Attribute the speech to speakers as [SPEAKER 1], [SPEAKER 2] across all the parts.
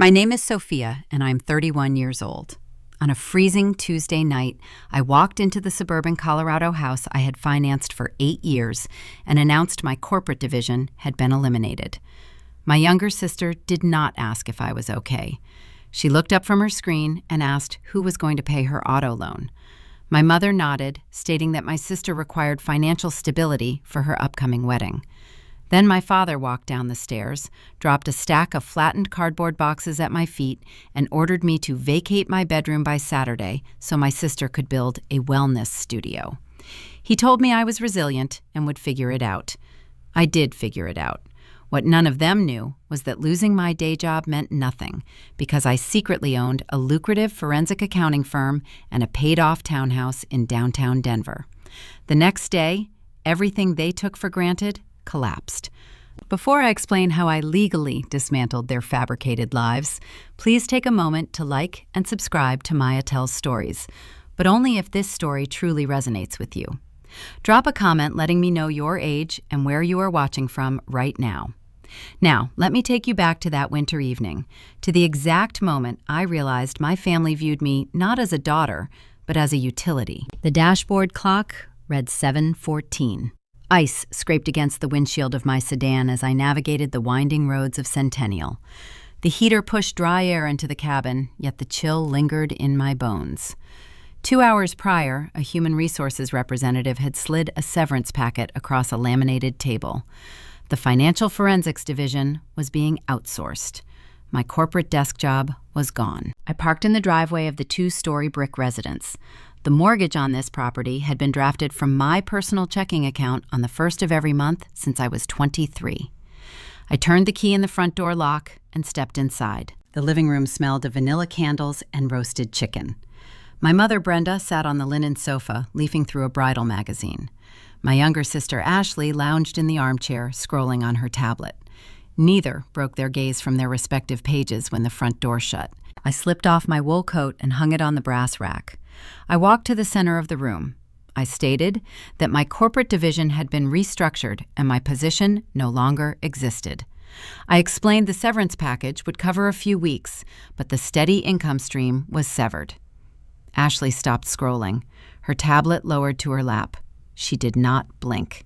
[SPEAKER 1] My name is Sophia, and I'm 31 years old. On a freezing Tuesday night, I walked into the suburban Colorado house I had financed for 8 years and announced my corporate division had been eliminated. My younger sister did not ask if I was okay. She looked up from her screen and asked who was going to pay her auto loan. My mother nodded, stating that my sister required financial stability for her upcoming wedding. Then my father walked down the stairs, dropped a stack of flattened cardboard boxes at my feet, and ordered me to vacate my bedroom by Saturday so my sister could build a wellness studio. He told me I was resilient and would figure it out. I did figure it out. What none of them knew was that losing my day job meant nothing, because I secretly owned a lucrative forensic accounting firm and a paid-off townhouse in downtown Denver. The next day, everything they took for granted collapsed. Before I explain how I legally dismantled their fabricated lives, please take a moment to like and subscribe to Maya Tells Stories, but only if this story truly resonates with you. Drop a comment letting me know your age and where you are watching from right now. Now, let me take you back to that winter evening, to the exact moment I realized my family viewed me not as a daughter, but as a utility. The dashboard clock read 7:14. Ice scraped against the windshield of my sedan as I navigated the winding roads of Centennial. The heater pushed dry air into the cabin, yet the chill lingered in my bones. 2 hours prior, a human resources representative had slid a severance packet across a laminated table. The financial forensics division was being outsourced. My corporate desk job was gone. I parked in the driveway of the 2-story brick residence. The mortgage on this property had been drafted from my personal checking account on the first of every month since I was 23. I turned the key in the front door lock and stepped inside. The living room smelled of vanilla candles and roasted chicken. My mother, Brenda, sat on the linen sofa, leafing through a bridal magazine. My younger sister, Ashley, lounged in the armchair, scrolling on her tablet. Neither broke their gaze from their respective pages when the front door shut. I slipped off my wool coat and hung it on the brass rack. I walked to the center of the room. I stated that my corporate division had been restructured and my position no longer existed. I explained the severance package would cover a few weeks, but the steady income stream was severed. Ashley stopped scrolling, her tablet lowered to her lap. She did not blink.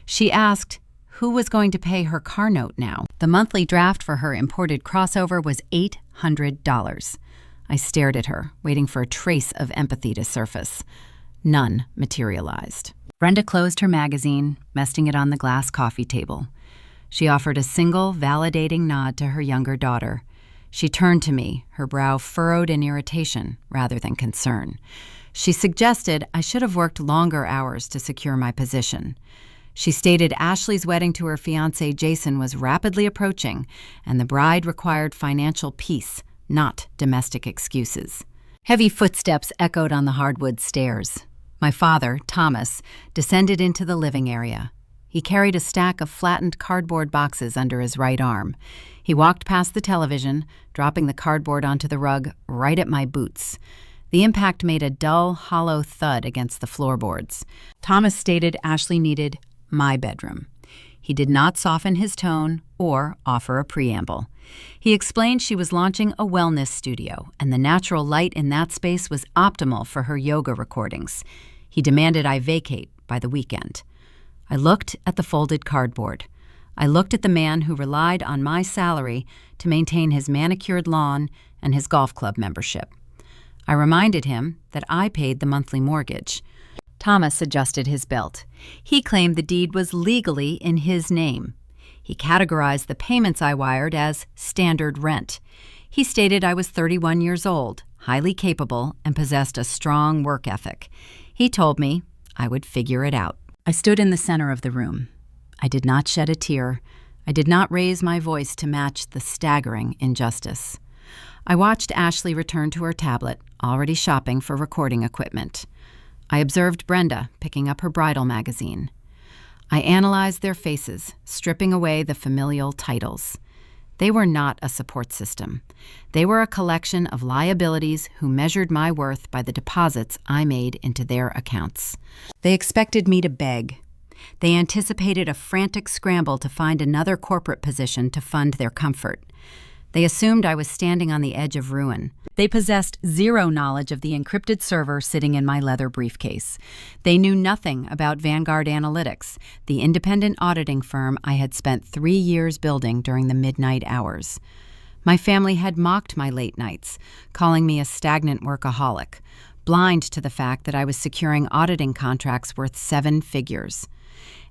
[SPEAKER 1] She asked who was going to pay her car note now. The monthly draft for her imported crossover was $800. I stared at her, waiting for a trace of empathy to surface. None materialized. Brenda closed her magazine, resting it on the glass coffee table. She offered a single, validating nod to her younger daughter. She turned to me, her brow furrowed in irritation rather than concern. She suggested I should have worked longer hours to secure my position. She stated Ashley's wedding to her fiancé Jason was rapidly approaching, and the bride required financial peace, not domestic excuses. Heavy footsteps echoed on the hardwood stairs. My father, Thomas, descended into the living area. He carried a stack of flattened cardboard boxes under his right arm. He walked past the television, dropping the cardboard onto the rug right at my boots. The impact made a dull, hollow thud against the floorboards. Thomas stated Ashley needed my bedroom. He did not soften his tone or offer a preamble. He explained she was launching a wellness studio, and the natural light in that space was optimal for her yoga recordings. He demanded I vacate by the weekend. I looked at the folded cardboard. I looked at the man who relied on my salary to maintain his manicured lawn and his golf club membership. I reminded him that I paid the monthly mortgage. Thomas adjusted his belt. He claimed the deed was legally in his name. He categorized the payments I wired as standard rent. He stated I was 31 years old, highly capable, and possessed a strong work ethic. He told me I would figure it out. I stood in the center of the room. I did not shed a tear. I did not raise my voice to match the staggering injustice. I watched Ashley return to her tablet, already shopping for recording equipment. I observed Brenda picking up her bridal magazine. I analyzed their faces, stripping away the familial titles. They were not a support system. They were a collection of liabilities who measured my worth by the deposits I made into their accounts. They expected me to beg. They anticipated a frantic scramble to find another corporate position to fund their comfort. They assumed I was standing on the edge of ruin. They possessed zero knowledge of the encrypted server sitting in my leather briefcase. They knew nothing about Vanguard Analytics, the independent auditing firm I had spent 3 years building during the midnight hours. My family had mocked my late nights, calling me a stagnant workaholic, blind to the fact that I was securing auditing contracts worth 7 figures.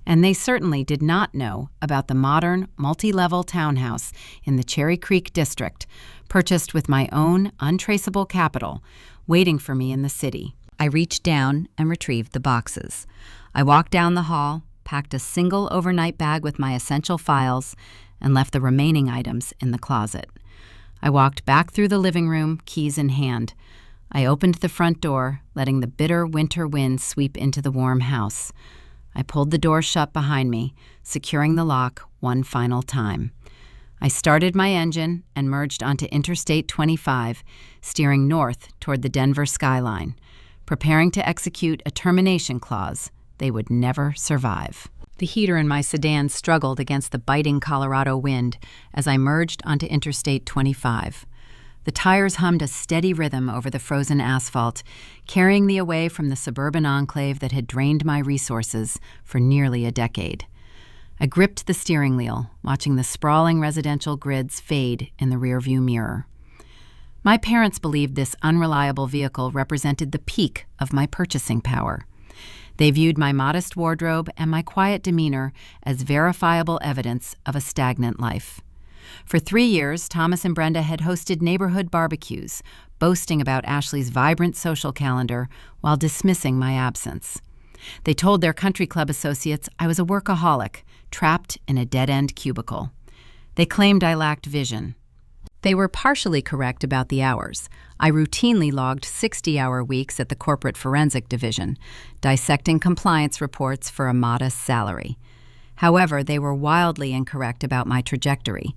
[SPEAKER 1] And they certainly did not know about the modern, multi-level townhouse in the Cherry Creek district, purchased with my own untraceable capital, waiting for me in the city. I reached down and retrieved the boxes. I walked down the hall, packed a single overnight bag with my essential files, and left the remaining items in the closet. I walked back through the living room, keys in hand. I opened the front door, letting the bitter winter wind sweep into the warm house. I pulled the door shut behind me, securing the lock one final time. I started my engine and merged onto Interstate 25, steering north toward the Denver skyline, preparing to execute a termination clause they would never survive. The heater in my sedan struggled against the biting Colorado wind as I merged onto Interstate 25. The tires hummed a steady rhythm over the frozen asphalt, carrying me away from the suburban enclave that had drained my resources for nearly a decade. I gripped the steering wheel, watching the sprawling residential grids fade in the rearview mirror. My parents believed this unreliable vehicle represented the peak of my purchasing power. They viewed my modest wardrobe and my quiet demeanor as verifiable evidence of a stagnant life. For 3 years, Thomas and Brenda had hosted neighborhood barbecues, boasting about Ashley's vibrant social calendar while dismissing my absence. They told their country club associates I was a workaholic, trapped in a dead-end cubicle. They claimed I lacked vision. They were partially correct about the hours. I routinely logged 60-hour weeks at the corporate forensic division, dissecting compliance reports for a modest salary. However, they were wildly incorrect about my trajectory.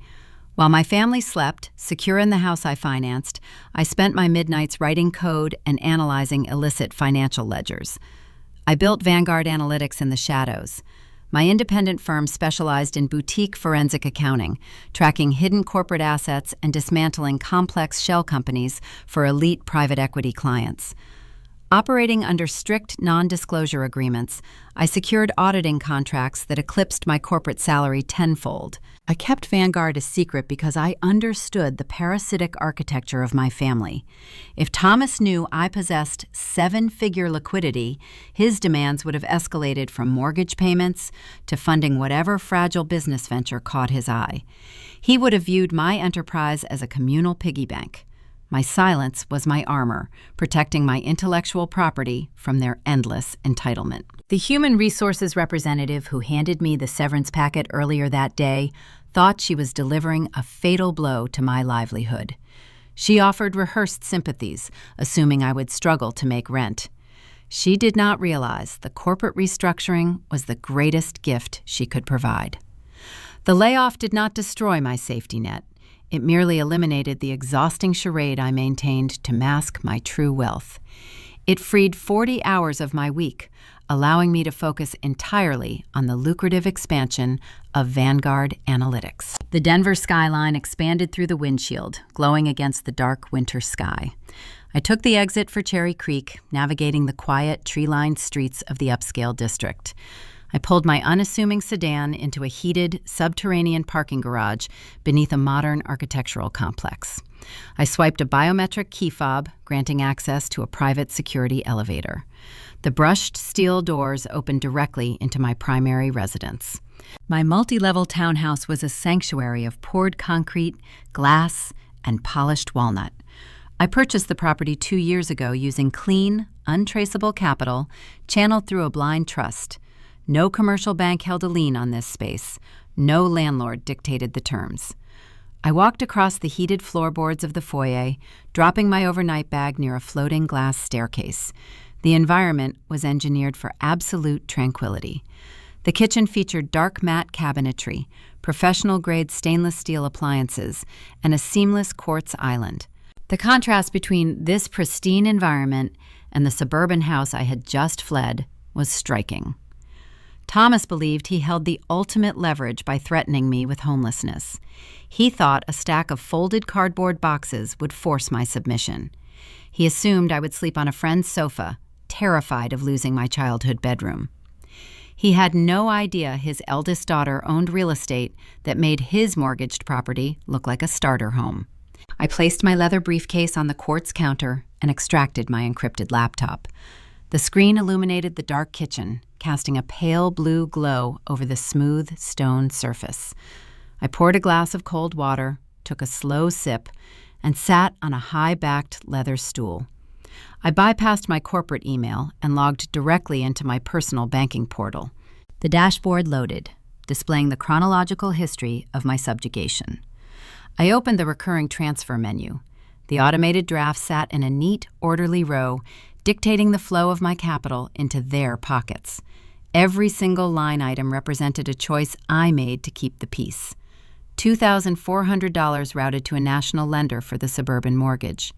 [SPEAKER 1] While my family slept, secure in the house I financed, I spent my midnights writing code and analyzing illicit financial ledgers. I built Vanguard Analytics in the shadows. My independent firm specialized in boutique forensic accounting, tracking hidden corporate assets and dismantling complex shell companies for elite private equity clients. Operating under strict non-disclosure agreements, I secured auditing contracts that eclipsed my corporate salary tenfold. I kept Vanguard a secret because I understood the parasitic architecture of my family. If Thomas knew I possessed 7-figure liquidity, his demands would have escalated from mortgage payments to funding whatever fragile business venture caught his eye. He would have viewed my enterprise as a communal piggy bank. My silence was my armor, protecting my intellectual property from their endless entitlement. The human resources representative who handed me the severance packet earlier that day thought she was delivering a fatal blow to my livelihood. She offered rehearsed sympathies, assuming I would struggle to make rent. She did not realize the corporate restructuring was the greatest gift she could provide. The layoff did not destroy my safety net. It merely eliminated the exhausting charade I maintained to mask my true wealth. It freed 40 hours of my week, allowing me to focus entirely on the lucrative expansion of Vanguard Analytics. The Denver skyline expanded through the windshield, glowing against the dark winter sky. I took the exit for Cherry Creek, navigating the quiet, tree-lined streets of the upscale district. I pulled my unassuming sedan into a heated, subterranean parking garage beneath a modern architectural complex. I swiped a biometric key fob, granting access to a private security elevator. The brushed steel doors opened directly into my primary residence. My multi-level townhouse was a sanctuary of poured concrete, glass, and polished walnut. I purchased the property 2 years ago using clean, untraceable capital channeled through a blind trust. No commercial bank held a lien on this space. No landlord dictated the terms. I walked across the heated floorboards of the foyer, dropping my overnight bag near a floating glass staircase. The environment was engineered for absolute tranquility. The kitchen featured dark matte cabinetry, professional-grade stainless steel appliances, and a seamless quartz island. The contrast between this pristine environment and the suburban house I had just fled was striking. Thomas believed he held the ultimate leverage by threatening me with homelessness. He thought a stack of folded cardboard boxes would force my submission. He assumed I would sleep on a friend's sofa, terrified of losing my childhood bedroom. He had no idea his eldest daughter owned real estate that made his mortgaged property look like a starter home. I placed my leather briefcase on the quartz counter and extracted my encrypted laptop. The screen illuminated the dark kitchen, casting a pale blue glow over the smooth stone surface. I poured a glass of cold water, took a slow sip, and sat on a high-backed leather stool. I bypassed my corporate email and logged directly into my personal banking portal. The dashboard loaded, displaying the chronological history of my subjugation. I opened the recurring transfer menu. The automated draft sat in a neat, orderly row, dictating the flow of my capital into their pockets. Every single line item represented a choice I made to keep the peace. $2,400 routed to a national lender for the suburban mortgage.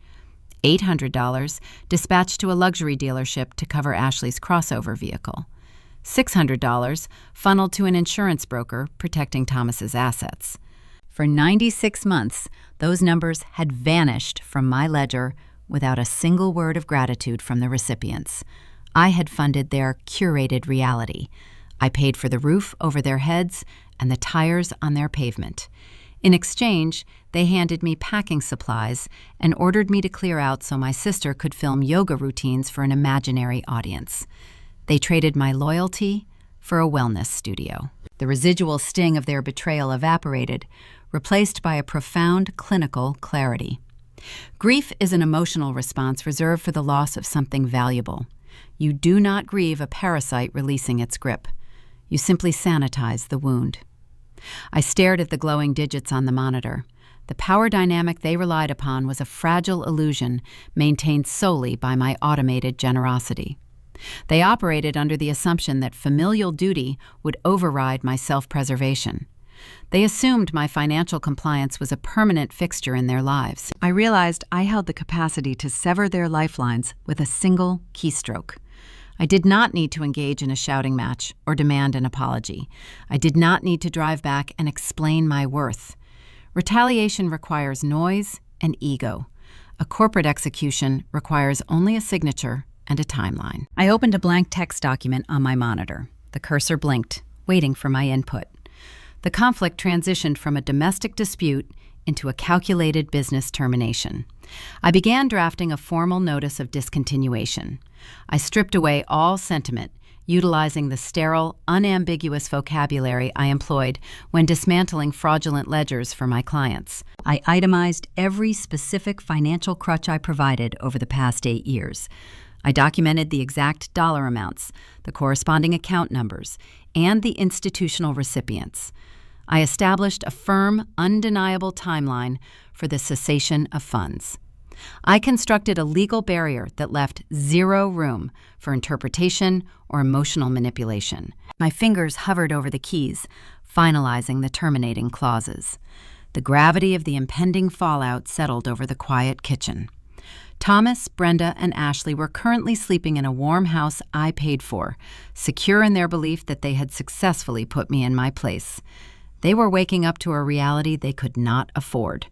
[SPEAKER 1] $800 dispatched to a luxury dealership to cover Ashley's crossover vehicle. $600 funneled to an insurance broker protecting Thomas's assets. For 96 months, those numbers had vanished from my ledger without a single word of gratitude from the recipients. I had funded their curated reality. I paid for the roof over their heads and the tires on their pavement. In exchange, they handed me packing supplies and ordered me to clear out so my sister could film yoga routines for an imaginary audience. They traded my loyalty for a wellness studio. The residual sting of their betrayal evaporated, replaced by a profound clinical clarity. Grief is an emotional response reserved for the loss of something valuable. You do not grieve a parasite releasing its grip. You simply sanitize the wound. I stared at the glowing digits on the monitor. The power dynamic they relied upon was a fragile illusion maintained solely by my automated generosity. They operated under the assumption that familial duty would override my self-preservation. They assumed my financial compliance was a permanent fixture in their lives. I realized I held the capacity to sever their lifelines with a single keystroke. I did not need to engage in a shouting match or demand an apology. I did not need to drive back and explain my worth. Retaliation requires noise and ego. A corporate execution requires only a signature and a timeline. I opened a blank text document on my monitor. The cursor blinked, waiting for my input. The conflict transitioned from a domestic dispute into a calculated business termination. I began drafting a formal notice of discontinuation. I stripped away all sentiment, utilizing the sterile, unambiguous vocabulary I employed when dismantling fraudulent ledgers for my clients. I itemized every specific financial crutch I provided over the past 8 years. I documented the exact dollar amounts, the corresponding account numbers, and the institutional recipients. I established a firm, undeniable timeline for the cessation of funds. I constructed a legal barrier that left zero room for interpretation or emotional manipulation. My fingers hovered over the keys, finalizing the terminating clauses. The gravity of the impending fallout settled over the quiet kitchen. Thomas, Brenda, and Ashley were currently sleeping in a warm house I paid for, secure in their belief that they had successfully put me in my place. They were waking up to a reality they could not afford.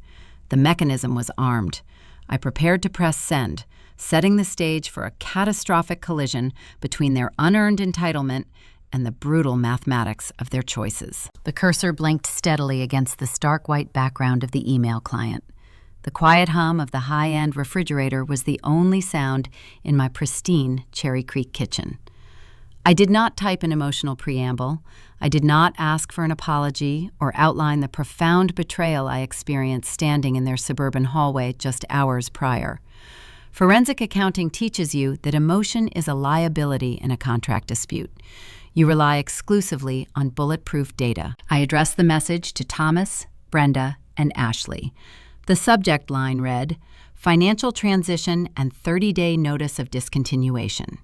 [SPEAKER 1] The mechanism was armed. I prepared to press send, setting the stage for a catastrophic collision between their unearned entitlement and the brutal mathematics of their choices. The cursor blinked steadily against the stark white background of the email client. The quiet hum of the high-end refrigerator was the only sound in my pristine Cherry Creek kitchen. I did not type an emotional preamble. I did not ask for an apology or outline the profound betrayal I experienced standing in their suburban hallway just hours prior. Forensic accounting teaches you that emotion is a liability in a contract dispute. You rely exclusively on bulletproof data. I addressed the message to Thomas, Brenda, and Ashley. The subject line read, "Financial transition and 30-day notice of discontinuation."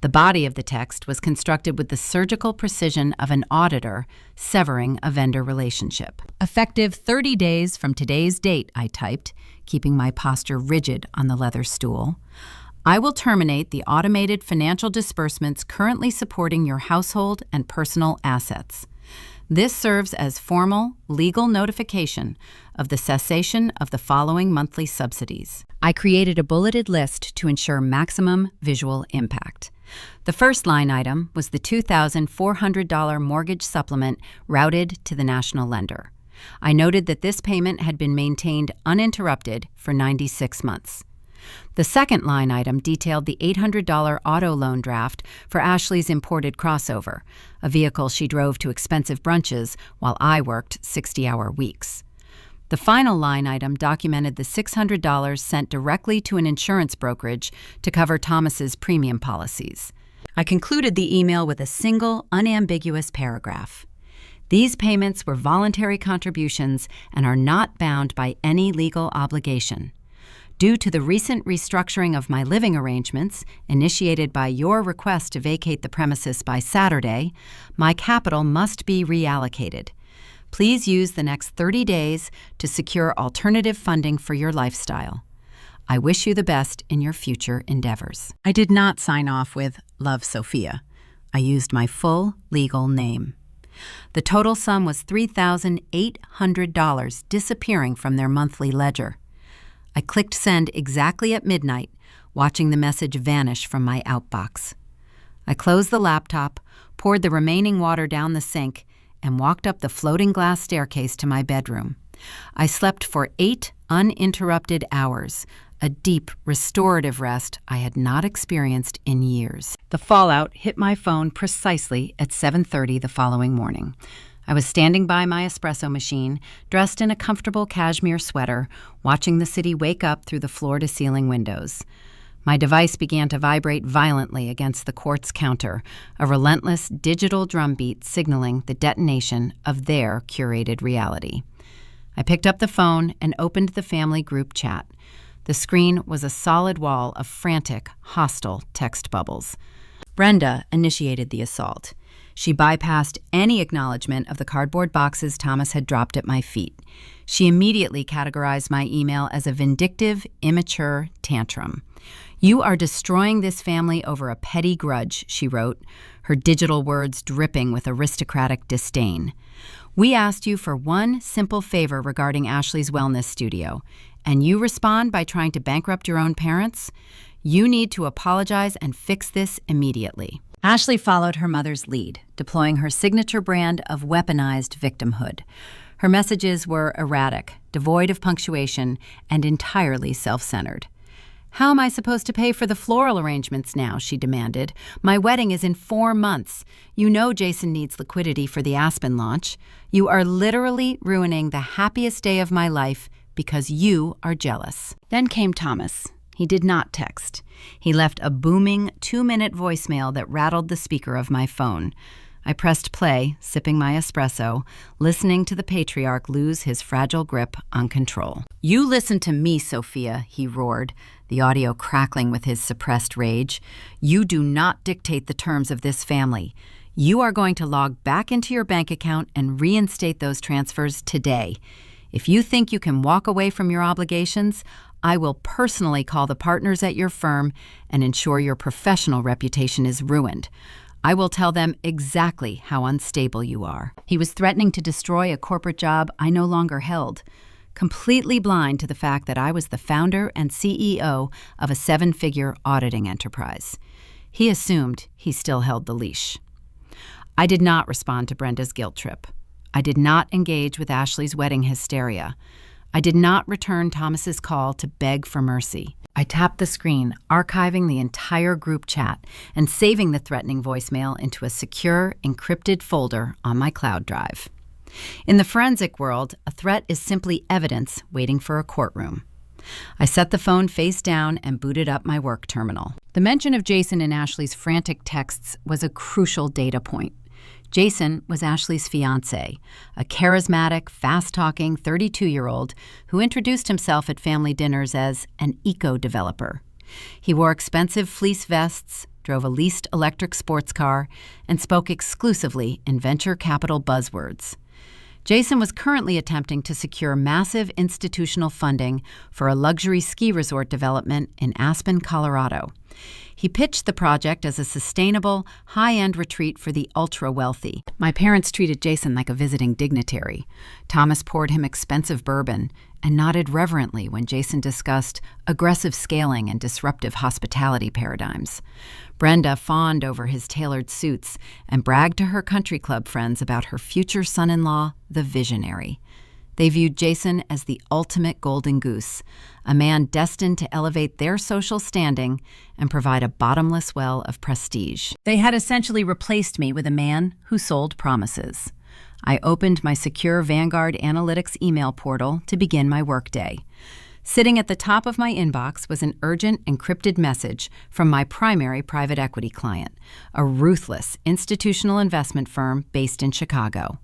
[SPEAKER 1] The body of the text was constructed with the surgical precision of an auditor severing a vendor relationship. "Effective 30 days from today's date," I typed, keeping my posture rigid on the leather stool. I will terminate the automated financial disbursements currently supporting your household and personal assets. This serves as formal, legal notification of the cessation of the following monthly subsidies. I created a bulleted list to ensure maximum visual impact. The first line item was the $2,400 mortgage supplement routed to the national lender. I noted that this payment had been maintained uninterrupted for 96 months. The second line item detailed the $800 auto loan draft for Ashley's imported crossover, a vehicle she drove to expensive brunches while I worked 60-hour weeks. The final line item documented the $600 sent directly to an insurance brokerage to cover Thomas's premium policies. I concluded the email with a single, unambiguous paragraph. These payments were voluntary contributions and are not bound by any legal obligation. Due to the recent restructuring of my living arrangements, initiated by your request to vacate the premises by Saturday, my capital must be reallocated. Please use the next 30 days to secure alternative funding for your lifestyle. I wish you the best in your future endeavors. I did not sign off with Love, Sophia. I used my full legal name. The total sum was $3,800 disappearing from their monthly ledger. I clicked send exactly at midnight, watching the message vanish from my outbox. I closed the laptop, poured the remaining water down the sink, and walked up the floating glass staircase to my bedroom. I slept for 8 uninterrupted hours, a deep, restorative rest I had not experienced in years. The fallout hit my phone precisely at 7:30 the following morning. I was standing by my espresso machine, dressed in a comfortable cashmere sweater, watching the city wake up through the floor-to-ceiling windows. My device began to vibrate violently against the quartz counter, a relentless digital drumbeat signaling the detonation of their curated reality. I picked up the phone and opened the family group chat. The screen was a solid wall of frantic, hostile text bubbles. Brenda initiated the assault. She bypassed any acknowledgement of the cardboard boxes Thomas had dropped at my feet. She immediately categorized my email as a vindictive, immature tantrum. "You are destroying this family over a petty grudge," she wrote, her digital words dripping with aristocratic disdain. "We asked you for one simple favor regarding Ashley's wellness studio, and you respond by trying to bankrupt your own parents? You need to apologize and fix this immediately." Ashley followed her mother's lead, deploying her signature brand of weaponized victimhood. Her messages were erratic, devoid of punctuation, and entirely self-centered. "How am I supposed to pay for the floral arrangements now?" she demanded. "My wedding is in 4 months. You know Jason needs liquidity for the Aspen launch. You are literally ruining the happiest day of my life because you are jealous." Then came Thomas. He did not text. He left a booming 2-minute voicemail that rattled the speaker of my phone. I pressed play, sipping my espresso, listening to the patriarch lose his fragile grip on control. "You listen to me, Sophia," he roared, the audio crackling with his suppressed rage. "You do not dictate the terms of this family. You are going to log back into your bank account and reinstate those transfers today. If you think you can walk away from your obligations, I will personally call the partners at your firm and ensure your professional reputation is ruined. I will tell them exactly how unstable you are." He was threatening to destroy a corporate job I no longer held, completely blind to the fact that I was the founder and CEO of a 7-figure auditing enterprise. He assumed he still held the leash. I did not respond to Brenda's guilt trip. I did not engage with Ashley's wedding hysteria. I did not return Thomas's call to beg for mercy. I tapped the screen, archiving the entire group chat and saving the threatening voicemail into a secure, encrypted folder on my cloud drive. In the forensic world, a threat is simply evidence waiting for a courtroom. I set the phone face down and booted up my work terminal. The mention of Jason in Ashley's frantic texts was a crucial data point. Jason was Ashley's fiancé, a charismatic, fast-talking 32-year-old who introduced himself at family dinners as an eco-developer. He wore expensive fleece vests, drove a leased electric sports car, and spoke exclusively in venture capital buzzwords. Jason was currently attempting to secure massive institutional funding for a luxury ski resort development in Aspen, Colorado. He pitched the project as a sustainable, high-end retreat for the ultra-wealthy. My parents treated Jason like a visiting dignitary. Thomas poured him expensive bourbon and nodded reverently when Jason discussed aggressive scaling and disruptive hospitality paradigms. Brenda fawned over his tailored suits and bragged to her country club friends about her future son-in-law, the visionary. They viewed Jason as the ultimate golden goose, a man destined to elevate their social standing and provide a bottomless well of prestige. They had essentially replaced me with a man who sold promises. I opened my secure Vanguard Analytics email portal to begin my workday. Sitting at the top of my inbox was an urgent encrypted message from my primary private equity client, a ruthless institutional investment firm based in Chicago.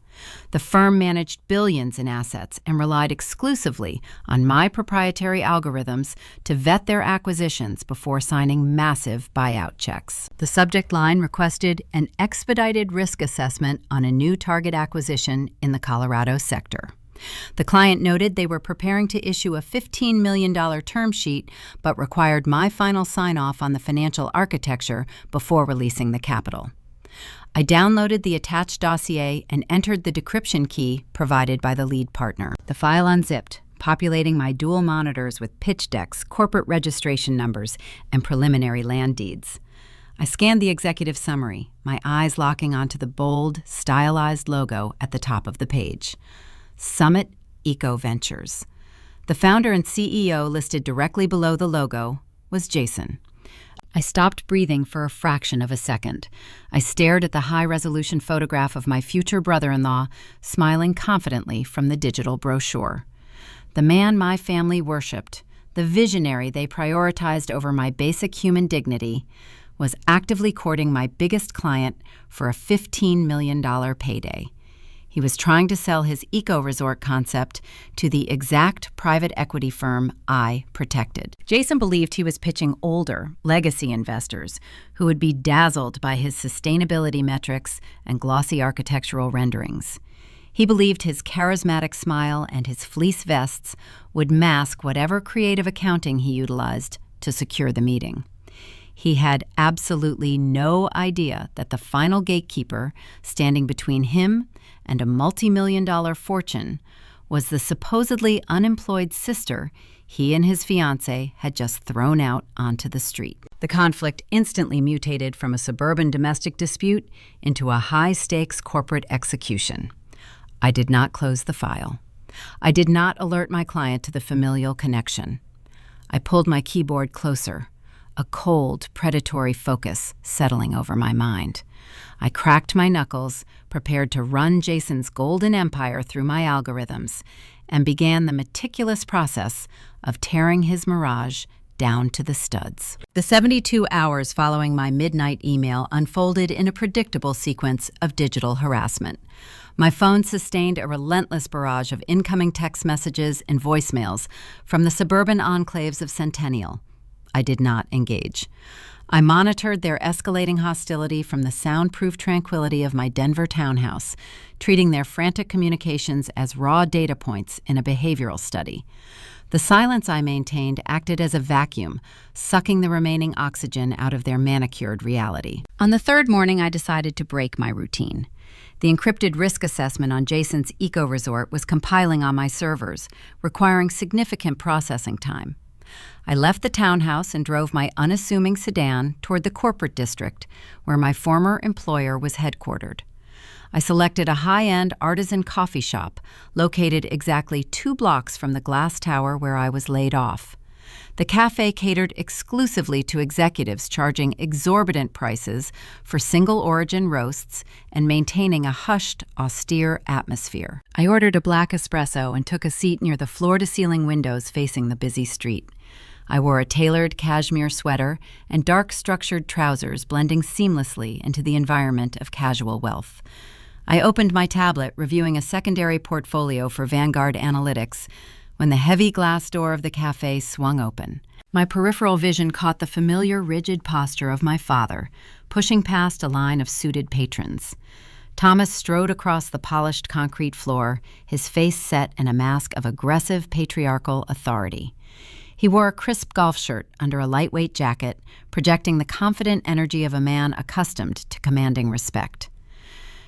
[SPEAKER 1] The firm managed billions in assets and relied exclusively on my proprietary algorithms to vet their acquisitions before signing massive buyout checks. The subject line requested an expedited risk assessment on a new target acquisition in the Colorado sector. The client noted they were preparing to issue a $15 million term sheet, but required my final sign-off on the financial architecture before releasing the capital. I downloaded the attached dossier and entered the decryption key provided by the lead partner. The file unzipped, populating my dual monitors with pitch decks, corporate registration numbers, and preliminary land deeds. I scanned the executive summary, my eyes locking onto the bold, stylized logo at the top of the page. Summit Eco Ventures. The founder and CEO listed directly below the logo was Jason. I stopped breathing for a fraction of a second. I stared at the high-resolution photograph of my future brother-in-law, smiling confidently from the digital brochure. The man my family worshipped, the visionary they prioritized over my basic human dignity, was actively courting my biggest client for a $15 million payday. He was trying to sell his eco-resort concept to the exact private equity firm I protected. Jason believed he was pitching older, legacy investors who would be dazzled by his sustainability metrics and glossy architectural renderings. He believed his charismatic smile and his fleece vests would mask whatever creative accounting he utilized to secure the meeting. He had absolutely no idea that the final gatekeeper standing between him and a multi-million-dollar fortune was the supposedly unemployed sister he and his fiancée had just thrown out onto the street. The conflict instantly mutated from a suburban domestic dispute into a high-stakes corporate execution. I did not close the file. I did not alert my client to the familial connection. I pulled my keyboard closer, a cold, predatory focus settling over my mind. I cracked my knuckles, prepared to run Jason's golden empire through my algorithms, and began the meticulous process of tearing his mirage down to the studs. The 72 hours following my midnight email unfolded in a predictable sequence of digital harassment. My phone sustained a relentless barrage of incoming text messages and voicemails from the suburban enclaves of Centennial. I did not engage. I monitored their escalating hostility from the soundproof tranquility of my Denver townhouse, treating their frantic communications as raw data points in a behavioral study. The silence I maintained acted as a vacuum, sucking the remaining oxygen out of their manicured reality. On the third morning, I decided to break my routine. The encrypted risk assessment on Jason's eco-resort was compiling on my servers, requiring significant processing time. I left the townhouse and drove my unassuming sedan toward the corporate district, where my former employer was headquartered. I selected a high-end artisan coffee shop located exactly 2 blocks from the glass tower where I was laid off. The cafe catered exclusively to executives charging exorbitant prices for single-origin roasts and maintaining a hushed, austere atmosphere. I ordered a black espresso and took a seat near the floor-to-ceiling windows facing the busy street. I wore a tailored cashmere sweater and dark structured trousers blending seamlessly into the environment of casual wealth. I opened my tablet, reviewing a secondary portfolio for Vanguard Analytics, when the heavy glass door of the cafe swung open. My peripheral vision caught the familiar rigid posture of my father, pushing past a line of suited patrons. Thomas strode across the polished concrete floor, his face set in a mask of aggressive patriarchal authority. He wore a crisp golf shirt under a lightweight jacket, projecting the confident energy of a man accustomed to commanding respect.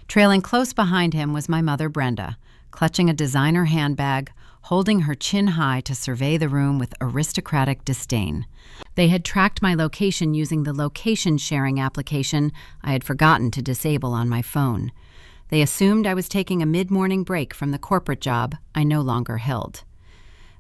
[SPEAKER 1] Trailing close behind him was my mother, Brenda, clutching a designer handbag, holding her chin high to survey the room with aristocratic disdain. They had tracked my location using the location-sharing application I had forgotten to disable on my phone. They assumed I was taking a mid-morning break from the corporate job I no longer held.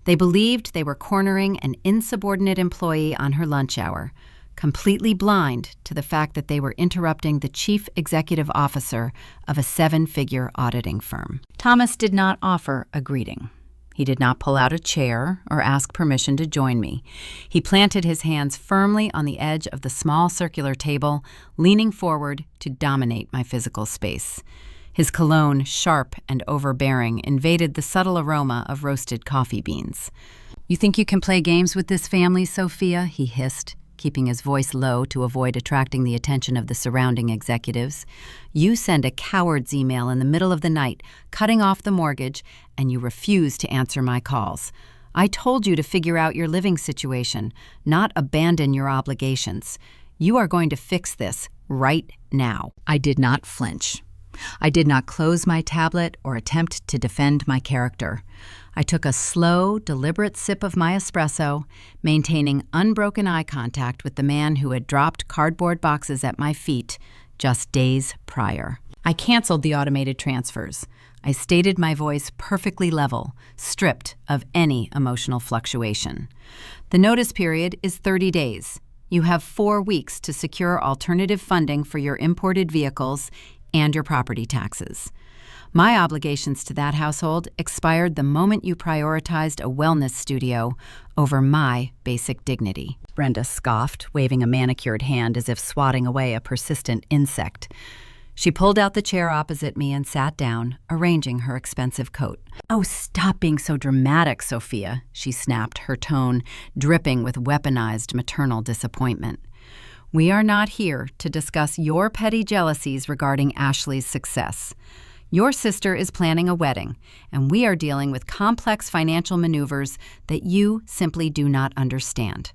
[SPEAKER 1] They believed they were cornering an insubordinate employee on her lunch hour, completely blind to the fact that they were interrupting the chief executive officer of a 7-figure auditing firm. Thomas did not offer a greeting. He did not pull out a chair or ask permission to join me. He planted his hands firmly on the edge of the small circular table, leaning forward to dominate my physical space. His cologne, sharp and overbearing, invaded the subtle aroma of roasted coffee beans. "You think you can play games with this family, Sophia?" he hissed, keeping his voice low to avoid attracting the attention of the surrounding executives. "You send a coward's email in the middle of the night, cutting off the mortgage, and you refuse to answer my calls. I told you to figure out your living situation, not abandon your obligations. You are going to fix this right now." I did not flinch. I did not close my tablet or attempt to defend my character. I took a slow, deliberate sip of my espresso, maintaining unbroken eye contact with the man who had dropped cardboard boxes at my feet just days prior. I canceled the automated transfers. I stated my voice perfectly level, stripped of any emotional fluctuation. The notice period is 30 days. You have 4 weeks to secure alternative funding for your imported vehicles and your property taxes. My obligations to that household expired the moment you prioritized a wellness studio over my basic dignity. Brenda scoffed, waving a manicured hand as if swatting away a persistent insect. She pulled out the chair opposite me and sat down, arranging her expensive coat. "Oh, stop being so dramatic, Sophia," she snapped, her tone dripping with weaponized maternal disappointment. "We are not here to discuss your petty jealousies regarding Ashley's success. Your sister is planning a wedding, and we are dealing with complex financial maneuvers that you simply do not understand.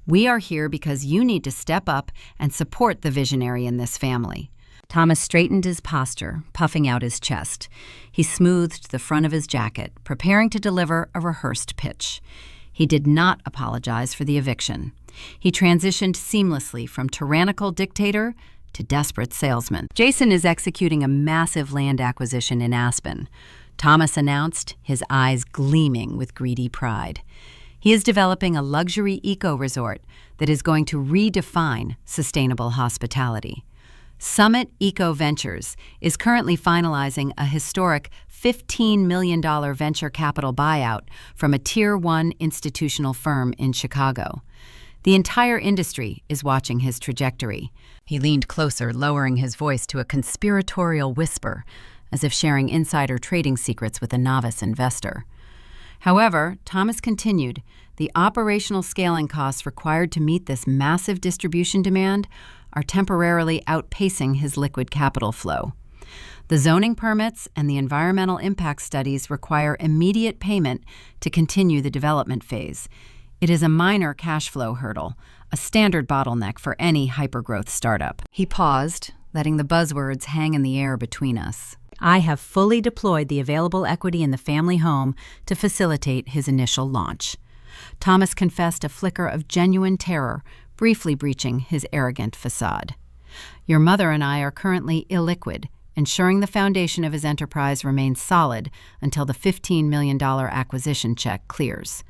[SPEAKER 1] We are here because you need to step up and support the visionary in this family." Thomas straightened his posture, puffing out his chest. He smoothed the front of his jacket, preparing to deliver a rehearsed pitch. He did not apologize for the eviction. He transitioned seamlessly from tyrannical dictator to desperate salesman. "Jason is executing a massive land acquisition in Aspen," Thomas announced, his eyes gleaming with greedy pride. "He is developing a luxury eco-resort that is going to redefine sustainable hospitality. Summit Eco Ventures is currently finalizing a historic $15 million venture capital buyout from a Tier 1 institutional firm in Chicago. The entire industry is watching his trajectory." He leaned closer, lowering his voice to a conspiratorial whisper, as if sharing insider trading secrets with a novice investor. However, Thomas continued, "The operational scaling costs required to meet this massive distribution demand are temporarily outpacing his liquid capital flow. The zoning permits and the environmental impact studies require immediate payment to continue the development phase. It is a minor cash flow hurdle, a standard bottleneck for any hypergrowth startup." He paused, letting the buzzwords hang in the air between us. "I have fully deployed the available equity in the family home to facilitate his initial launch." Thomas confessed a flicker of genuine terror, briefly breaching his arrogant facade. "Your mother and I are currently illiquid, ensuring the foundation of his enterprise remains solid until the $15 million acquisition check clears.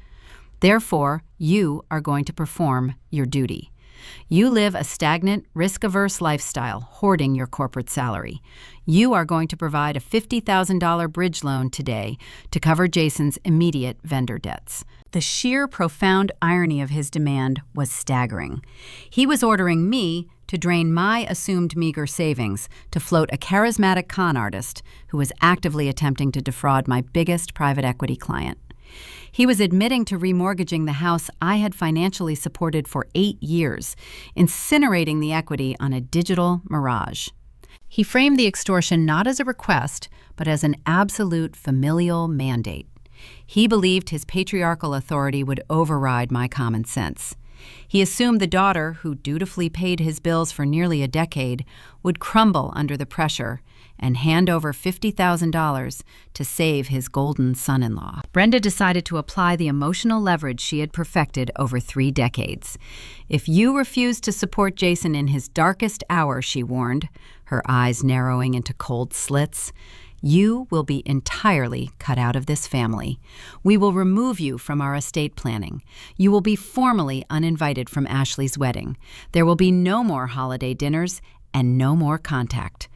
[SPEAKER 1] Therefore, you are going to perform your duty. You live a stagnant, risk-averse lifestyle, hoarding your corporate salary. You are going to provide a $50,000 bridge loan today to cover Jason's immediate vendor debts." The sheer profound irony of his demand was staggering. He was ordering me to drain my assumed meager savings to float a charismatic con artist who was actively attempting to defraud my biggest private equity client. He was admitting to remortgaging the house I had financially supported for 8 years, incinerating the equity on a digital mirage. He framed the extortion not as a request, but as an absolute familial mandate. He believed his patriarchal authority would override my common sense. He assumed the daughter, who dutifully paid his bills for nearly a decade, would crumble under the pressure and hand over $50,000 to save his golden son-in-law. Brenda decided to apply the emotional leverage she had perfected over 3 decades. "If you refuse to support Jason in his darkest hour," she warned, her eyes narrowing into cold slits, "you will be entirely cut out of this family. We will remove you from our estate planning. You will be formally uninvited from Ashley's wedding. There will be no more holiday dinners and no more contact.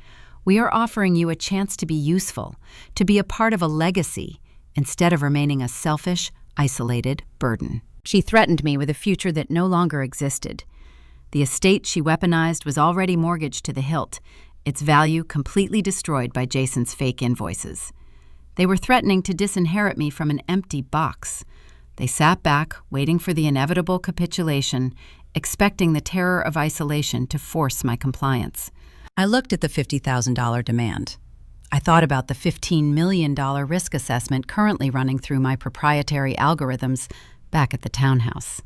[SPEAKER 1] We are offering you a chance to be useful, to be a part of a legacy, instead of remaining a selfish, isolated burden." She threatened me with a future that no longer existed. The estate she weaponized was already mortgaged to the hilt, its value completely destroyed by Jason's fake invoices. They were threatening to disinherit me from an empty box. They sat back, waiting for the inevitable capitulation, expecting the terror of isolation to force my compliance. I looked at the $50,000 demand. I thought about the $15 million risk assessment currently running through my proprietary algorithms back at the townhouse.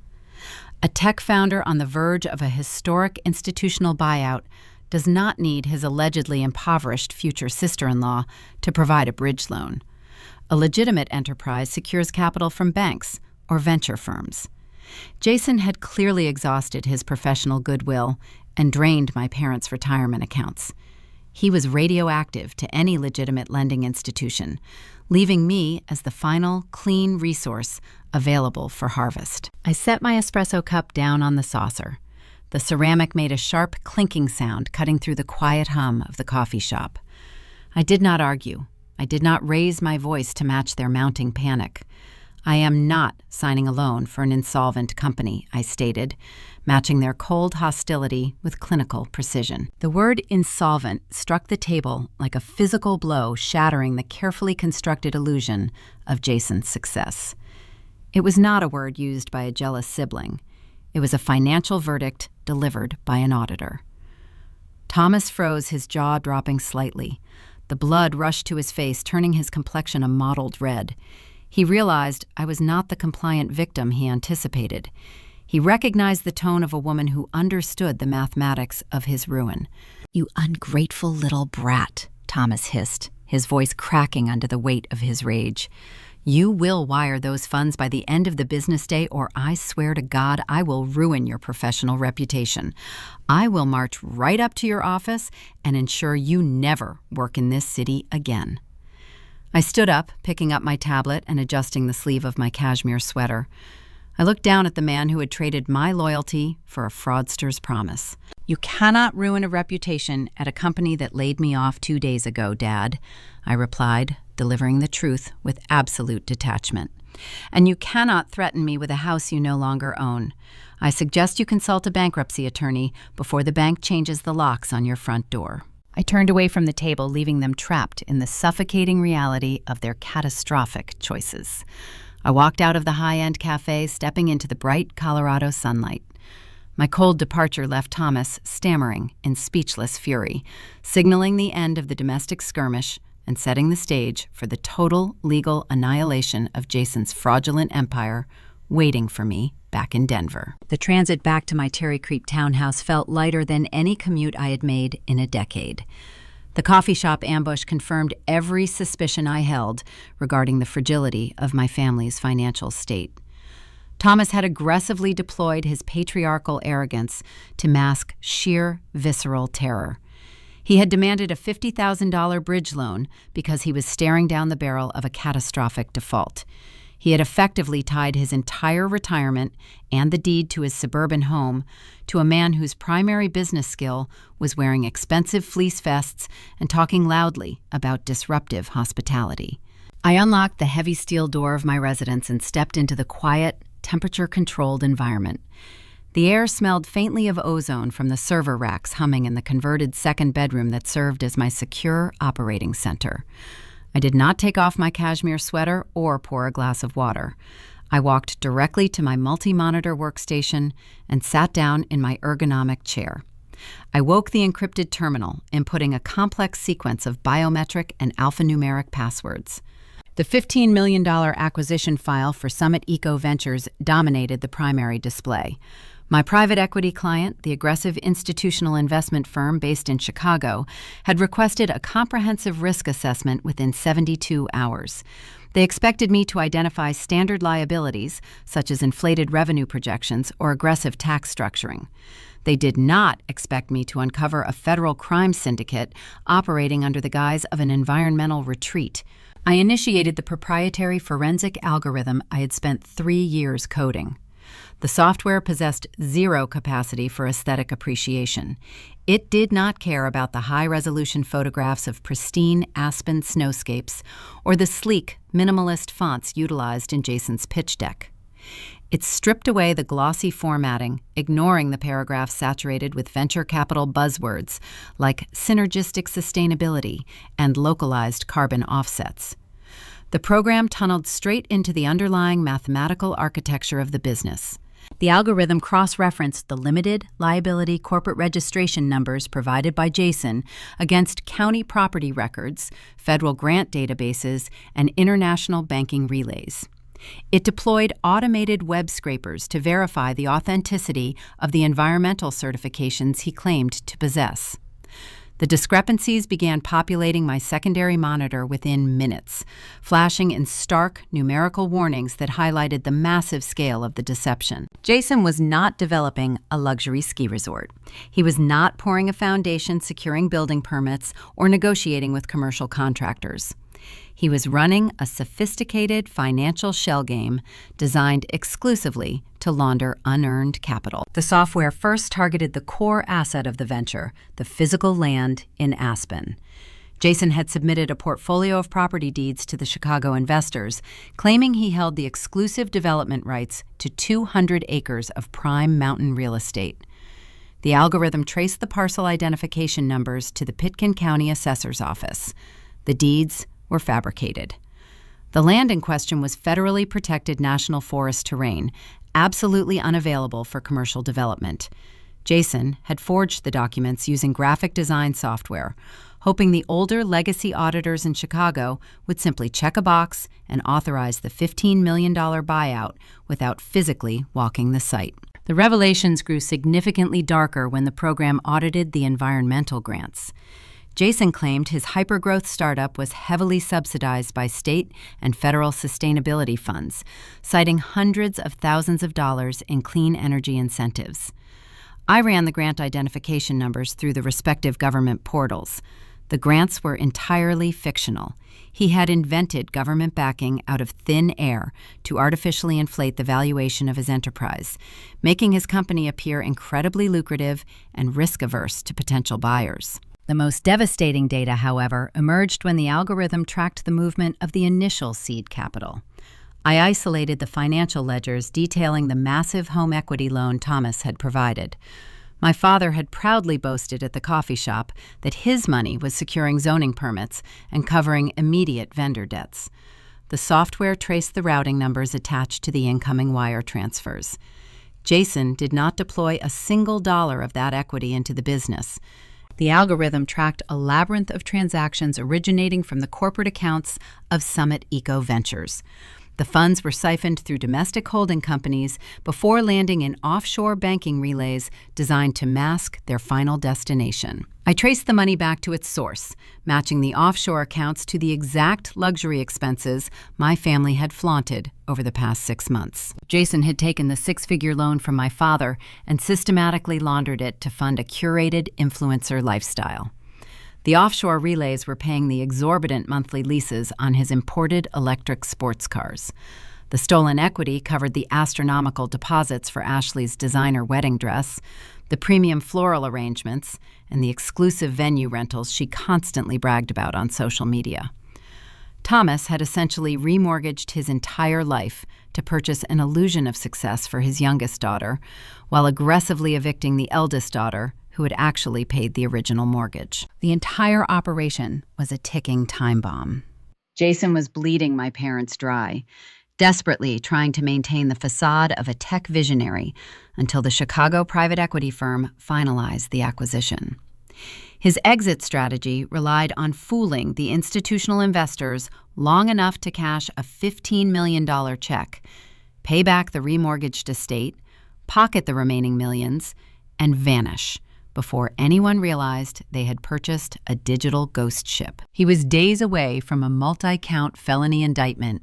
[SPEAKER 1] A tech founder on the verge of a historic institutional buyout does not need his allegedly impoverished future sister-in-law to provide a bridge loan. A legitimate enterprise secures capital from banks or venture firms. Jason had clearly exhausted his professional goodwill and drained my parents' retirement accounts. He was radioactive to any legitimate lending institution, leaving me as the final, clean resource available for harvest. I set my espresso cup down on the saucer. The ceramic made a sharp clinking sound cutting through the quiet hum of the coffee shop. I did not argue. I did not raise my voice to match their mounting panic. "I am not signing a loan for an insolvent company," I stated, matching their cold hostility with clinical precision. The word insolvent struck the table like a physical blow, shattering the carefully constructed illusion of Jason's success. It was not a word used by a jealous sibling. It was a financial verdict delivered by an auditor. Thomas froze, his jaw dropping slightly. The blood rushed to his face, turning his complexion a mottled red. He realized I was not the compliant victim he anticipated. He recognized the tone of a woman who understood the mathematics of his ruin. "You ungrateful little brat," Thomas hissed, his voice cracking under the weight of his rage. "You will wire those funds by the end of the business day, or I swear to God I will ruin your professional reputation. I will march right up to your office and ensure you never work in this city again." I stood up, picking up my tablet and adjusting the sleeve of my cashmere sweater. I looked down at the man who had traded my loyalty for a fraudster's promise. "You cannot ruin a reputation at a company that laid me off 2 days ago, Dad," I replied, delivering the truth with absolute detachment. "And you cannot threaten me with a house you no longer own. I suggest you consult a bankruptcy attorney before the bank changes the locks on your front door." I turned away from the table, leaving them trapped in the suffocating reality of their catastrophic choices. I walked out of the high-end cafe, stepping into the bright Colorado sunlight. My cold departure left Thomas stammering in speechless fury, signaling the end of the domestic skirmish and setting the stage for the total legal annihilation of Jason's fraudulent empire waiting for me back in Denver. The transit back to my Terry Creek townhouse felt lighter than any commute I had made in a decade. The coffee shop ambush confirmed every suspicion I held regarding the fragility of my family's financial state. Thomas had aggressively deployed his patriarchal arrogance to mask sheer visceral terror. He had demanded a $50,000 bridge loan because he was staring down the barrel of a catastrophic default. He had effectively tied his entire retirement and the deed to his suburban home to a man whose primary business skill was wearing expensive fleece vests and talking loudly about disruptive hospitality. I unlocked the heavy steel door of my residence and stepped into the quiet, temperature-controlled environment. The air smelled faintly of ozone from the server racks humming in the converted second bedroom that served as my secure operating center. I did not take off my cashmere sweater or pour a glass of water. I walked directly to my multi-monitor workstation and sat down in my ergonomic chair. I woke the encrypted terminal, inputting a complex sequence of biometric and alphanumeric passwords. The $15 million acquisition file for Summit Eco Ventures dominated the primary display. My private equity client, the aggressive institutional investment firm based in Chicago, had requested a comprehensive risk assessment within 72 hours. They expected me to identify standard liabilities, such as inflated revenue projections or aggressive tax structuring. They did not expect me to uncover a federal crime syndicate operating under the guise of an environmental retreat. I initiated the proprietary forensic algorithm I had spent 3 years coding. The software possessed zero capacity for aesthetic appreciation. It did not care about the high-resolution photographs of pristine aspen snowscapes or the sleek, minimalist fonts utilized in Jason's pitch deck. It stripped away the glossy formatting, ignoring the paragraphs saturated with venture capital buzzwords like synergistic sustainability and localized carbon offsets. The program tunneled straight into the underlying mathematical architecture of the business. The algorithm cross-referenced the limited liability corporate registration numbers provided by Jason against county property records, federal grant databases, and international banking relays. It deployed automated web scrapers to verify the authenticity of the environmental certifications he claimed to possess. The discrepancies began populating my secondary monitor within minutes, flashing in stark numerical warnings that highlighted the massive scale of the deception. Jason was not developing a luxury ski resort. He was not pouring a foundation, securing building permits, or negotiating with commercial contractors. He was running a sophisticated financial shell game designed exclusively to launder unearned capital. The software first targeted the core asset of the venture, the physical land in Aspen. Jason had submitted a portfolio of property deeds to the Chicago investors, claiming he held the exclusive development rights to 200 acres of prime mountain real estate. The algorithm traced the parcel identification numbers to the Pitkin County Assessor's Office. The deeds were fabricated. The land in question was federally protected national forest terrain, absolutely unavailable for commercial development. Jason had forged the documents using graphic design software, hoping the older legacy auditors in Chicago would simply check a box and authorize the $15 million buyout without physically walking the site. The revelations grew significantly darker when the program audited the environmental grants. Jason claimed his hypergrowth startup was heavily subsidized by state and federal sustainability funds, citing hundreds of thousands of dollars in clean energy incentives. I ran the grant identification numbers through the respective government portals. The grants were entirely fictional. He had invented government backing out of thin air to artificially inflate the valuation of his enterprise, making his company appear incredibly lucrative and risk-averse to potential buyers. The most devastating data, however, emerged when the algorithm tracked the movement of the initial seed capital. I isolated the financial ledgers detailing the massive home equity loan Thomas had provided. My father had proudly boasted at the coffee shop that his money was securing zoning permits and covering immediate vendor debts. The software traced the routing numbers attached to the incoming wire transfers. Jason did not deploy a single dollar of that equity into the business. The algorithm tracked a labyrinth of transactions originating from the corporate accounts of Summit Eco Ventures. The funds were siphoned through domestic holding companies before landing in offshore banking relays designed to mask their final destination. I traced the money back to its source, matching the offshore accounts to the exact luxury expenses my family had flaunted over the past 6 months. Jason had taken the 6-figure loan from my father and systematically laundered it to fund a curated influencer lifestyle. The offshore relays were paying the exorbitant monthly leases on his imported electric sports cars. The stolen equity covered the astronomical deposits for Ashley's designer wedding dress, the premium floral arrangements, and the exclusive venue rentals she constantly bragged about on social media. Thomas had essentially remortgaged his entire life to purchase an illusion of success for his youngest daughter, while aggressively evicting the eldest daughter, who had actually paid the original mortgage. The entire operation was a ticking time bomb. Jason was bleeding my parents dry, desperately trying to maintain the facade of a tech visionary until the Chicago private equity firm finalized the acquisition. His exit strategy relied on fooling the institutional investors long enough to cash a $15 million check, pay back the remortgaged estate, pocket the remaining millions, and vanish before anyone realized they had purchased a digital ghost ship. He was days away from a multi-count felony indictment,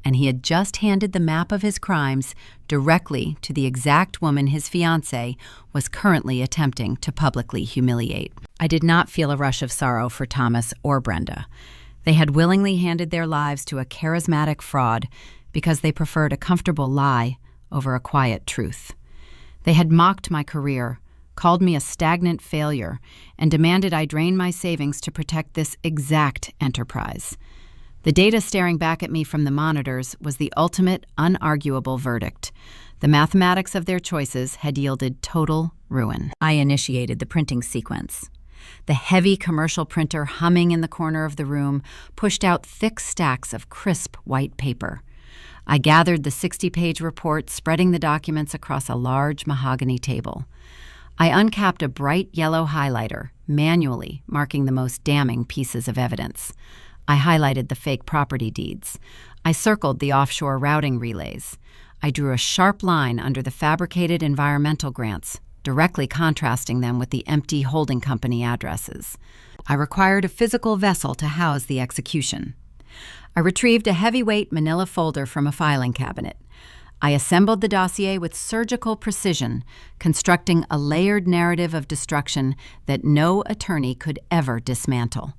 [SPEAKER 1] and he had just handed the map of his crimes directly to the exact woman his fiancée was currently attempting to publicly humiliate. I did not feel a rush of sorrow for Thomas or Brenda. They had willingly handed their lives to a charismatic fraud because they preferred a comfortable lie over a quiet truth. They had mocked my career, called me a stagnant failure, and demanded I drain my savings to protect this exact enterprise. The data staring back at me from the monitors was the ultimate, unarguable verdict. The mathematics of their choices had yielded total ruin. I initiated the printing sequence. The heavy commercial printer humming in the corner of the room pushed out thick stacks of crisp white paper. I gathered the 60-page report, spreading the documents across a large mahogany table. I uncapped a bright yellow highlighter, manually marking the most damning pieces of evidence. I highlighted the fake property deeds. I circled the offshore routing relays. I drew a sharp line under the fabricated environmental grants, directly contrasting them with the empty holding company addresses. I required a physical vessel to house the execution. I retrieved a heavyweight manila folder from a filing cabinet. I assembled the dossier with surgical precision, constructing a layered narrative of destruction that no attorney could ever dismantle.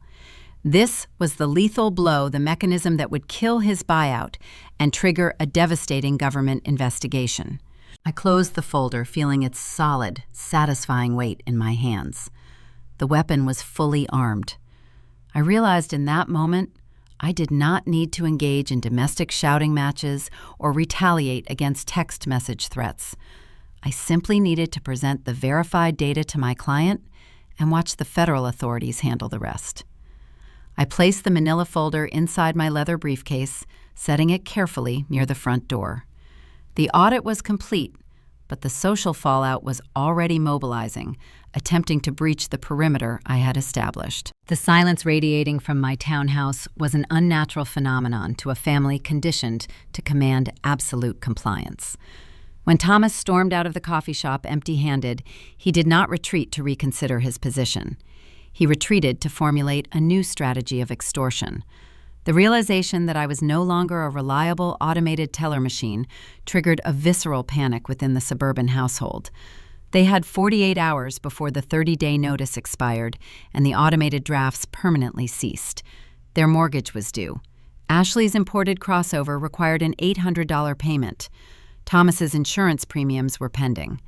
[SPEAKER 1] This was the lethal blow, the mechanism that would kill his buyout and trigger a devastating government investigation. I closed the folder, feeling its solid, satisfying weight in my hands. The weapon was fully armed. I realized in that moment I did not need to engage in domestic shouting matches or retaliate against text message threats. I simply needed to present the verified data to my client and watch the federal authorities handle the rest. I placed the manila folder inside my leather briefcase, setting it carefully near the front door. The audit was complete, but the social fallout was already mobilizing, attempting to breach the perimeter I had established. The silence radiating from my townhouse was an unnatural phenomenon to a family conditioned to command absolute compliance. When Thomas stormed out of the coffee shop empty-handed, he did not retreat to reconsider his position. He retreated to formulate a new strategy of extortion. The realization that I was no longer a reliable automated teller machine triggered a visceral panic within the suburban household. They had 48 hours before the 30-day notice expired, and the automated drafts permanently ceased. Their mortgage was due. Ashley's imported crossover required an $800 payment. Thomas's insurance premiums were pending.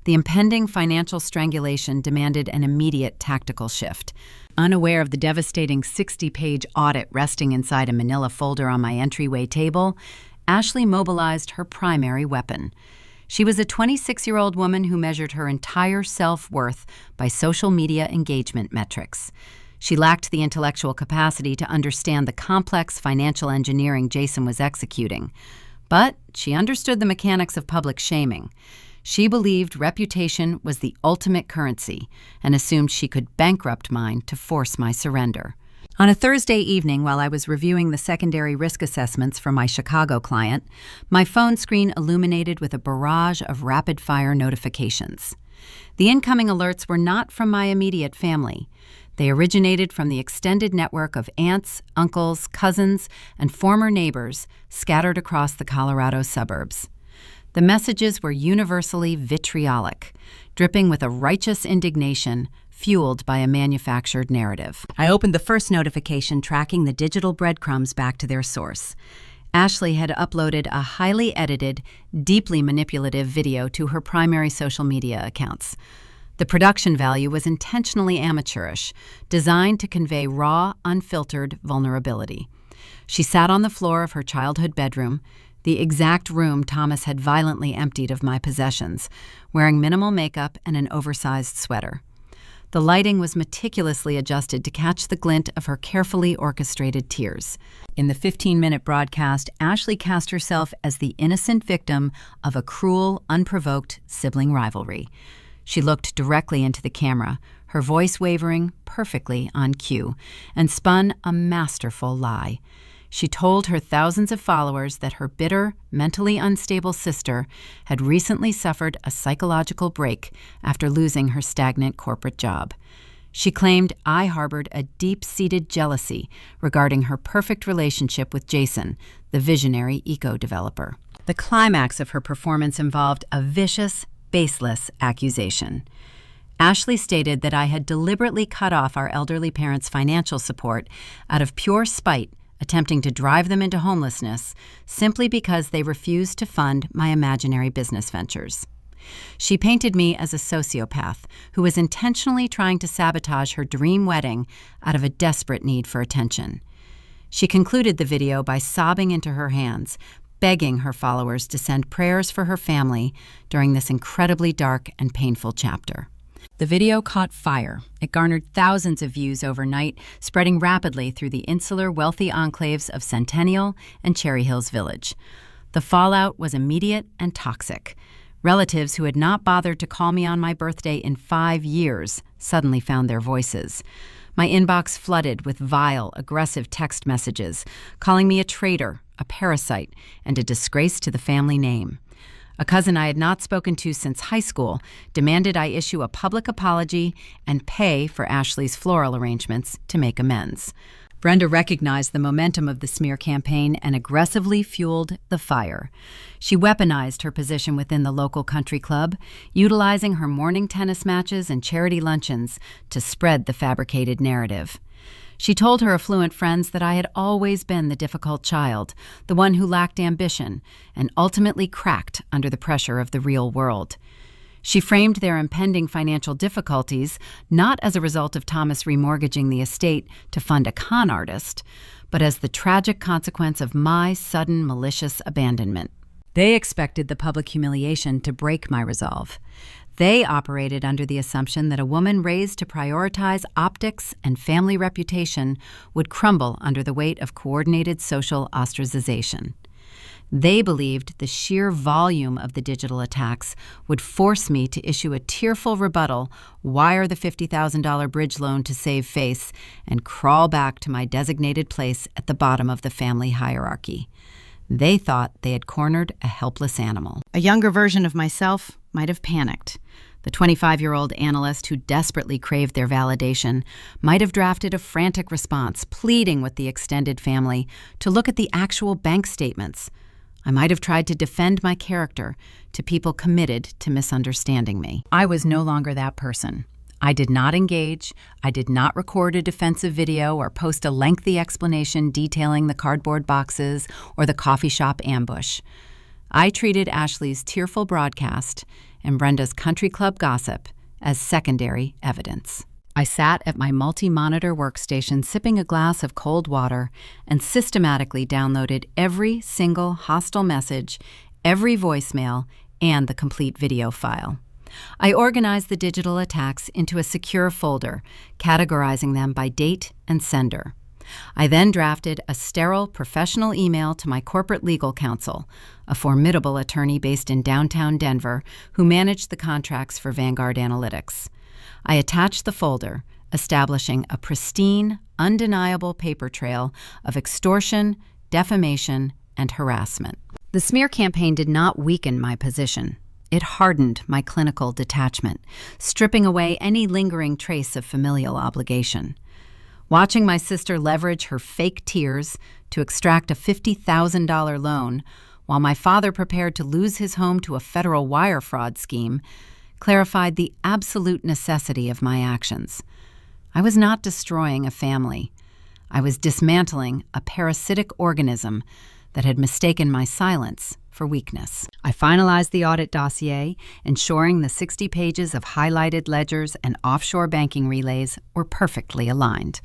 [SPEAKER 1] The impending financial strangulation demanded an immediate tactical shift. Unaware of the devastating 60-page audit resting inside a manila folder on my entryway table, Ashley mobilized her primary weapon. She was a 26-year-old woman who measured her entire self-worth by social media engagement metrics. She lacked the intellectual capacity to understand the complex financial engineering Jason was executing, but she understood the mechanics of public shaming. She believed reputation was the ultimate currency and assumed she could bankrupt mine to force my surrender. On a Thursday evening, while I was reviewing the secondary risk assessments for my Chicago client, my phone screen illuminated with a barrage of rapid-fire notifications. The incoming alerts were not from my immediate family. They originated from the extended network of aunts, uncles, cousins, and former neighbors scattered across the Colorado suburbs. The messages were universally vitriolic, dripping with a righteous indignation fueled by a manufactured narrative. I opened the first notification tracking the digital breadcrumbs back to their source. Ashley had uploaded a highly edited, deeply manipulative video to her primary social media accounts. The production value was intentionally amateurish, designed to convey raw, unfiltered vulnerability. She sat on the floor of her childhood bedroom, the exact room Thomas had violently emptied of my possessions, wearing minimal makeup and an oversized sweater. The lighting was meticulously adjusted to catch the glint of her carefully orchestrated tears. In the 15-minute broadcast, Ashley cast herself as the innocent victim of a cruel, unprovoked sibling rivalry. She looked directly into the camera, her voice wavering perfectly on cue, and spun a masterful lie. She told her thousands of followers that her bitter, mentally unstable sister had recently suffered a psychological break after losing her stagnant corporate job. She claimed I harbored a deep-seated jealousy regarding her perfect relationship with Jason, the visionary eco-developer. The climax of her performance involved a vicious, baseless accusation. Ashley stated that I had deliberately cut off our elderly parents' financial support out of pure spite, attempting to drive them into homelessness simply because they refused to fund my imaginary business ventures. She painted me as a sociopath who was intentionally trying to sabotage her dream wedding out of a desperate need for attention. She concluded the video by sobbing into her hands, begging her followers to send prayers for her family during this incredibly dark and painful chapter. The video caught fire. It garnered thousands of views overnight, spreading rapidly through the insular, wealthy enclaves of Centennial and Cherry Hills Village. The fallout was immediate and toxic. Relatives who had not bothered to call me on my birthday in 5 years suddenly found their voices. My inbox flooded with vile, aggressive text messages, calling me a traitor, a parasite, and a disgrace to the family name. A cousin I had not spoken to since high school demanded I issue a public apology and pay for Ashley's floral arrangements to make amends. Brenda recognized the momentum of the smear campaign and aggressively fueled the fire. She weaponized her position within the local country club, utilizing her morning tennis matches and charity luncheons to spread the fabricated narrative. She told her affluent friends that I had always been the difficult child, the one who lacked ambition, and ultimately cracked under the pressure of the real world. She framed their impending financial difficulties not as a result of Thomas remortgaging the estate to fund a con artist, but as the tragic consequence of my sudden malicious abandonment. They expected the public humiliation to break my resolve. They operated under the assumption that a woman raised to prioritize optics and family reputation would crumble under the weight of coordinated social ostracization. They believed the sheer volume of the digital attacks would force me to issue a tearful rebuttal, wire the $50,000 bridge loan to save face, and crawl back to my designated place at the bottom of the family hierarchy. They thought they had cornered a helpless animal. A younger version of myself might have panicked. The 25-year-old analyst who desperately craved their validation might have drafted a frantic response, pleading with the extended family to look at the actual bank statements. I might have tried to defend my character to people committed to misunderstanding me. I was no longer that person. I did not engage, I did not record a defensive video or post a lengthy explanation detailing the cardboard boxes or the coffee shop ambush. I treated Ashley's tearful broadcast and Brenda's country club gossip as secondary evidence. I sat at my multi-monitor workstation sipping a glass of cold water and systematically downloaded every single hostile message, every voicemail, and the complete video file. I organized the digital attacks into a secure folder, categorizing them by date and sender. I then drafted a sterile professional email to my corporate legal counsel, a formidable attorney based in downtown Denver who managed the contracts for Vanguard Analytics. I attached the folder, establishing a pristine, undeniable paper trail of extortion, defamation, and harassment. The smear campaign did not weaken my position. It hardened my clinical detachment, stripping away any lingering trace of familial obligation. Watching my sister leverage her fake tears to extract a $50,000 loan while my father prepared to lose his home to a federal wire fraud scheme clarified the absolute necessity of my actions. I was not destroying a family. I was dismantling a parasitic organism that had mistaken my silence for weakness. I finalized the audit dossier, ensuring the 60 pages of highlighted ledgers and offshore banking relays were perfectly aligned.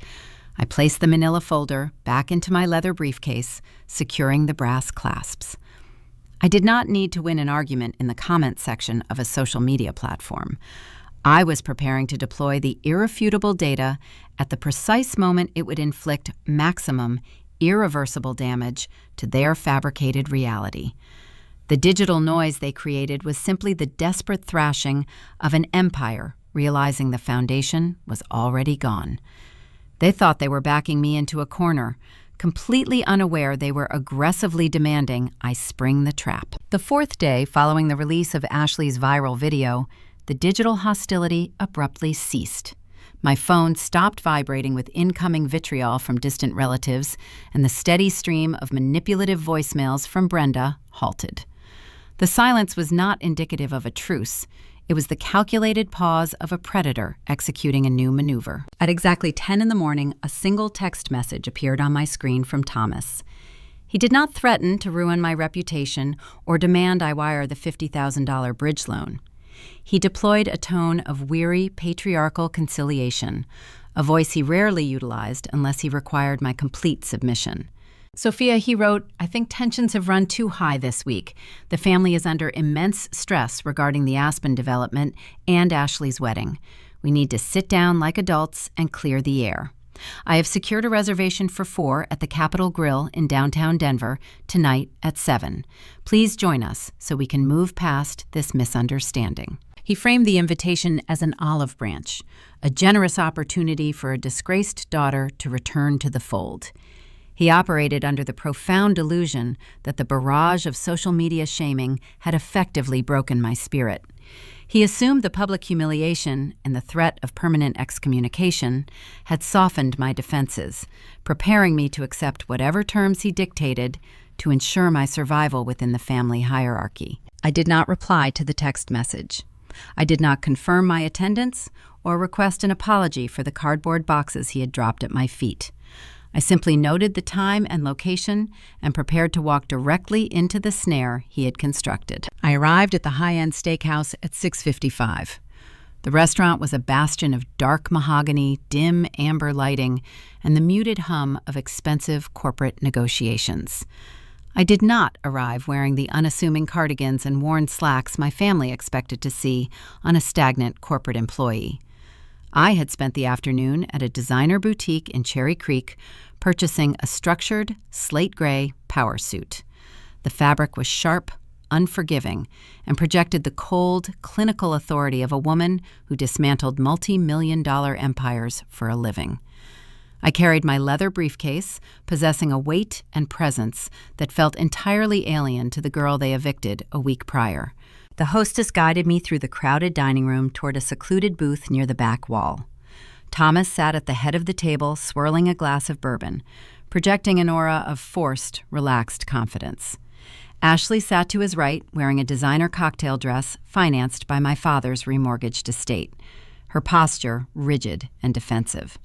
[SPEAKER 1] I placed the manila folder back into my leather briefcase, securing the brass clasps. I did not need to win an argument in the comment section of a social media platform. I was preparing to deploy the irrefutable data at the precise moment it would inflict maximum, irreversible damage to their fabricated reality. The digital noise they created was simply the desperate thrashing of an empire realizing the foundation was already gone. They thought they were backing me into a corner. Completely unaware they were aggressively demanding I spring the trap. The fourth day following the release of Ashley's viral video, the digital hostility abruptly ceased. My phone stopped vibrating with incoming vitriol from distant relatives, and the steady stream of manipulative voicemails from Brenda halted. The silence was not indicative of a truce. It was the calculated pause of a predator executing a new maneuver. At exactly 10 in the morning, a single text message appeared on my screen from Thomas. He did not threaten to ruin my reputation or demand I wire the $50,000 bridge loan. He deployed a tone of weary, patriarchal conciliation, a voice he rarely utilized unless he required my complete submission. Sophia, he wrote, I think tensions have run too high this week. The family is under immense stress regarding the Aspen development and Ashley's wedding. We need to sit down like adults and clear the air. I have secured a reservation for 4 at the Capitol Grill in downtown Denver tonight at 7. Please join us so we can move past this misunderstanding. He framed the invitation as an olive branch, a generous opportunity for a disgraced daughter to return to the fold. He operated under the profound delusion that the barrage of social media shaming had effectively broken my spirit. He assumed the public humiliation and the threat of permanent excommunication had softened my defenses, preparing me to accept whatever terms he dictated to ensure my survival within the family hierarchy. I did not reply to the text message. I did not confirm my attendance or request an apology for the cardboard boxes he had dropped at my feet. I simply noted the time and location and prepared to walk directly into the snare he had constructed. I arrived at the high-end steakhouse at 6:55. The restaurant was a bastion of dark mahogany, dim amber lighting, and the muted hum of expensive corporate negotiations. I did not arrive wearing the unassuming cardigans and worn slacks my family expected to see on a stagnant corporate employee. I had spent the afternoon at a designer boutique in Cherry Creek purchasing a structured, slate-gray power suit. The fabric was sharp, unforgiving, and projected the cold, clinical authority of a woman who dismantled multi-million-dollar empires for a living. I carried my leather briefcase, possessing a weight and presence that felt entirely alien to the girl they evicted a week prior. The hostess guided me through the crowded dining room toward a secluded booth near the back wall. Thomas sat at the head of the table, swirling a glass of bourbon, projecting an aura of forced, relaxed confidence. Ashley sat to his right, wearing a designer cocktail dress financed by my father's remortgaged estate, her posture rigid and defensive.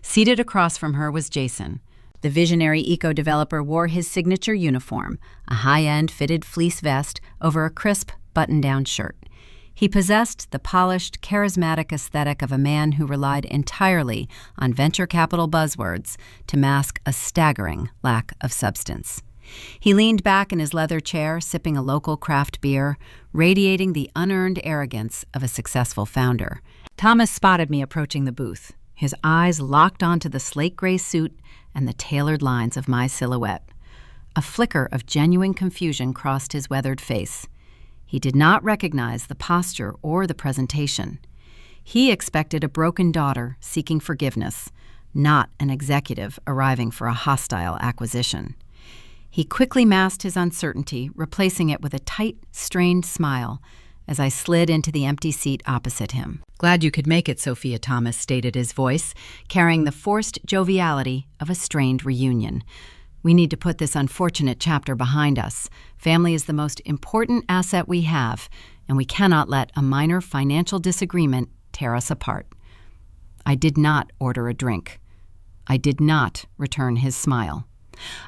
[SPEAKER 1] Seated across from her was Jason. The visionary eco-developer wore his signature uniform, a high-end fitted fleece vest over a crisp, button-down shirt. He possessed the polished, charismatic aesthetic of a man who relied entirely on venture capital buzzwords to mask a staggering lack of substance. He leaned back in his leather chair, sipping a local craft beer, radiating the unearned arrogance of a successful founder. Thomas spotted me approaching the booth, his eyes locked onto the slate-gray suit and the tailored lines of my silhouette. A flicker of genuine confusion crossed his weathered face. He did not recognize the posture or the presentation. He expected a broken daughter seeking forgiveness, not an executive arriving for a hostile acquisition. He quickly masked his uncertainty, replacing it with a tight, strained smile as I slid into the empty seat opposite him. "Glad you could make it," Sophia Thomas stated his voice, carrying the forced joviality of a strained reunion. "We need to put this unfortunate chapter behind us. Family is the most important asset we have, and we cannot let a minor financial disagreement tear us apart." I did not order a drink. I did not return his smile.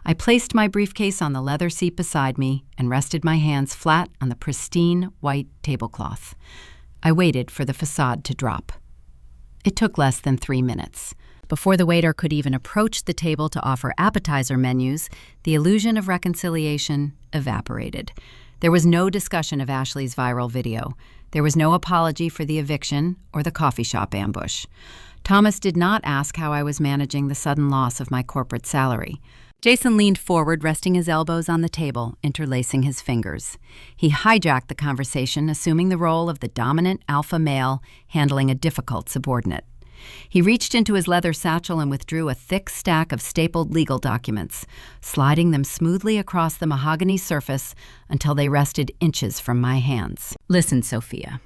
[SPEAKER 1] I placed my briefcase on the leather seat beside me and rested my hands flat on the pristine white tablecloth. I waited for the facade to drop. It took less than 3 minutes. Before the waiter could even approach the table to offer appetizer menus, the illusion of reconciliation evaporated. There was no discussion of Ashley's viral video. There was no apology for the eviction or the coffee shop ambush. Thomas did not ask how I was managing the sudden loss of my corporate salary. Jason leaned forward, resting his elbows on the table, interlacing his fingers. He hijacked the conversation, assuming the role of the dominant alpha male handling a difficult subordinate. He reached into his leather satchel and withdrew a thick stack of stapled legal documents, sliding them smoothly across the mahogany surface until they rested inches from my hands. Listen, Sophia.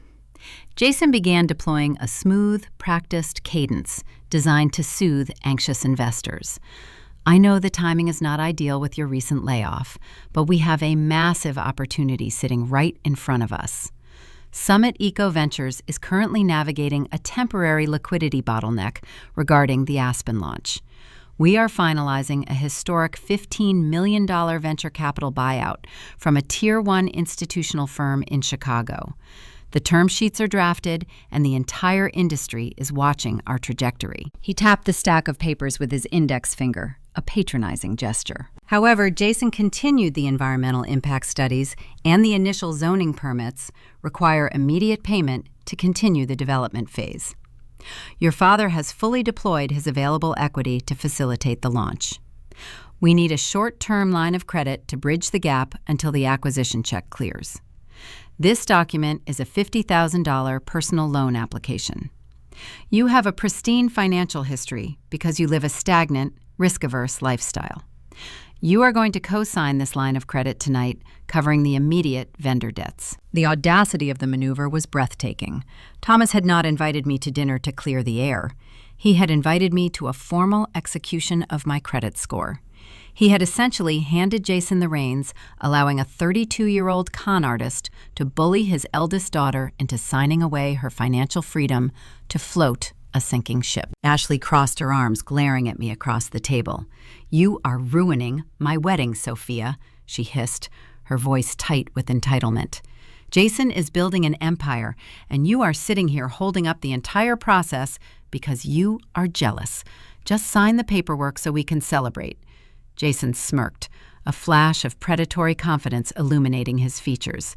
[SPEAKER 1] Jason began deploying a smooth, practiced cadence designed to soothe anxious investors. I know the timing is not ideal with your recent layoff, but we have a massive opportunity sitting right in front of us. Summit Eco Ventures is currently navigating a temporary liquidity bottleneck regarding the Aspen launch. We are finalizing a historic $15 million venture capital buyout from a Tier 1 institutional firm in Chicago. The term sheets are drafted, and the entire industry is watching our trajectory. He tapped the stack of papers with his index finger, a patronizing gesture. However, Jason continued the environmental impact studies, and the initial zoning permits require immediate payment to continue the development phase. Your father has fully deployed his available equity to facilitate the launch. We need a short-term line of credit to bridge the gap until the acquisition check clears. This document is a $50,000 personal loan application. You have a pristine financial history because you live a stagnant, risk-averse lifestyle. You are going to co-sign this line of credit tonight, covering the immediate vendor debts. The audacity of the maneuver was breathtaking. Thomas had not invited me to dinner to clear the air. He had invited me to a formal execution of my credit score. He had essentially handed Jason the reins, allowing a 32-year-old con artist to bully his eldest daughter into signing away her financial freedom to float a sinking ship. Ashley crossed her arms, glaring at me across the table. "You are ruining my wedding, Sophia," she hissed, her voice tight with entitlement. "Jason is building an empire, and you are sitting here holding up the entire process because you are jealous. Just sign the paperwork so we can celebrate." Jason smirked, a flash of predatory confidence illuminating his features.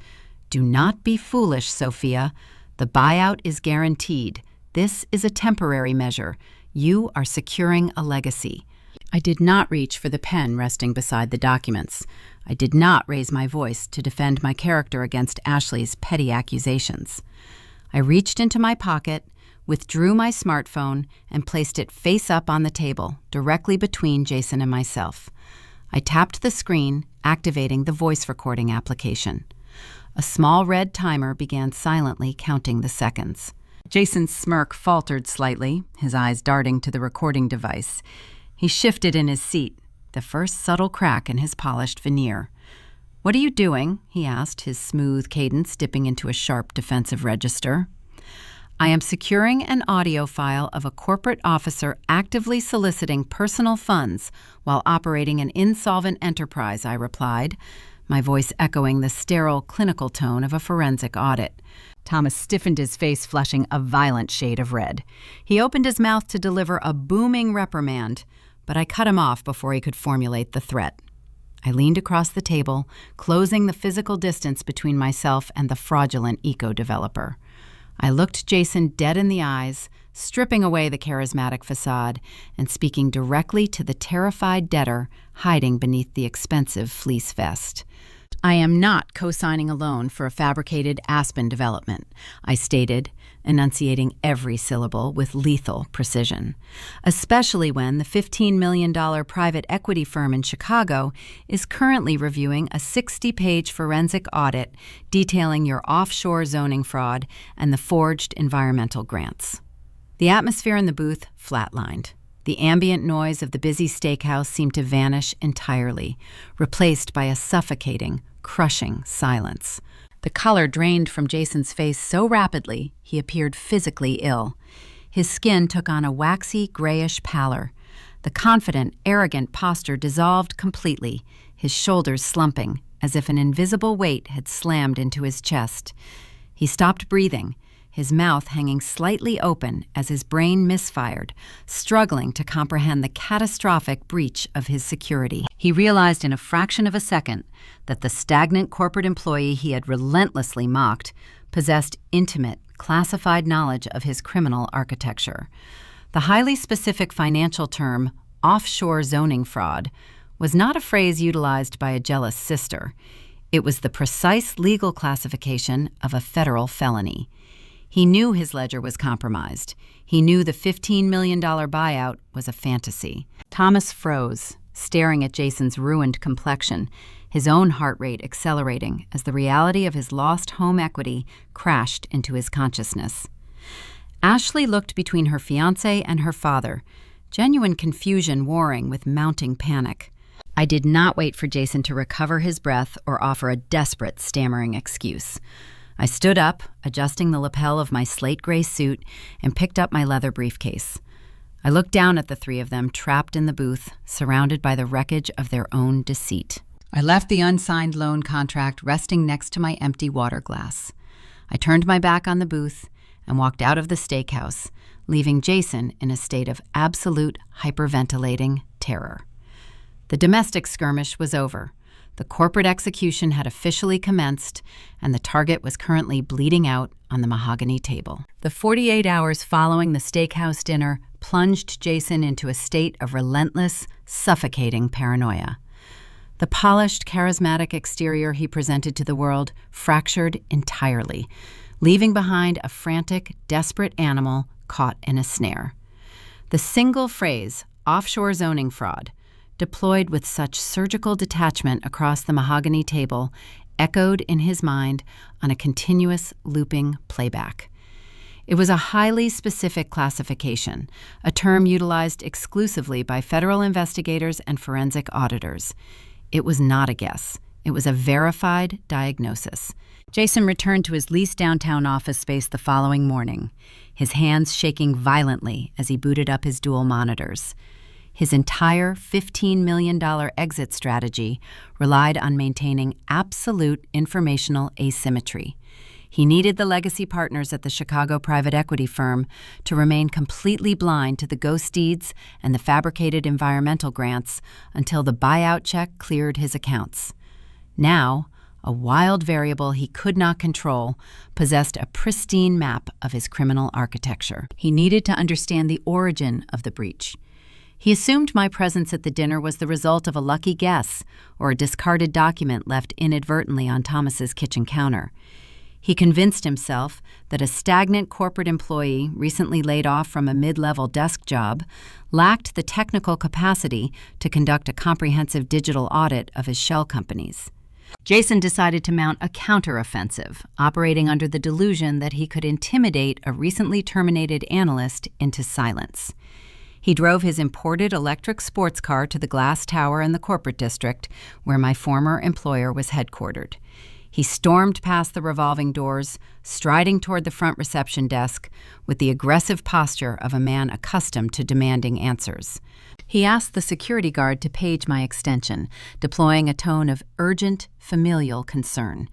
[SPEAKER 1] "Do not be foolish, Sophia. The buyout is guaranteed. This is a temporary measure. You are securing a legacy." I did not reach for the pen resting beside the documents. I did not raise my voice to defend my character against Ashley's petty accusations. I reached into my pocket, withdrew my smartphone, and placed it face up on the table, directly between Jason and myself. I tapped the screen, activating the voice recording application. A small red timer began silently counting the seconds. Jason's smirk faltered slightly, his eyes darting to the recording device. He shifted in his seat, the first subtle crack in his polished veneer. "What are you doing?" he asked, his smooth cadence dipping into a sharp defensive register. "I am securing an audio file of a corporate officer actively soliciting personal funds while operating an insolvent enterprise," I replied, my voice echoing the sterile clinical tone of a forensic audit. Thomas stiffened his face, flushing a violent shade of red. He opened his mouth to deliver a booming reprimand, but I cut him off before he could formulate the threat. I leaned across the table, closing the physical distance between myself and the fraudulent eco-developer. I looked Jason dead in the eyes, stripping away the charismatic facade and speaking directly to the terrified debtor hiding beneath the expensive fleece vest. "I am not co-signing a loan for a fabricated Aspen development," I stated, enunciating every syllable with lethal precision, especially when the $15 million private equity firm in Chicago is currently reviewing a 60-page forensic audit detailing your offshore zoning fraud and the forged environmental grants. The atmosphere in the booth flatlined. The ambient noise of the busy steakhouse seemed to vanish entirely, replaced by a suffocating, crushing silence. The color drained from Jason's face so rapidly he appeared physically ill. His skin took on a waxy, grayish pallor. The confident, arrogant posture dissolved completely, his shoulders slumping, as if an invisible weight had slammed into his chest. He stopped breathing, his mouth hanging slightly open as his brain misfired, struggling to comprehend the catastrophic breach of his security. He realized in a fraction of a second that the stagnant corporate employee he had relentlessly mocked possessed intimate, classified knowledge of his criminal architecture. The highly specific financial term offshore zoning fraud was not a phrase utilized by a jealous sister. It was the precise legal classification of a federal felony. He knew his ledger was compromised. He knew the $15 million buyout was a fantasy. Thomas froze, staring at Jason's ruined complexion, his own heart rate accelerating as the reality of his lost home equity crashed into his consciousness. Ashley looked between her fiancé and her father, genuine confusion warring with mounting panic. I did not wait for Jason to recover his breath or offer a desperate, stammering excuse. I stood up, adjusting the lapel of my slate gray suit, and picked up my leather briefcase. I looked down at the three of them trapped in the booth, surrounded by the wreckage of their own deceit. I left the unsigned loan contract resting next to my empty water glass. I turned my back on the booth and walked out of the steakhouse, leaving Jason in a state of absolute hyperventilating terror. The domestic skirmish was over. The corporate execution had officially commenced, and the target was currently bleeding out on the mahogany table. The 48 hours following the steakhouse dinner plunged Jason into a state of relentless, suffocating paranoia. The polished, charismatic exterior he presented to the world fractured entirely, leaving behind a frantic, desperate animal caught in a snare. The single phrase, offshore zoning fraud, deployed with such surgical detachment across the mahogany table, echoed in his mind on a continuous, looping playback. It was a highly specific classification, a term utilized exclusively by federal investigators and forensic auditors. It was not a guess. It was a verified diagnosis. Jason returned to his leased downtown office space the following morning, his hands shaking violently as he booted up his dual monitors. His entire $15 million exit strategy relied on maintaining absolute informational asymmetry. He needed the legacy partners at the Chicago private equity firm to remain completely blind to the ghost deeds and the fabricated environmental grants until the buyout check cleared his accounts. Now, a wild variable he could not control possessed a pristine map of his criminal architecture. He needed to understand the origin of the breach. He assumed my presence at the dinner was the result of a lucky guess or a discarded document left inadvertently on Thomas's kitchen counter. He convinced himself that a stagnant corporate employee recently laid off from a mid-level desk job lacked the technical capacity to conduct a comprehensive digital audit of his shell companies. Jason decided to mount a counteroffensive, operating under the delusion that he could intimidate a recently terminated analyst into silence. He drove his imported electric sports car to the glass tower in the corporate district where my former employer was headquartered. He stormed past the revolving doors, striding toward the front reception desk with the aggressive posture of a man accustomed to demanding answers. He asked the security guard to page my extension, deploying a tone of urgent, familial concern.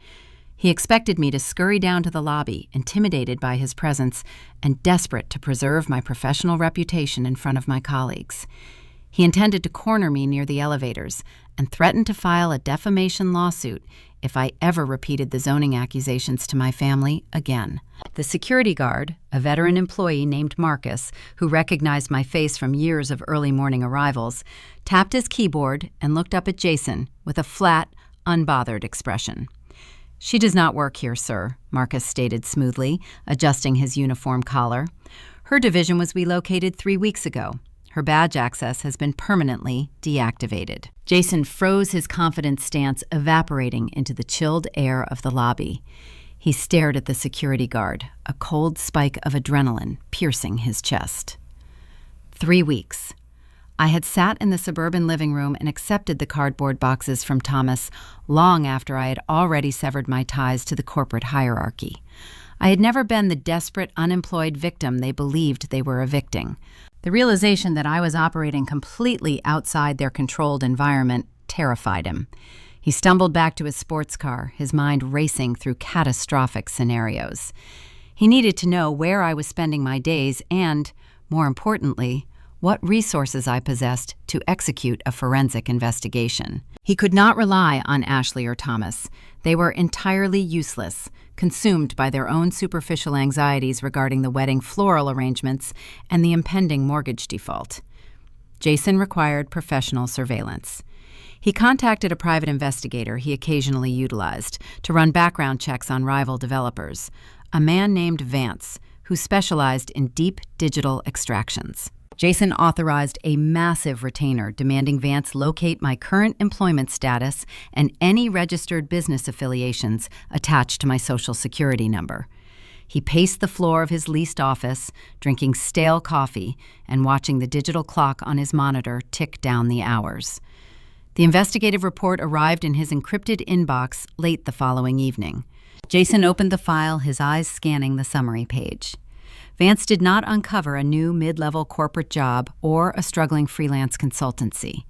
[SPEAKER 1] He expected me to scurry down to the lobby, intimidated by his presence and desperate to preserve my professional reputation in front of my colleagues. He intended to corner me near the elevators and threatened to file a defamation lawsuit if I ever repeated the zoning accusations to my family again. The security guard, a veteran employee named Marcus, who recognized my face from years of early morning arrivals, tapped his keyboard and looked up at Jason with a flat, unbothered expression. "She does not work here, sir," Marcus stated smoothly, adjusting his uniform collar. "Her division was relocated 3 weeks ago. Her badge access has been permanently deactivated." Jason froze, his confident stance evaporating into the chilled air of the lobby. He stared at the security guard, a cold spike of adrenaline piercing his chest. 3 weeks. I had sat in the suburban living room and accepted the cardboard boxes from Thomas long after I had already severed my ties to the corporate hierarchy. I had never been the desperate, unemployed victim they believed they were evicting. The realization that I was operating completely outside their controlled environment terrified him. He stumbled back to his sports car, his mind racing through catastrophic scenarios. He needed to know where I was spending my days and, more importantly, what resources I possessed to execute a forensic investigation. He could not rely on Ashley or Thomas. They were entirely useless, consumed by their own superficial anxieties regarding the wedding floral arrangements and the impending mortgage default. Jason required professional surveillance. He contacted a private investigator he occasionally utilized to run background checks on rival developers, a man named Vance, who specialized in deep digital extractions. Jason authorized a massive retainer demanding Vance locate my current employment status and any registered business affiliations attached to my Social Security number. He paced the floor of his leased office, drinking stale coffee and watching the digital clock on his monitor tick down the hours. The investigative report arrived in his encrypted inbox late the following evening. Jason opened the file, his eyes scanning the summary page. Vance did not uncover a new mid-level corporate job or a struggling freelance consultancy.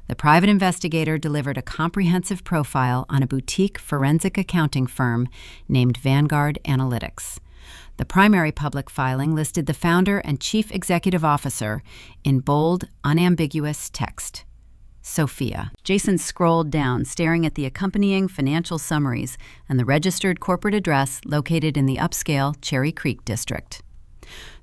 [SPEAKER 1] The private investigator delivered a comprehensive profile on a boutique forensic accounting firm named Vanguard Analytics. The primary public filing listed the founder and chief executive officer in bold, unambiguous text. Sophia. Jason scrolled down, staring at the accompanying financial summaries and the registered corporate address located in the upscale Cherry Creek district.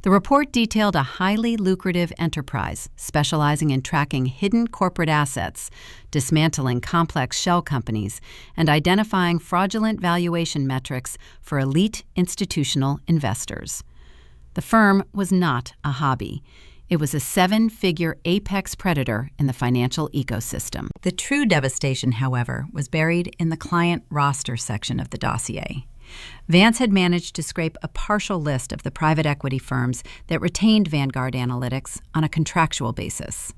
[SPEAKER 1] The report detailed a highly lucrative enterprise specializing in tracking hidden corporate assets, dismantling complex shell companies, and identifying fraudulent valuation metrics for elite institutional investors. The firm was not a hobby. It was a seven-figure apex predator in the financial ecosystem. The true devastation, however, was buried in the client roster section of the dossier. Vance had managed to scrape a partial list of the private equity firms that retained Vanguard Analytics on a contractual basis.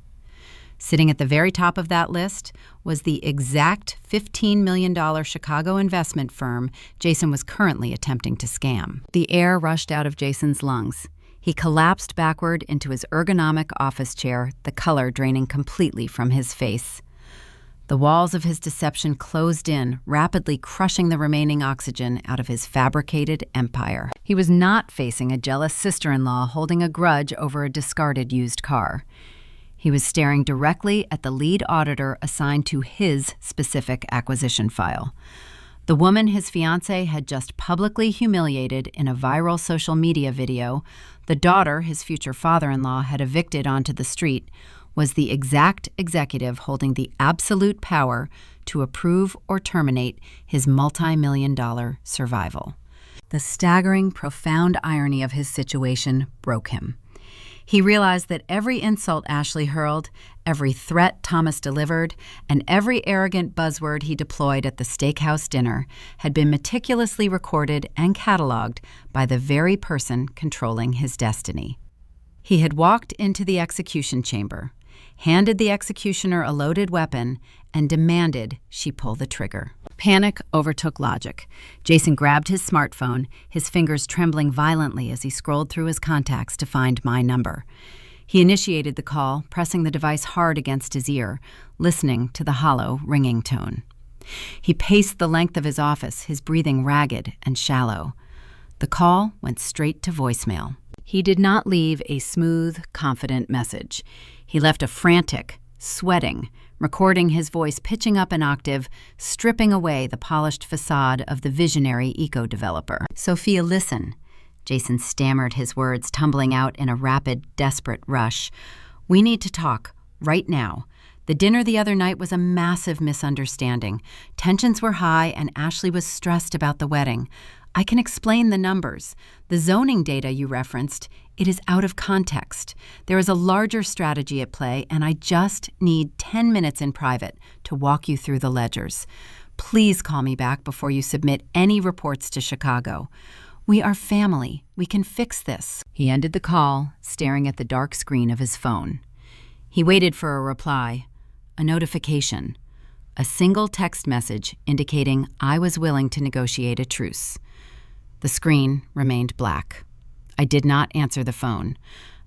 [SPEAKER 1] Sitting at the very top of that list was the exact $15 million Chicago investment firm Jason was currently attempting to scam. The air rushed out of Jason's lungs. He collapsed backward into his ergonomic office chair, the color draining completely from his face. The walls of his deception closed in, rapidly crushing the remaining oxygen out of his fabricated empire. He was not facing a jealous sister-in-law holding a grudge over a discarded used car. He was staring directly at the lead auditor assigned to his specific acquisition file. The woman his fiancé had just publicly humiliated in a viral social media video, the daughter his future father-in-law had evicted onto the street, was the exact executive holding the absolute power to approve or terminate his multi-million-dollar survival. The staggering, profound irony of his situation broke him. He realized that every insult Ashley hurled, every threat Thomas delivered, and every arrogant buzzword he deployed at the steakhouse dinner had been meticulously recorded and cataloged by the very person controlling his destiny. He had walked into the execution chamber, handed the executioner a loaded weapon, and demanded she pull the trigger. Panic overtook logic. Jason grabbed his smartphone, his fingers trembling violently as he scrolled through his contacts to find my number. He initiated the call, pressing the device hard against his ear, listening to the hollow, ringing tone. He paced the length of his office, his breathing ragged and shallow. The call went straight to voicemail. He did not leave a smooth, confident message. He left a frantic, sweating, recording his voice pitching up an octave, stripping away the polished facade of the visionary eco-developer. "Sophia, listen." Jason stammered, his words tumbling out in a rapid, desperate rush. "We need to talk, right now. The dinner the other night was a massive misunderstanding. Tensions were high, and Ashley was stressed about the wedding. I can explain the numbers. The zoning data you referenced, it is out of context. There is a larger strategy at play, and I just need 10 minutes in private to walk you through the ledgers. Please call me back before you submit any reports to Chicago. We are family. We can fix this." He ended the call, staring at the dark screen of his phone. He waited for a reply, a notification, a single text message indicating I was willing to negotiate a truce. The screen remained black. I did not answer the phone.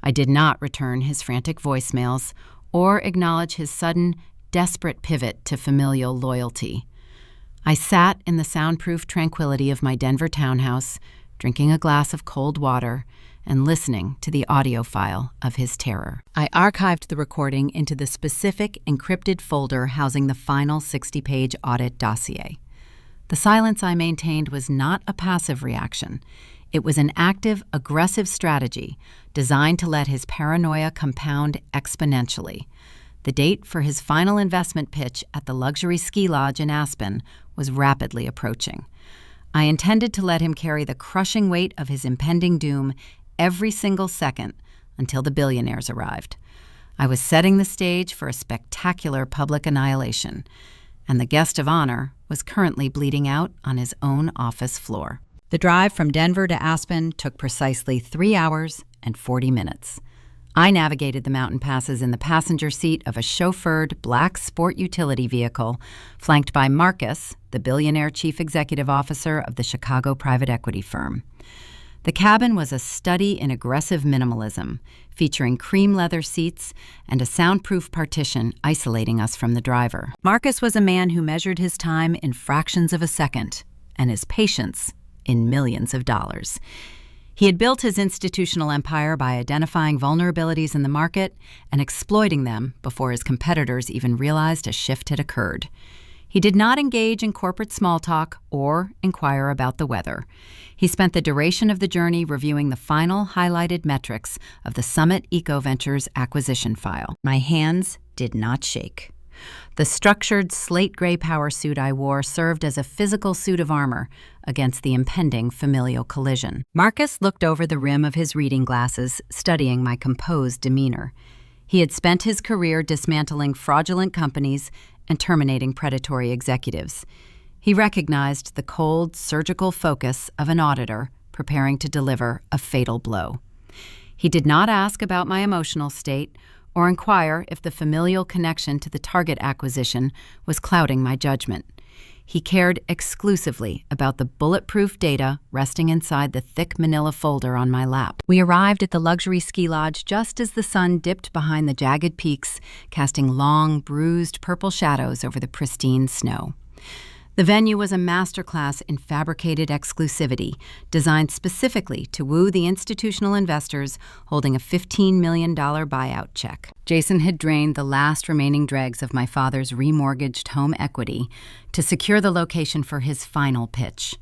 [SPEAKER 1] I did not return his frantic voicemails or acknowledge his sudden, desperate pivot to familial loyalty. I sat in the soundproof tranquility of my Denver townhouse, drinking a glass of cold water and listening to the audio file of his terror. I archived the recording into the specific encrypted folder housing the final 60-page audit dossier. The silence I maintained was not a passive reaction. It was an active, aggressive strategy designed to let his paranoia compound exponentially. The date for his final investment pitch at the luxury ski lodge in Aspen was rapidly approaching. I intended to let him carry the crushing weight of his impending doom every single second until the billionaires arrived. I was setting the stage for a spectacular public annihilation, and the guest of honor was currently bleeding out on his own office floor. The drive from Denver to Aspen took precisely 3 hours and 40 minutes. I navigated the mountain passes in the passenger seat of a chauffeured black sport utility vehicle, flanked by Marcus, the billionaire chief executive officer of the Chicago private equity firm. The cabin was a study in aggressive minimalism, featuring cream leather seats and a soundproof partition isolating us from the driver. Marcus was a man who measured his time in fractions of a second and his patience in millions of dollars. He had built his institutional empire by identifying vulnerabilities in the market and exploiting them before his competitors even realized a shift had occurred. He did not engage in corporate small talk or inquire about the weather. He spent the duration of the journey reviewing the final highlighted metrics of the Summit EcoVentures acquisition file. My hands did not shake. The structured slate gray power suit I wore served as a physical suit of armor against the impending familial collision. Marcus looked over the rim of his reading glasses, studying my composed demeanor. He had spent his career dismantling fraudulent companies and terminating predatory executives. He recognized the cold, surgical focus of an auditor preparing to deliver a fatal blow. He did not ask about my emotional state or inquire if the familial connection to the target acquisition was clouding my judgment. He cared exclusively about the bulletproof data resting inside the thick manila folder on my lap. We arrived at the luxury ski lodge just as the sun dipped behind the jagged peaks, casting long, bruised purple shadows over the pristine snow. The venue was a masterclass in fabricated exclusivity, designed specifically to woo the institutional investors holding a $15 million buyout check. Jason had drained the last remaining dregs of my father's remortgaged home equity to secure the location for his final pitch.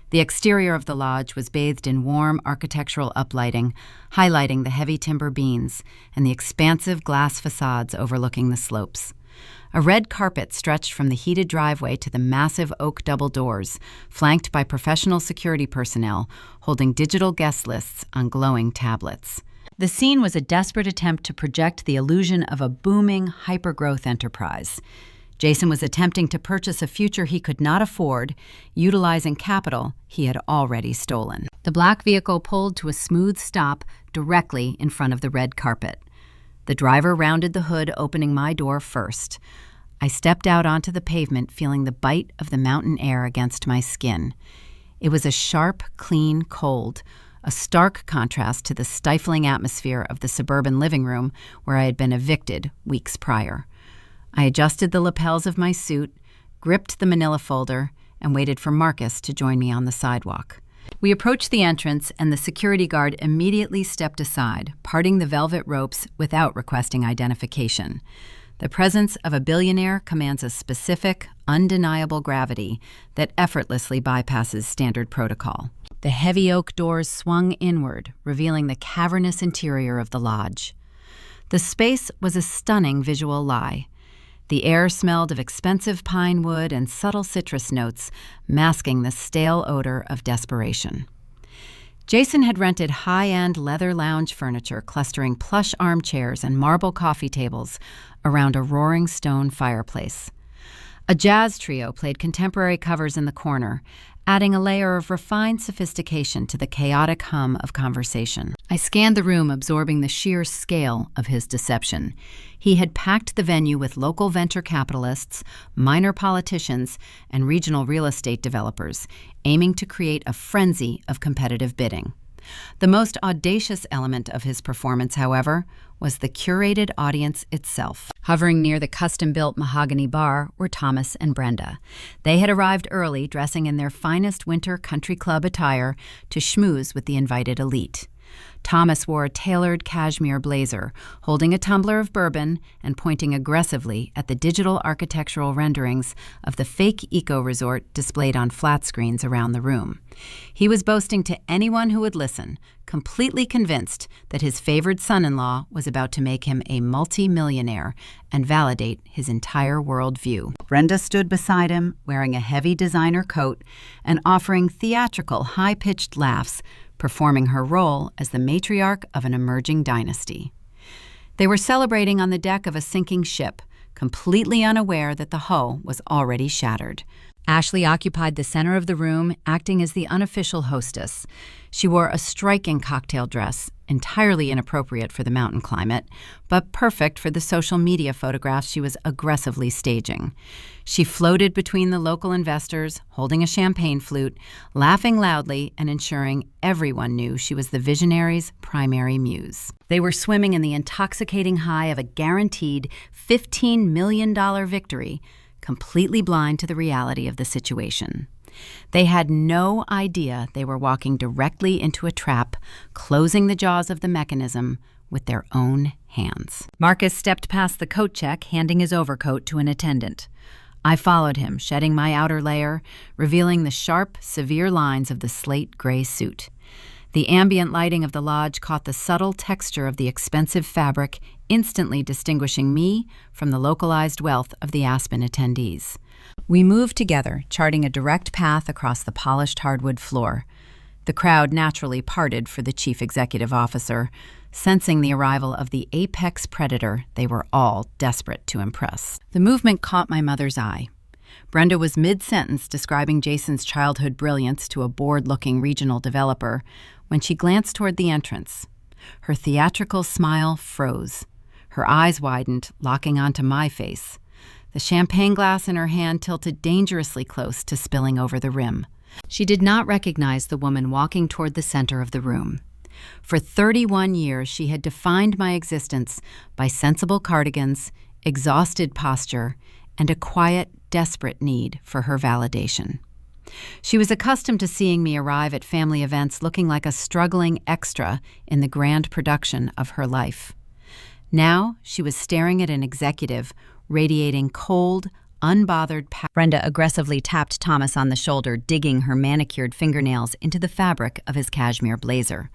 [SPEAKER 1] The exterior of the lodge was bathed in warm architectural uplighting, highlighting the heavy timber beams and the expansive glass facades overlooking the slopes. A red carpet stretched from the heated driveway to the massive oak double doors, flanked by professional security personnel holding digital guest lists on glowing tablets. The scene was a desperate attempt to project the illusion of a booming, hyper-growth enterprise. Jason was attempting to purchase a future he could not afford, utilizing capital he had already stolen. The black vehicle pulled to a smooth stop directly in front of the red carpet. The driver rounded the hood, opening my door first. I stepped out onto the pavement, feeling the bite of the mountain air against my skin. It was a sharp, clean cold, a stark contrast to the stifling atmosphere of the suburban living room where I had been evicted weeks prior. I adjusted the lapels of my suit, gripped the manila folder, and waited for Marcus to join me on the sidewalk. We approached the entrance, and the security guard immediately stepped aside, parting the velvet ropes without requesting identification. The presence of a billionaire commands a specific, undeniable gravity that effortlessly bypasses standard protocol. The heavy oak doors swung inward, revealing the cavernous interior of the lodge. The space was a stunning visual lie. The air smelled of expensive pine wood and subtle citrus notes, masking the stale odor of desperation. Jason had rented high-end leather lounge furniture clustering plush armchairs and marble coffee tables around a roaring stone fireplace. A jazz trio played contemporary covers in the corner, adding a layer of refined sophistication to the chaotic hum of conversation. I scanned the room, absorbing the sheer scale of his deception. He had packed the venue with local venture capitalists, minor politicians, and regional real estate developers, aiming to create a frenzy of competitive bidding. The most audacious element of his performance, however, was the curated audience itself. Hovering near the custom-built mahogany bar were Thomas and Brenda. They had arrived early, dressing in their finest winter country club attire to schmooze with the invited elite. Thomas wore a tailored cashmere blazer, holding a tumbler of bourbon and pointing aggressively at the digital architectural renderings of the fake eco-resort displayed on flat screens around the room. He was boasting to anyone who would listen, completely convinced that his favored son-in-law was about to make him a multi-millionaire and validate his entire worldview. Brenda stood beside him, wearing a heavy designer coat and offering theatrical, high-pitched laughs, performing her role as the matriarch of an emerging dynasty. They were celebrating on the deck of a sinking ship, completely unaware that the hull was already shattered. Ashley occupied the center of the room, acting as the unofficial hostess. She wore a striking cocktail dress, entirely inappropriate for the mountain climate, but perfect for the social media photographs she was aggressively staging. She floated between the local investors, holding a champagne flute, laughing loudly and ensuring everyone knew she was the visionary's primary muse. They were swimming in the intoxicating high of a guaranteed $15 million victory, completely blind to the reality of the situation. They had no idea they were walking directly into a trap, closing the jaws of the mechanism with their own hands. Marcus stepped past the coat check, handing his overcoat to an attendant. I followed him, shedding my outer layer, revealing the sharp, severe lines of the slate gray suit. The ambient lighting of the lodge caught the subtle texture of the expensive fabric, instantly distinguishing me from the localized wealth of the Aspen attendees. We moved together, charting a direct path across the polished hardwood floor. The crowd naturally parted for the chief executive officer, sensing the arrival of the apex predator they were all desperate to impress. The movement caught my mother's eye. Brenda was mid-sentence describing Jason's childhood brilliance to a bored-looking regional developer when she glanced toward the entrance. Her theatrical smile froze. Her eyes widened, locking onto my face. The champagne glass in her hand tilted dangerously close to spilling over the rim. She did not recognize the woman walking toward the center of the room. For 31 years, she had defined my existence by sensible cardigans, exhausted posture, and a quiet, desperate need for her validation. She was accustomed to seeing me arrive at family events looking like a struggling extra in the grand production of her life. Now, she was staring at an executive, radiating cold, unbothered power. Brenda aggressively tapped Thomas on the shoulder, digging her manicured fingernails into the fabric of his cashmere blazer.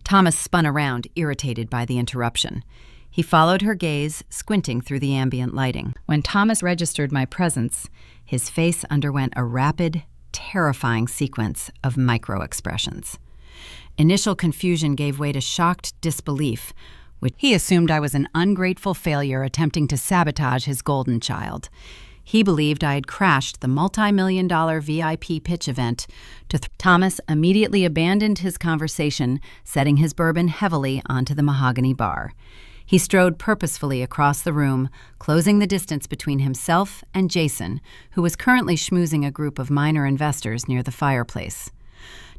[SPEAKER 1] Thomas spun around, irritated by the interruption. He followed her gaze, squinting through the ambient lighting. When Thomas registered my presence, his face underwent a rapid, terrifying sequence of micro-expressions. Initial confusion gave way to shocked disbelief, which he assumed I was an ungrateful failure attempting to sabotage his golden child. He believed I had crashed the multi-million-dollar VIP pitch event. Thomas immediately abandoned his conversation, setting his bourbon heavily onto the mahogany bar. He strode purposefully across the room, closing the distance between himself and Jason, who was currently schmoozing a group of minor investors near the fireplace.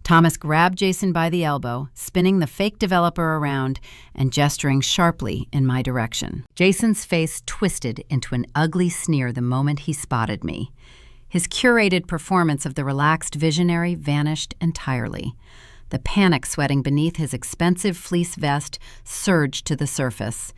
[SPEAKER 1] Thomas grabbed Jason by the elbow, spinning the fake developer around and gesturing sharply in my direction. Jason's face twisted into an ugly sneer the moment he spotted me. His curated performance of the relaxed visionary vanished entirely. The panic sweating beneath his expensive fleece vest surged to the surface.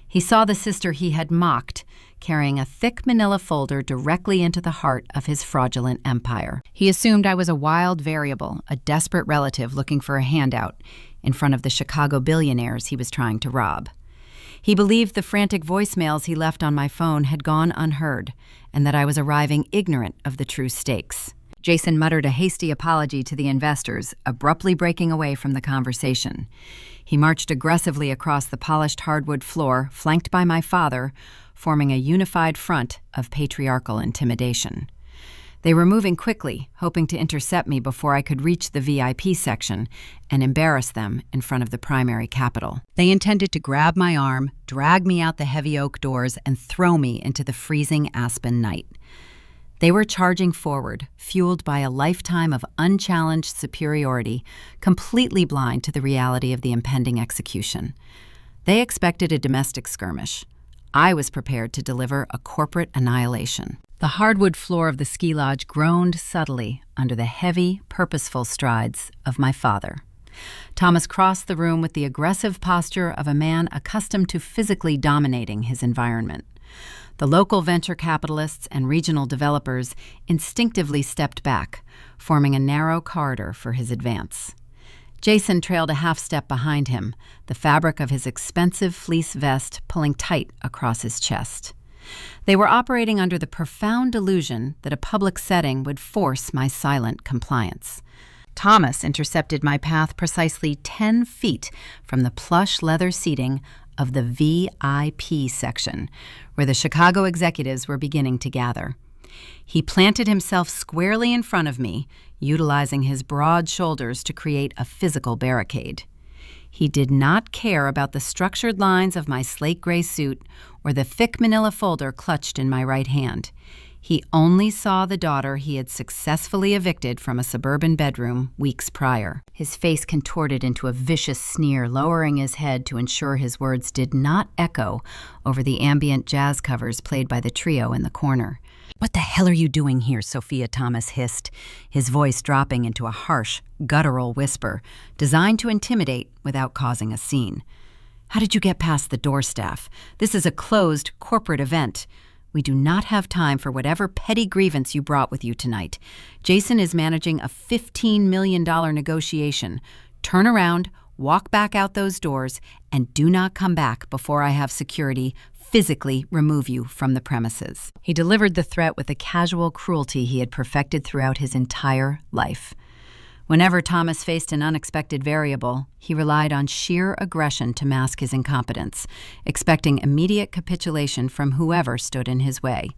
[SPEAKER 1] He saw the sister he had mocked, carrying a thick manila folder directly into the heart of his fraudulent empire. He assumed I was a wild variable, a desperate relative looking for a handout in front of the Chicago billionaires he was trying to rob. He believed the frantic voicemails he left on my phone had gone unheard, and that I was arriving ignorant of the true stakes. Jason muttered a hasty apology to the investors, abruptly breaking away from the conversation. He marched aggressively across the polished hardwood floor, flanked by my father, forming a unified front of patriarchal intimidation. They were moving quickly, hoping to intercept me before I could reach the VIP section and embarrass them in front of the primary capital. They intended to grab my arm, drag me out the heavy oak doors, and throw me into the freezing Aspen night. They were charging forward, fueled by a lifetime of unchallenged superiority, completely blind to the reality of the impending execution. They expected a domestic skirmish. I was prepared to deliver a corporate annihilation. The hardwood floor of the ski lodge groaned subtly under the heavy, purposeful strides of my father. Thomas crossed the room with the aggressive posture of a man accustomed to physically dominating his environment. The local venture capitalists and regional developers instinctively stepped back, forming a narrow corridor for his advance. Jason trailed a half step behind him, the fabric of his expensive fleece vest pulling tight across his chest. They were operating under the profound delusion that a public setting would force my silent compliance. Thomas intercepted my path precisely 10 feet from the plush leather seating of the VIP section, where the Chicago executives were beginning to gather. He planted himself squarely in front of me, utilizing his broad shoulders to create a physical barricade. He did not care about the structured lines of my slate gray suit or the thick manila folder clutched in my right hand. He only saw the daughter he had successfully evicted from a suburban bedroom weeks prior. His face contorted into a vicious sneer, lowering his head to ensure his words did not echo over the ambient jazz covers played by the trio in the corner. "What the hell are you doing here?" Sophia Thomas hissed, his voice dropping into a harsh, guttural whisper designed to intimidate without causing a scene. "How did you get past the door staff? This is a closed corporate event. We do not have time for whatever petty grievance you brought with you tonight. Jason is managing a $15 million negotiation. Turn around, walk back out those doors, and do not come back before I have security physically remove you from the premises." He delivered the threat with the casual cruelty he had perfected throughout his entire life. Whenever Thomas faced an unexpected variable, he relied on sheer aggression to mask his incompetence, expecting immediate capitulation from whoever stood in his way.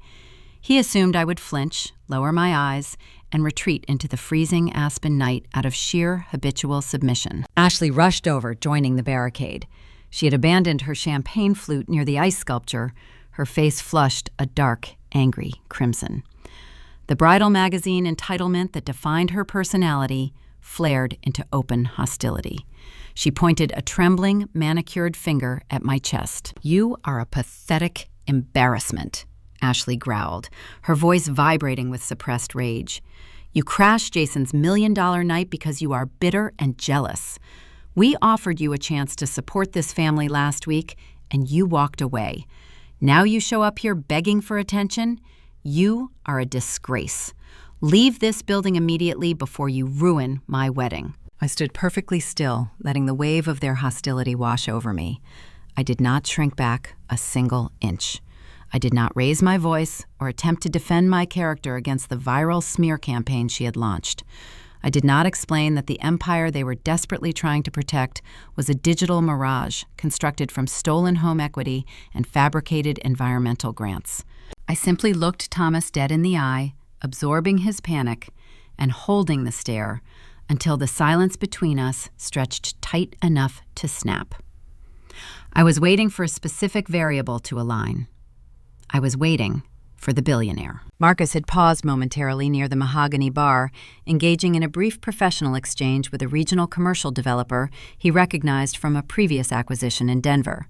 [SPEAKER 1] He assumed I would flinch, lower my eyes, and retreat into the freezing aspen night out of sheer habitual submission. Ashley rushed over, joining the barricade. She had abandoned her champagne flute near the ice sculpture, her face flushed a dark, angry crimson. The bridal magazine entitlement that defined her personality flared into open hostility. She pointed a trembling, manicured finger at my chest. "You are a pathetic embarrassment," Ashley growled, her voice vibrating with suppressed rage. "You crashed Jason's $1 million night because you are bitter and jealous. We offered you a chance to support this family last week, and you walked away. Now you show up here begging for attention? You are a disgrace. Leave this building immediately before you ruin my wedding." I stood perfectly still, letting the wave of their hostility wash over me. I did not shrink back a single inch. I did not raise my voice or attempt to defend my character against the viral smear campaign she had launched. I did not explain that the empire they were desperately trying to protect was a digital mirage constructed from stolen home equity and fabricated environmental grants. I simply looked Thomas dead in the eye, absorbing his panic and holding the stare until the silence between us stretched tight enough to snap. I was waiting for a specific variable to align. I was waiting for the billionaire. Marcus had paused momentarily near the mahogany bar, engaging in a brief professional exchange with a regional commercial developer he recognized from a previous acquisition in Denver.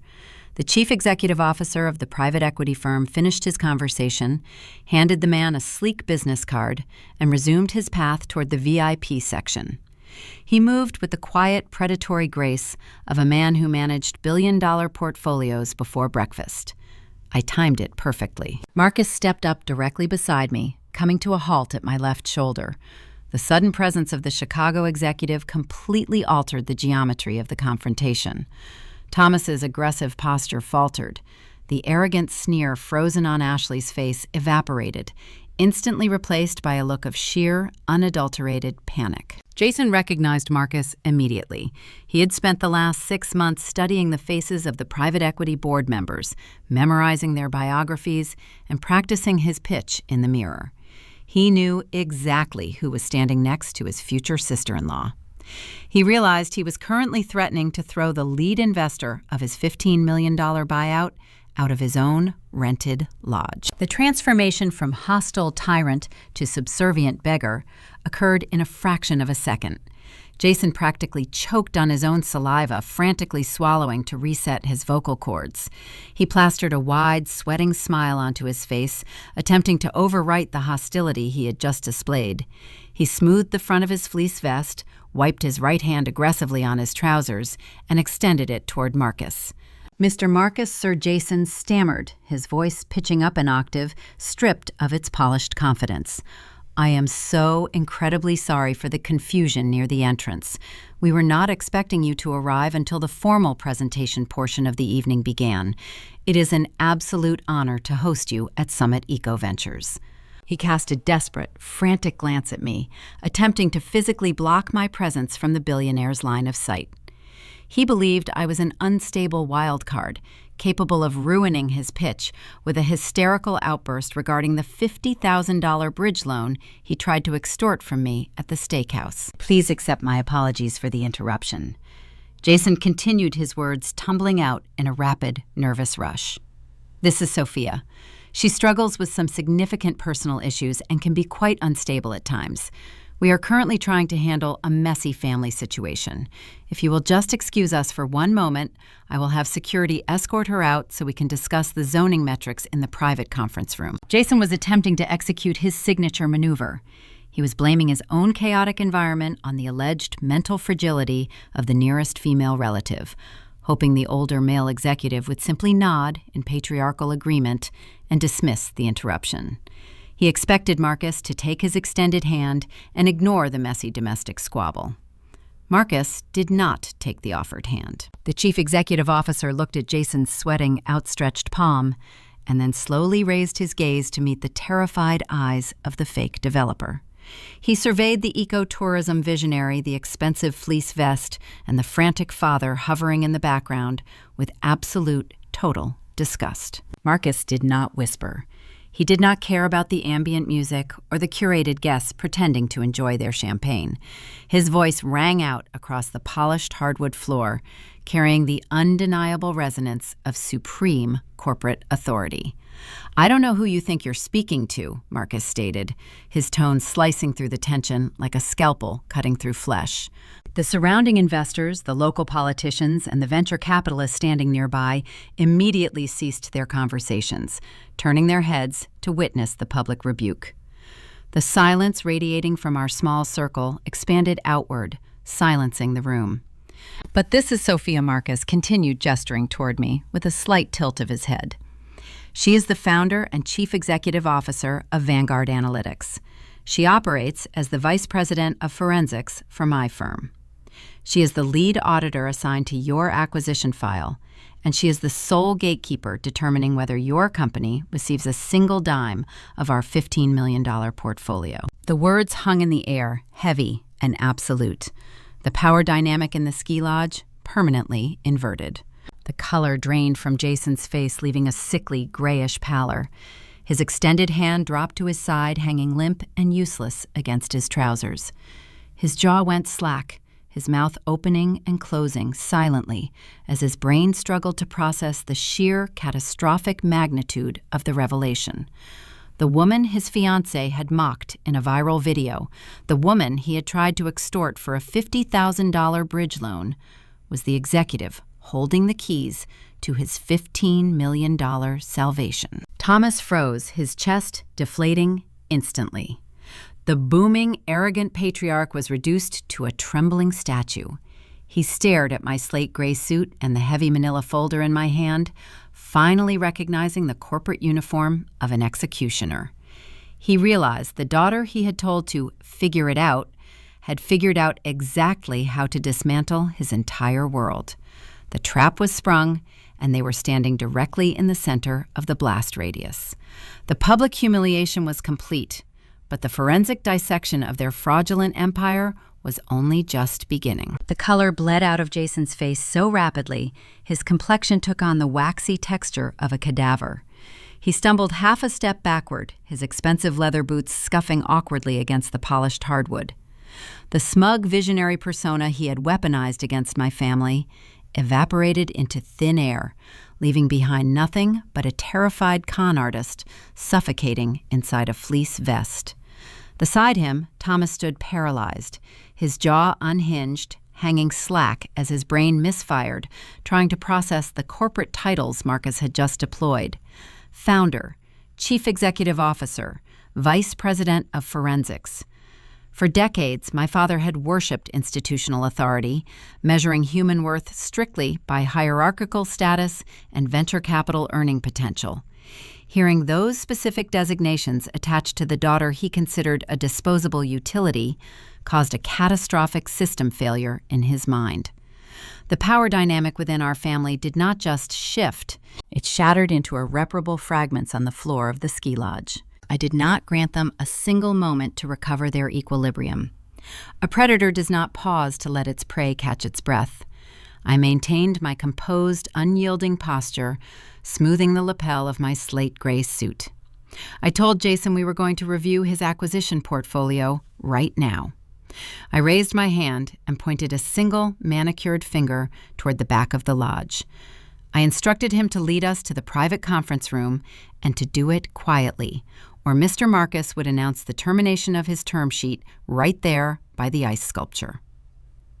[SPEAKER 1] The chief executive officer of the private equity firm finished his conversation, handed the man a sleek business card, and resumed his path toward the VIP section. He moved with the quiet, predatory grace of a man who managed billion-dollar portfolios before breakfast. I timed it perfectly. Marcus stepped up directly beside me, coming to a halt at my left shoulder. The sudden presence of the Chicago executive completely altered the geometry of the confrontation. Thomas's aggressive posture faltered. The arrogant sneer frozen on Ashley's face evaporated, instantly replaced by a look of sheer, unadulterated panic. Jason recognized Marcus immediately. He had spent the last 6 months studying the faces of the private equity board members, memorizing their biographies, and practicing his pitch in the mirror. He knew exactly who was standing next to his future sister-in-law. He realized he was currently threatening to throw the lead investor of his $15 million buyout out of his own rented lodge. The transformation from hostile tyrant to subservient beggar occurred in a fraction of a second. Jason practically choked on his own saliva, frantically swallowing to reset his vocal cords. He plastered a wide, sweating smile onto his face, attempting to overwrite the hostility he had just displayed. He smoothed the front of his fleece vest, wiped his right hand aggressively on his trousers, and extended it toward Marcus. Mr. Marcus Sir Jason stammered, his voice pitching up an octave, stripped of its polished confidence. I am so incredibly sorry for the confusion near the entrance. We were not expecting you to arrive until the formal presentation portion of the evening began. It is an absolute honor to host you at Summit Eco Ventures. He cast a desperate, frantic glance at me, attempting to physically block my presence from the billionaire's line of sight. He believed I was an unstable wild card, capable of ruining his pitch with a hysterical outburst regarding the $50,000 bridge loan he tried to extort from me at the steakhouse. Please accept my apologies for the interruption. Jason continued his words, tumbling out in a rapid, nervous rush. This is Sophia. She struggles with some significant personal issues and can be quite unstable at times. We are currently trying to handle a messy family situation. If you will just excuse us for one moment, I will have security escort her out so we can discuss the zoning metrics in the private conference room. Jason was attempting to execute his signature maneuver. He was blaming his own chaotic environment on the alleged mental fragility of the nearest female relative, hoping the older male executive would simply nod in patriarchal agreement and dismiss the interruption. He expected Marcus to take his extended hand and ignore the messy domestic squabble. Marcus did not take the offered hand. The chief executive officer looked at Jason's sweating, outstretched palm, and then slowly raised his gaze to meet the terrified eyes of the fake developer. He surveyed the ecotourism visionary, the expensive fleece vest, and the frantic father hovering in the background with absolute, total disgust. Marcus did not whisper. He did not care about the ambient music or the curated guests pretending to enjoy their champagne. His voice rang out across the polished hardwood floor, carrying the undeniable resonance of supreme corporate authority. I don't know who you think you're speaking to, Marcus stated, his tone slicing through the tension like a scalpel cutting through flesh. The surrounding investors, the local politicians, and the venture capitalists standing nearby immediately ceased their conversations, turning their heads to witness the public rebuke. The silence radiating from our small circle expanded outward, silencing the room. But this is Sophia. Marcus continued gesturing toward me with a slight tilt of his head. She is the founder and chief executive officer of Vanguard Analytics. She operates as the vice president of forensics for my firm. She is the lead auditor assigned to your acquisition file, and she is the sole gatekeeper determining whether your company receives a single dime of our $15 million portfolio. The words hung in the air, heavy and absolute. The power dynamic in the ski lodge permanently inverted. The color drained from Jason's face, leaving a sickly, grayish pallor. His extended hand dropped to his side, hanging limp and useless against his trousers. His jaw went slack, his mouth opening and closing silently as his brain struggled to process the sheer, catastrophic magnitude of the revelation. The woman his fiancée had mocked in a viral video, the woman he had tried to extort for a $50,000 bridge loan, was the executive holding the keys to his $15 million salvation. Thomas froze, his chest deflating instantly. The booming, arrogant patriarch was reduced to a trembling statue. He stared at my slate gray suit and the heavy manila folder in my hand, finally recognizing the corporate uniform of an executioner. He realized the daughter he had told to figure it out had figured out exactly how to dismantle his entire world. The trap was sprung, and they were standing directly in the center of the blast radius. The public humiliation was complete, but the forensic dissection of their fraudulent empire was only just beginning. The color bled out of Jason's face so rapidly, his complexion took on the waxy texture of a cadaver. He stumbled half a step backward, his expensive leather boots scuffing awkwardly against the polished hardwood. The smug visionary persona he had weaponized against my family evaporated into thin air, leaving behind nothing but a terrified con artist suffocating inside a fleece vest. Beside him, Thomas stood paralyzed, his jaw unhinged, hanging slack as his brain misfired, trying to process the corporate titles Marcus had just deployed. Founder, Chief Executive Officer, Vice President of Forensics. For decades, my father had worshipped institutional authority, measuring human worth strictly by hierarchical status and venture capital earning potential. Hearing those specific designations attached to the daughter he considered a disposable utility caused a catastrophic system failure in his mind. The power dynamic within our family did not just shift, it shattered into irreparable fragments on the floor of the ski lodge. I did not grant them a single moment to recover their equilibrium. A predator does not pause to let its prey catch its breath. I maintained my composed, unyielding posture, smoothing the lapel of my slate gray suit. I told Jason we were going to review his acquisition portfolio right now. I raised my hand and pointed a single manicured finger toward the back of the lodge. I instructed him to lead us to the private conference room and to do it quietly, or Mr. Marcus would announce the termination of his term sheet right there by the ice sculpture.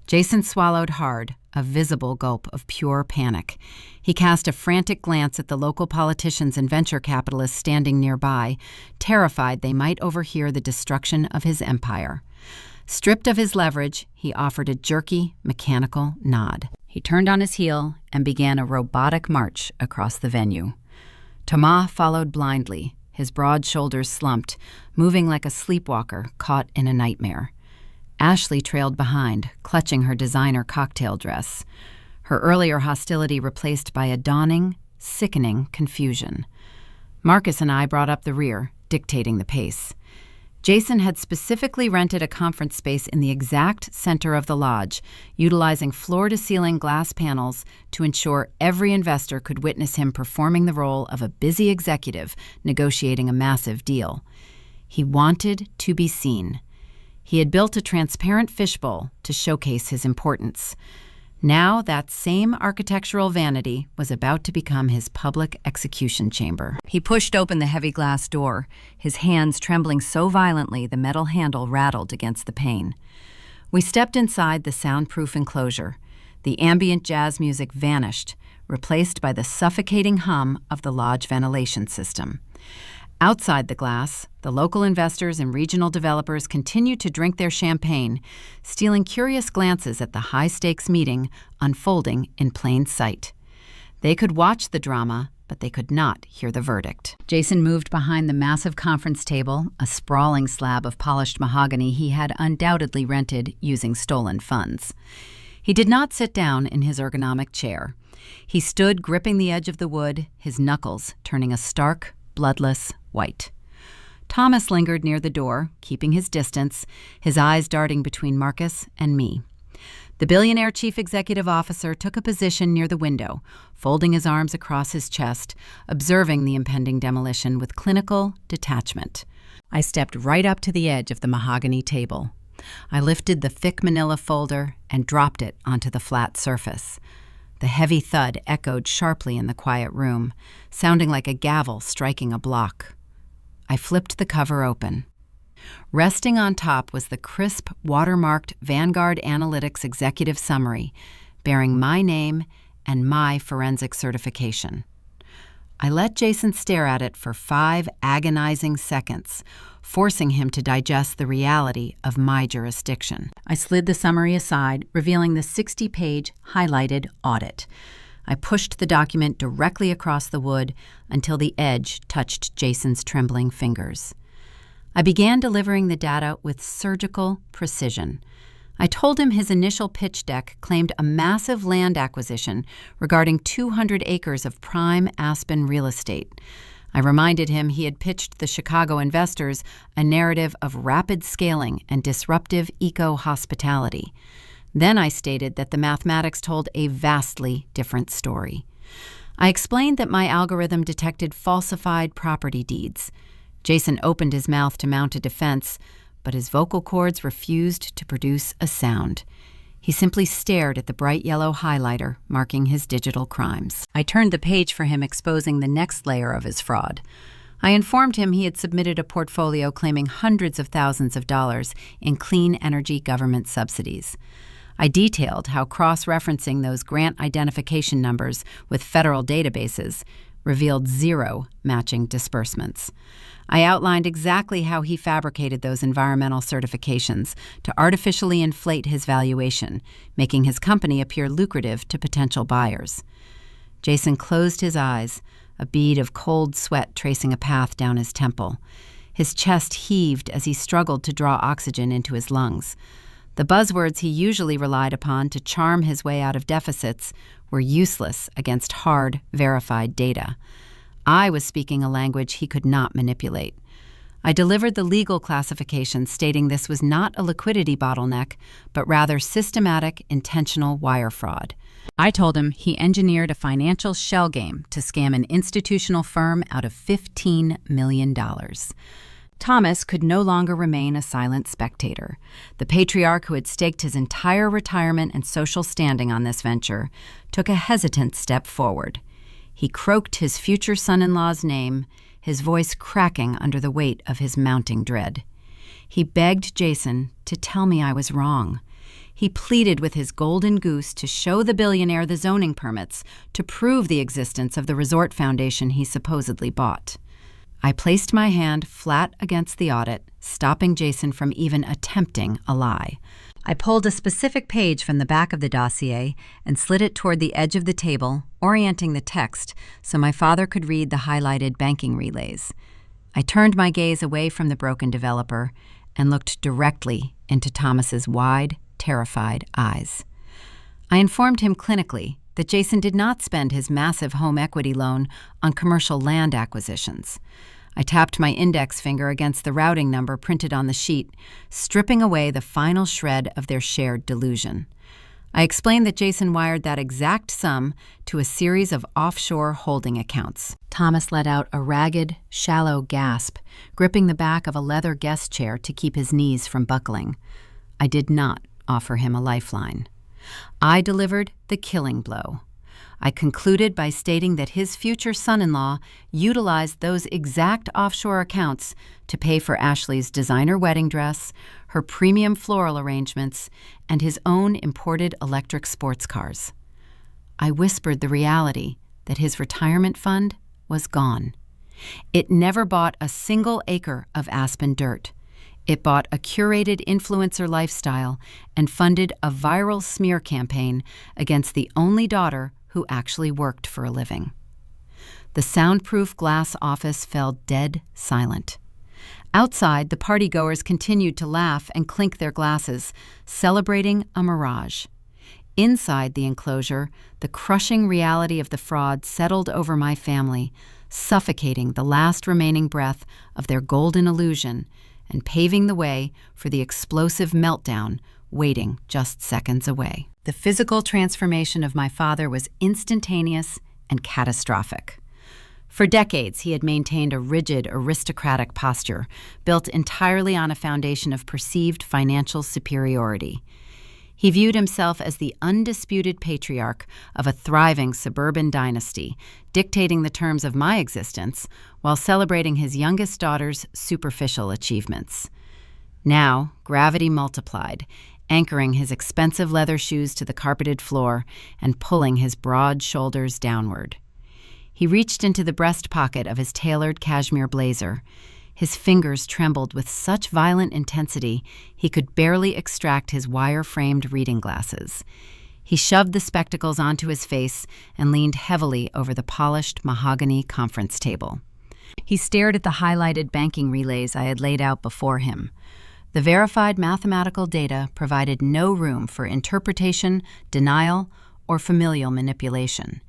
[SPEAKER 1] Jason swallowed hard, a visible gulp of pure panic. He cast a frantic glance at the local politicians and venture capitalists standing nearby, terrified they might overhear the destruction of his empire. Stripped of his leverage, he offered a jerky, mechanical nod. He turned on his heel and began a robotic march across the venue. Thomas followed blindly, his broad shoulders slumped, moving like a sleepwalker caught in a nightmare. Ashley trailed behind, clutching her designer cocktail dress, her earlier hostility replaced by a dawning, sickening confusion. Marcus and I brought up the rear, dictating the pace. Jason had specifically rented a conference space in the exact center of the lodge, utilizing floor-to-ceiling glass panels to ensure every investor could witness him performing the role of a busy executive negotiating a massive deal. He wanted to be seen. He had built a transparent fishbowl to showcase his importance. Now that same architectural vanity was about to become his public execution chamber. He pushed open the heavy glass door, his hands trembling so violently the metal handle rattled against the pane. We stepped inside the soundproof enclosure. The ambient jazz music vanished, replaced by the suffocating hum of the lodge ventilation system. Outside the glass, the local investors and regional developers continued to drink their champagne, stealing curious glances at the high-stakes meeting unfolding in plain sight. They could watch the drama, but they could not hear the verdict. Jason moved behind the massive conference table, a sprawling slab of polished mahogany he had undoubtedly rented using stolen funds. He did not sit down in his ergonomic chair. He stood gripping the edge of the wood, his knuckles turning a stark, bloodless white. Thomas lingered near the door, keeping his distance, his eyes darting between Marcus and me. The billionaire chief executive officer took a position near the window, folding his arms across his chest, observing the impending demolition with clinical detachment. I stepped right up to the edge of the mahogany table. I lifted the thick manila folder and dropped it onto the flat surface. The heavy thud echoed sharply in the quiet room, sounding like a gavel striking a block. I flipped the cover open. Resting on top was the crisp, watermarked Vanguard Analytics Executive Summary, bearing my name and my forensic certification. I let Jason stare at it for 5 agonizing seconds, forcing him to digest the reality of my jurisdiction. I slid the summary aside, revealing the 60-page highlighted audit. I pushed the document directly across the wood until the edge touched Jason's trembling fingers. I began delivering the data with surgical precision. I told him his initial pitch deck claimed a massive land acquisition regarding 200 acres of prime Aspen real estate. I reminded him he had pitched the Chicago investors a narrative of rapid scaling and disruptive eco-hospitality. Then I stated that the mathematics told a vastly different story. I explained that my algorithm detected falsified property deeds. Jason opened his mouth to mount a defense, but his vocal cords refused to produce a sound. He simply stared at the bright yellow highlighter marking his digital crimes. I turned the page for him, exposing the next layer of his fraud. I informed him he had submitted a portfolio claiming hundreds of thousands of dollars in clean energy government subsidies. I detailed how cross-referencing those grant identification numbers with federal databases revealed zero matching disbursements. I outlined exactly how he fabricated those environmental certifications to artificially inflate his valuation, making his company appear lucrative to potential buyers. Jason closed his eyes, a bead of cold sweat tracing a path down his temple. His chest heaved as he struggled to draw oxygen into his lungs. The buzzwords he usually relied upon to charm his way out of deficits were useless against hard, verified data. I was speaking a language he could not manipulate. I delivered the legal classification stating this was not a liquidity bottleneck, but rather systematic, intentional wire fraud. I told him he engineered a financial shell game to scam an institutional firm out of $15 million. Thomas could no longer remain a silent spectator. The patriarch who had staked his entire retirement and social standing on this venture took a hesitant step forward. He croaked his future son-in-law's name, his voice cracking under the weight of his mounting dread. He begged Jason to tell me I was wrong. He pleaded with his golden goose to show the billionaire the zoning permits, to prove the existence of the resort foundation he supposedly bought. I placed my hand flat against the audit, stopping Jason from even attempting a lie. I pulled a specific page from the back of the dossier and slid it toward the edge of the table, orienting the text so my father could read the highlighted banking relays. I turned my gaze away from the broken developer and looked directly into Thomas's wide, terrified eyes. I informed him clinically that Jason did not spend his massive home equity loan on commercial land acquisitions. I tapped my index finger against the routing number printed on the sheet, stripping away the final shred of their shared delusion. I explained that Jason wired that exact sum to a series of offshore holding accounts. Thomas let out a ragged, shallow gasp, gripping the back of a leather guest chair to keep his knees from buckling. I did not offer him a lifeline. I delivered the killing blow. I concluded by stating that his future son-in-law utilized those exact offshore accounts to pay for Ashley's designer wedding dress, her premium floral arrangements, and his own imported electric sports cars. I whispered the reality that his retirement fund was gone. It never bought a single acre of Aspen dirt. It bought a curated influencer lifestyle and funded a viral smear campaign against the only daughter who actually worked for a living. The soundproof glass office fell dead silent. Outside, the partygoers continued to laugh and clink their glasses, celebrating a mirage. Inside the enclosure, the crushing reality of the fraud settled over my family, suffocating the last remaining breath of their golden illusion and paving the way for the explosive meltdown waiting just seconds away. The physical transformation of my father was instantaneous and catastrophic. For decades, he had maintained a rigid, aristocratic posture, built entirely on a foundation of perceived financial superiority. He viewed himself as the undisputed patriarch of a thriving suburban dynasty, dictating the terms of my existence while celebrating his youngest daughter's superficial achievements. Now, gravity multiplied, anchoring his expensive leather shoes to the carpeted floor and pulling his broad shoulders downward. He reached into the breast pocket of his tailored cashmere blazer. His fingers trembled with such violent intensity he could barely extract his wire-framed reading glasses. He shoved the spectacles onto his face and leaned heavily over the polished mahogany conference table. He stared at the highlighted banking relays I had laid out before him. The verified mathematical data provided no room for interpretation, denial, or familial manipulation.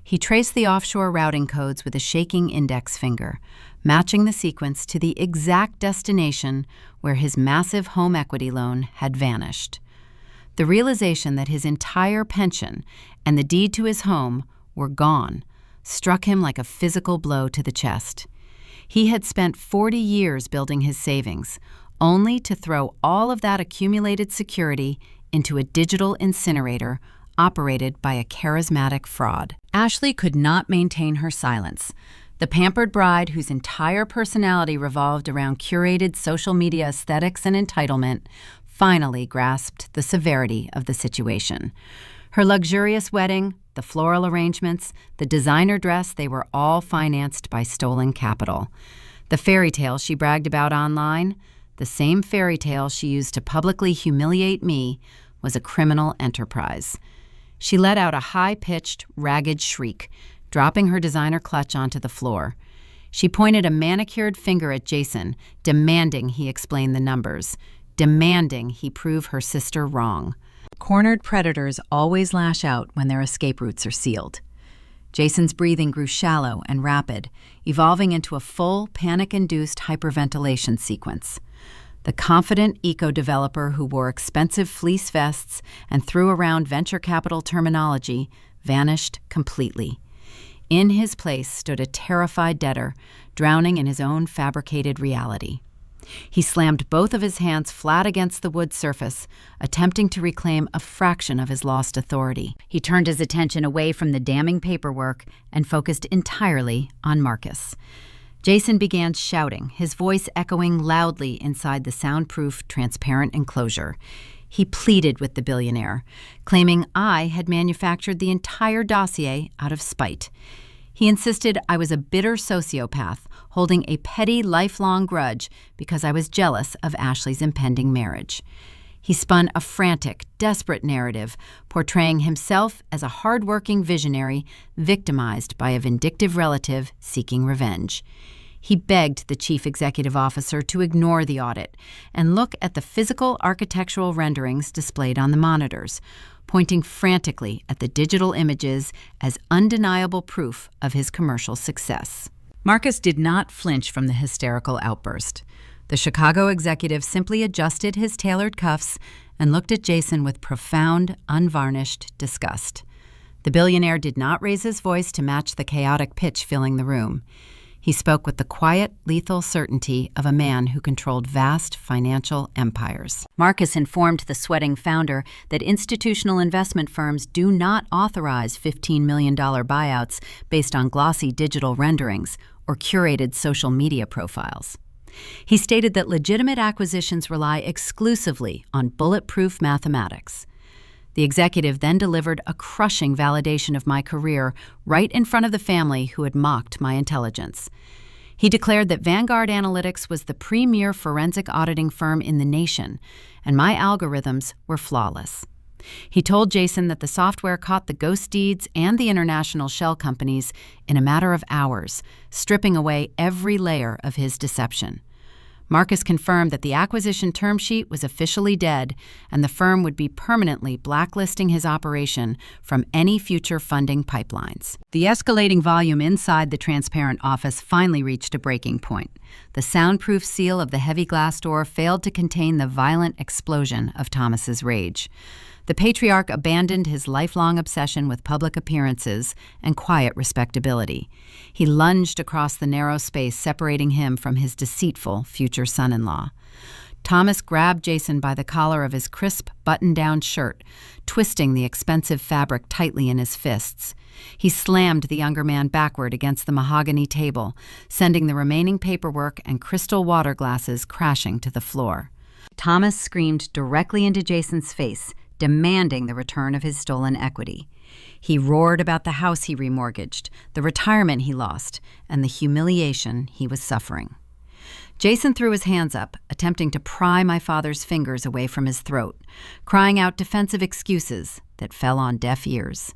[SPEAKER 1] He traced the offshore routing codes with a shaking index finger, matching the sequence to the exact destination where his massive home equity loan had vanished. The realization that his entire pension and the deed to his home were gone struck him like a physical blow to the chest. He had spent 40 years building his savings, only to throw all of that accumulated security into a digital incinerator operated by a charismatic fraud. Ashley could not maintain her silence. The pampered bride whose entire personality revolved around curated social media aesthetics and entitlement finally grasped the severity of the situation. Her luxurious wedding, the floral arrangements, the designer dress, they were all financed by stolen capital. The fairy tale she bragged about online, the same fairy tale she used to publicly humiliate me, was a criminal enterprise. She let out a high-pitched, ragged shriek, dropping her designer clutch onto the floor. She pointed a manicured finger at Jason, demanding he explain the numbers, demanding he prove her sister wrong. Cornered predators always lash out when their escape routes are sealed. Jason's breathing grew shallow and rapid, evolving into a full, panic-induced hyperventilation sequence. The confident eco-developer who wore expensive fleece vests and threw around venture capital terminology vanished completely. In his place stood a terrified debtor, drowning in his own fabricated reality. He slammed both of his hands flat against the wood surface, attempting to reclaim a fraction of his lost authority. He turned his attention away from the damning paperwork and focused entirely on Marcus. Jason began shouting, his voice echoing loudly inside the soundproof, transparent enclosure. He pleaded with the billionaire, claiming I had manufactured the entire dossier out of spite. He insisted I was a bitter sociopath, holding a petty, lifelong grudge because I was jealous of Ashley's impending marriage. He spun a frantic, desperate narrative, portraying himself as a hard-working visionary victimized by a vindictive relative seeking revenge. He begged the chief executive officer to ignore the audit and look at the physical architectural renderings displayed on the monitors, pointing frantically at the digital images as undeniable proof of his commercial success. Marcus did not flinch from the hysterical outburst. The Chicago executive simply adjusted his tailored cuffs and looked at Jason with profound, unvarnished disgust. The billionaire did not raise his voice to match the chaotic pitch filling the room. He spoke with the quiet, lethal certainty of a man who controlled vast financial empires. Marcus informed the sweating founder that institutional investment firms do not authorize $15 million buyouts based on glossy digital renderings or curated social media profiles. He stated that legitimate acquisitions rely exclusively on bulletproof mathematics. The executive then delivered a crushing validation of my career right in front of the family who had mocked my intelligence. He declared that Vanguard Analytics was the premier forensic auditing firm in the nation, and my algorithms were flawless. He told Jason that the software caught the ghost deeds and the international shell companies in a matter of hours, stripping away every layer of his deception. Marcus confirmed that the acquisition term sheet was officially dead and the firm would be permanently blacklisting his operation from any future funding pipelines. The escalating volume inside the transparent office finally reached a breaking point. The soundproof seal of the heavy glass door failed to contain the violent explosion of Thomas's rage. The patriarch abandoned his lifelong obsession with public appearances and quiet respectability. He lunged across the narrow space separating him from his deceitful future son-in-law. Thomas grabbed Jason by the collar of his crisp, button-down shirt, twisting the expensive fabric tightly in his fists. He slammed the younger man backward against the mahogany table, sending the remaining paperwork and crystal water glasses crashing to the floor. Thomas screamed directly into Jason's face, demanding the return of his stolen equity. He roared about the house he remortgaged, the retirement he lost, and the humiliation he was suffering. Jason threw his hands up, attempting to pry my father's fingers away from his throat, crying out defensive excuses that fell on deaf ears.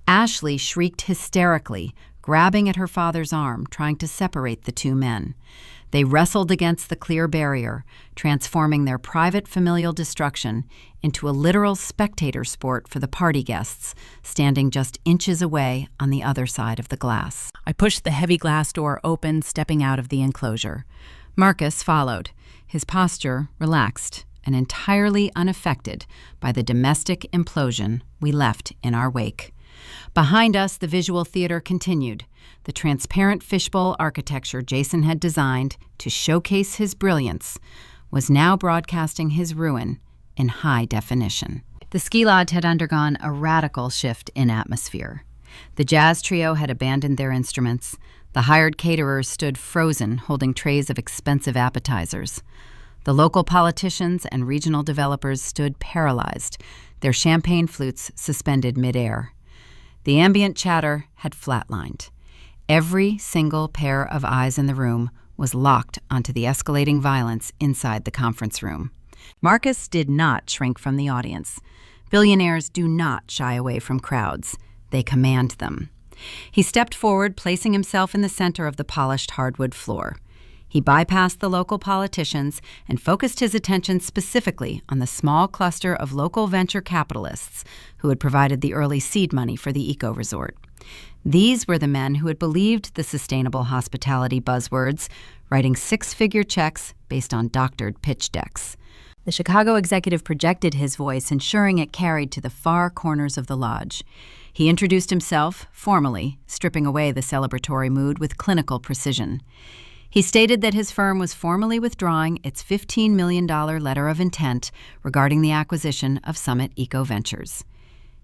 [SPEAKER 1] Ashley shrieked hysterically, grabbing at her father's arm, trying to separate the two men. They wrestled against the clear barrier, transforming their private familial destruction into a literal spectator sport for the party guests, standing just inches away on the other side of the glass. I pushed the heavy glass door open, stepping out of the enclosure. Marcus followed, his posture relaxed and entirely unaffected by the domestic implosion we left in our wake. Behind us, the visual theater continued. The transparent fishbowl architecture Jason had designed to showcase his brilliance was now broadcasting his ruin in high definition. The ski lodge had undergone a radical shift in atmosphere. The jazz trio had abandoned their instruments. The hired caterers stood frozen, holding trays of expensive appetizers. The local politicians and regional developers stood paralyzed, their champagne flutes suspended midair. The ambient chatter had flatlined. Every single pair of eyes in the room was locked onto the escalating violence inside the conference room. Marcus did not shrink from the audience. Billionaires do not shy away from crowds. They command them. He stepped forward, placing himself in the center of the polished hardwood floor. He bypassed the local politicians and focused his attention specifically on the small cluster of local venture capitalists who had provided the early seed money for the eco-resort. These were the men who had believed the sustainable hospitality buzzwords, writing six-figure checks based on doctored pitch decks. The Chicago executive projected his voice, ensuring it carried to the far corners of the lodge. He introduced himself, formally, stripping away the celebratory mood with clinical precision. He stated that his firm was formally withdrawing its $15 million letter of intent regarding the acquisition of Summit Eco Ventures.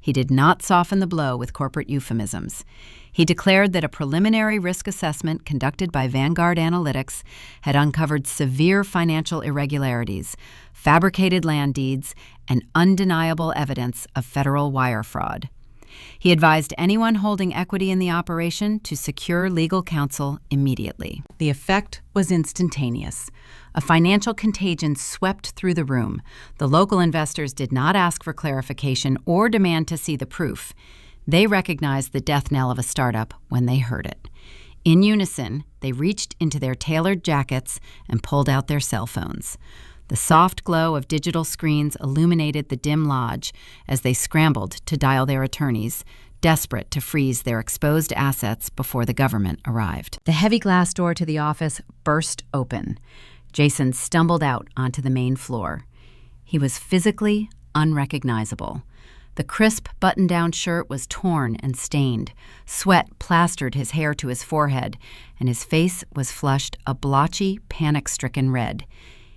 [SPEAKER 1] He did not soften the blow with corporate euphemisms. He declared that a preliminary risk assessment conducted by Vanguard Analytics had uncovered severe financial irregularities, fabricated land deeds, and undeniable evidence of federal wire fraud. He advised anyone holding equity in the operation to secure legal counsel immediately. The effect was instantaneous. A financial contagion swept through the room. The local investors did not ask for clarification or demand to see the proof. They recognized the death knell of a startup when they heard it. In unison, they reached into their tailored jackets and pulled out their cell phones. The soft glow of digital screens illuminated the dim lodge as they scrambled to dial their attorneys, desperate to freeze their exposed assets before the government arrived. The heavy glass door to the office burst open. Jason stumbled out onto the main floor. He was physically unrecognizable. The crisp button-down shirt was torn and stained. Sweat plastered his hair to his forehead, and his face was flushed a blotchy, panic-stricken red.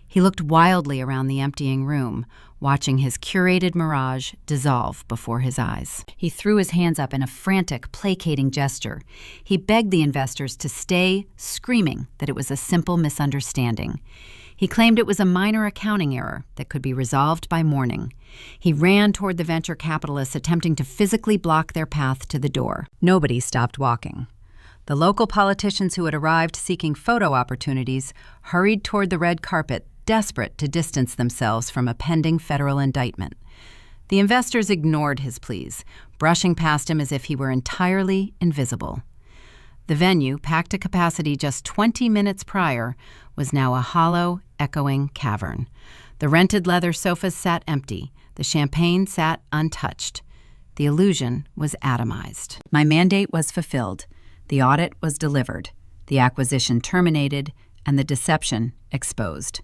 [SPEAKER 1] He looked wildly around the emptying room, watching his curated mirage dissolve before his eyes. He threw his hands up in a frantic, placating gesture. He begged the investors to stay, screaming that it was a simple misunderstanding. He claimed it was a minor accounting error that could be resolved by morning. He ran toward the venture capitalists, attempting to physically block their path to the door. Nobody stopped walking. The local politicians who had arrived seeking photo opportunities hurried toward the red carpet, desperate to distance themselves from a pending federal indictment. The investors ignored his pleas, brushing past him as if he were entirely invisible. The venue, packed to capacity just 20 minutes prior, was now a hollow, echoing cavern. The rented leather sofas sat empty. The champagne sat untouched. The illusion was atomized. My mandate was fulfilled. The audit was delivered. The acquisition terminated, and the deception exposed.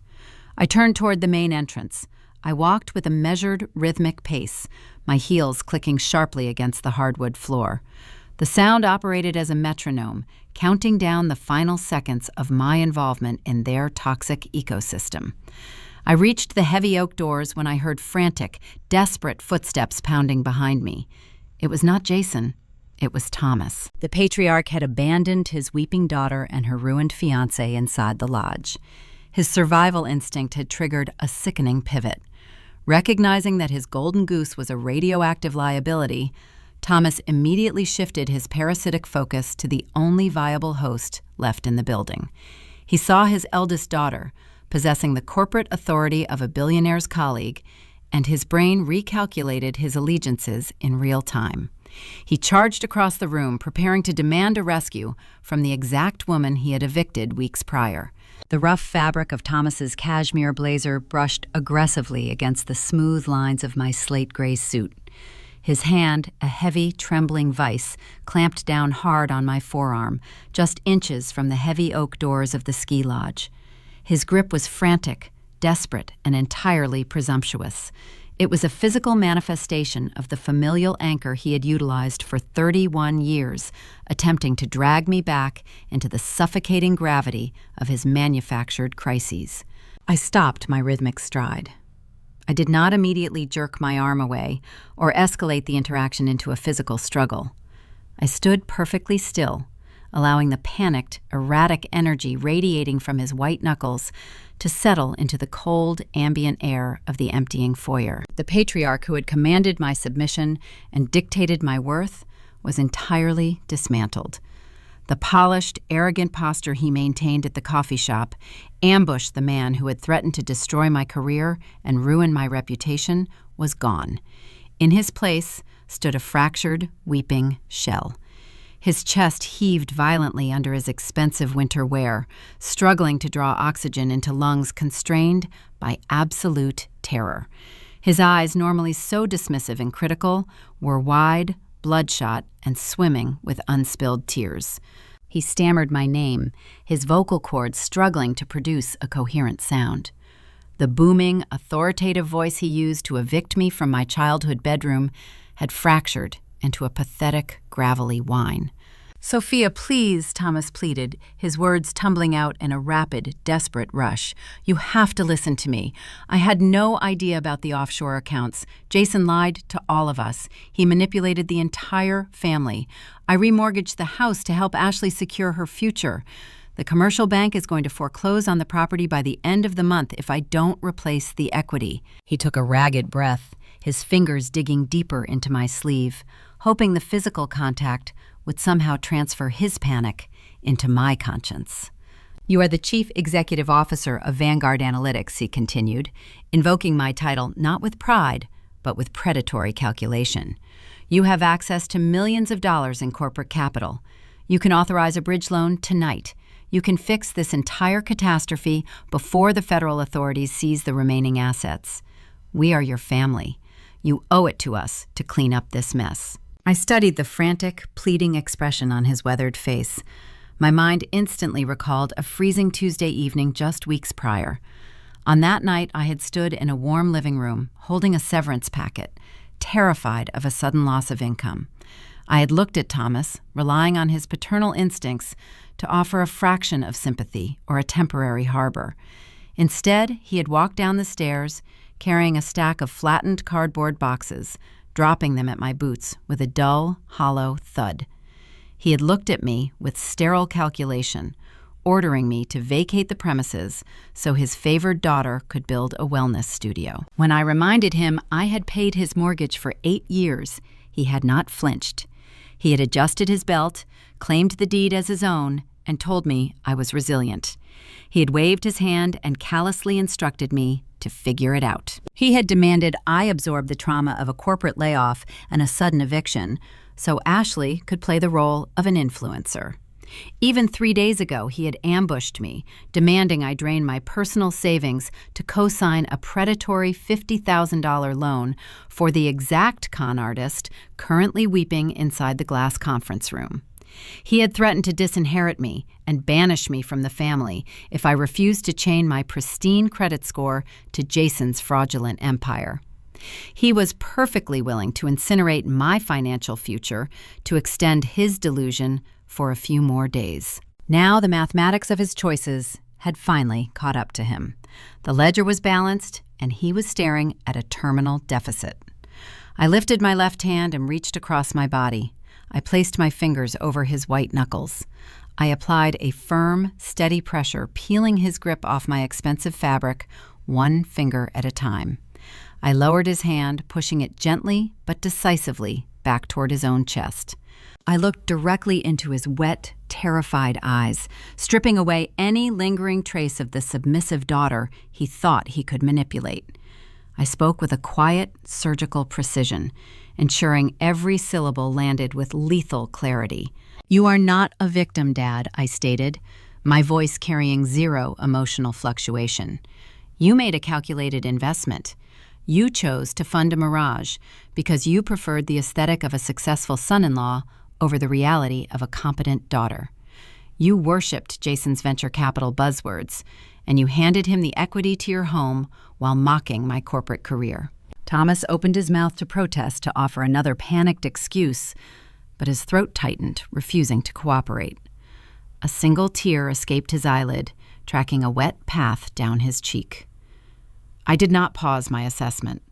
[SPEAKER 1] I turned toward the main entrance. I walked with a measured, rhythmic pace, my heels clicking sharply against the hardwood floor. The sound operated as a metronome, counting down the final seconds of my involvement in their toxic ecosystem. I reached the heavy oak doors when I heard frantic, desperate footsteps pounding behind me. It was not Jason. It was Thomas. The patriarch had abandoned his weeping daughter and her ruined fiancé inside the lodge. His survival instinct had triggered a sickening pivot. Recognizing that his golden goose was a radioactive liability, Thomas immediately shifted his parasitic focus to the only viable host left in the building. He saw his eldest daughter, possessing the corporate authority of a billionaire's colleague, and his brain recalculated his allegiances in real time. He charged across the room, preparing to demand a rescue from the exact woman he had evicted weeks prior. The rough fabric of Thomas's cashmere blazer brushed aggressively against the smooth lines of my slate-gray suit. His hand, a heavy, trembling vice, clamped down hard on my forearm, just inches from the heavy oak doors of the ski lodge. His grip was frantic, desperate, and entirely presumptuous. It was a physical manifestation of the familial anchor he had utilized for 31 years, attempting to drag me back into the suffocating gravity of his manufactured crises. I stopped my rhythmic stride. I did not immediately jerk my arm away or escalate the interaction into a physical struggle. I stood perfectly still, allowing the panicked, erratic energy radiating from his white knuckles to settle into the cold, ambient air of the emptying foyer. The patriarch who had commanded my submission and dictated my worth was entirely dismantled. The polished, arrogant posture he maintained at the coffee shop ambushed the man who had threatened to destroy my career and ruin my reputation was gone. In his place stood a fractured, weeping shell. His chest heaved violently under his expensive winter wear, struggling to draw oxygen into lungs constrained by absolute terror. His eyes, normally so dismissive and critical, were wide, bloodshot, and swimming with unspilled tears. He stammered my name, his vocal cords struggling to produce a coherent sound. The booming, authoritative voice he used to evict me from my childhood bedroom had fractured into a pathetic, gravelly whine. "Sophia, please," Thomas pleaded, his words tumbling out in a rapid, desperate rush. "You have to listen to me. I had no idea about the offshore accounts. Jason lied to all of us. He manipulated the entire family. I remortgaged the house to help Ashley secure her future. The commercial bank is going to foreclose on the property by the end of the month if I don't replace the equity." He took a ragged breath, his fingers digging deeper into my sleeve, hoping the physical contact would somehow transfer his panic into my conscience. "You are the chief executive officer of Vanguard Analytics," he continued, invoking my title not with pride, but with predatory calculation. "You have access to millions of dollars in corporate capital. You can authorize a bridge loan tonight. You can fix this entire catastrophe before the federal authorities seize the remaining assets. We are your family. You owe it to us to clean up this mess." I studied the frantic, pleading expression on his weathered face. My mind instantly recalled a freezing Tuesday evening just weeks prior. On that night, I had stood in a warm living room, holding a severance packet, terrified of a sudden loss of income. I had looked at Thomas, relying on his paternal instincts to offer a fraction of sympathy or a temporary harbor. Instead, he had walked down the stairs, carrying a stack of flattened cardboard boxes, dropping them at my boots with a dull, hollow thud. He had looked at me with sterile calculation, ordering me to vacate the premises so his favored daughter could build a wellness studio. When I reminded him I had paid his mortgage for 8 years, he had not flinched. He had adjusted his belt, claimed the deed as his own, and told me I was resilient. He had waved his hand and callously instructed me to figure it out. He had demanded I absorb the trauma of a corporate layoff and a sudden eviction, so Ashley could play the role of an influencer. Even 3 days ago, he had ambushed me, demanding I drain my personal savings to co-sign a predatory $50,000 loan for the exact con artist currently weeping inside the glass conference room. He had threatened to disinherit me and banish me from the family if I refused to chain my pristine credit score to Jason's fraudulent empire. He was perfectly willing to incinerate my financial future to extend his delusion for a few more days. Now the mathematics of his choices had finally caught up to him. The ledger was balanced, and he was staring at a terminal deficit. I lifted my left hand and reached across my body. I placed my fingers over his white knuckles. I applied a firm, steady pressure, peeling his grip off my expensive fabric, one finger at a time. I lowered his hand, pushing it gently but decisively back toward his own chest. I looked directly into his wet, terrified eyes, stripping away any lingering trace of the submissive daughter he thought he could manipulate. I spoke with a quiet, surgical precision, ensuring every syllable landed with lethal clarity. "You are not a victim, Dad," I stated, my voice carrying zero emotional fluctuation. "You made a calculated investment. You chose to fund a mirage because you preferred the aesthetic of a successful son-in-law over the reality of a competent daughter. You worshipped Jason's venture capital buzzwords, and you handed him the equity to your home while mocking my corporate career." Thomas opened his mouth to protest, to offer another panicked excuse, but his throat tightened, refusing to cooperate. A single tear escaped his eyelid, tracking a wet path down his cheek. I did not pause my assessment.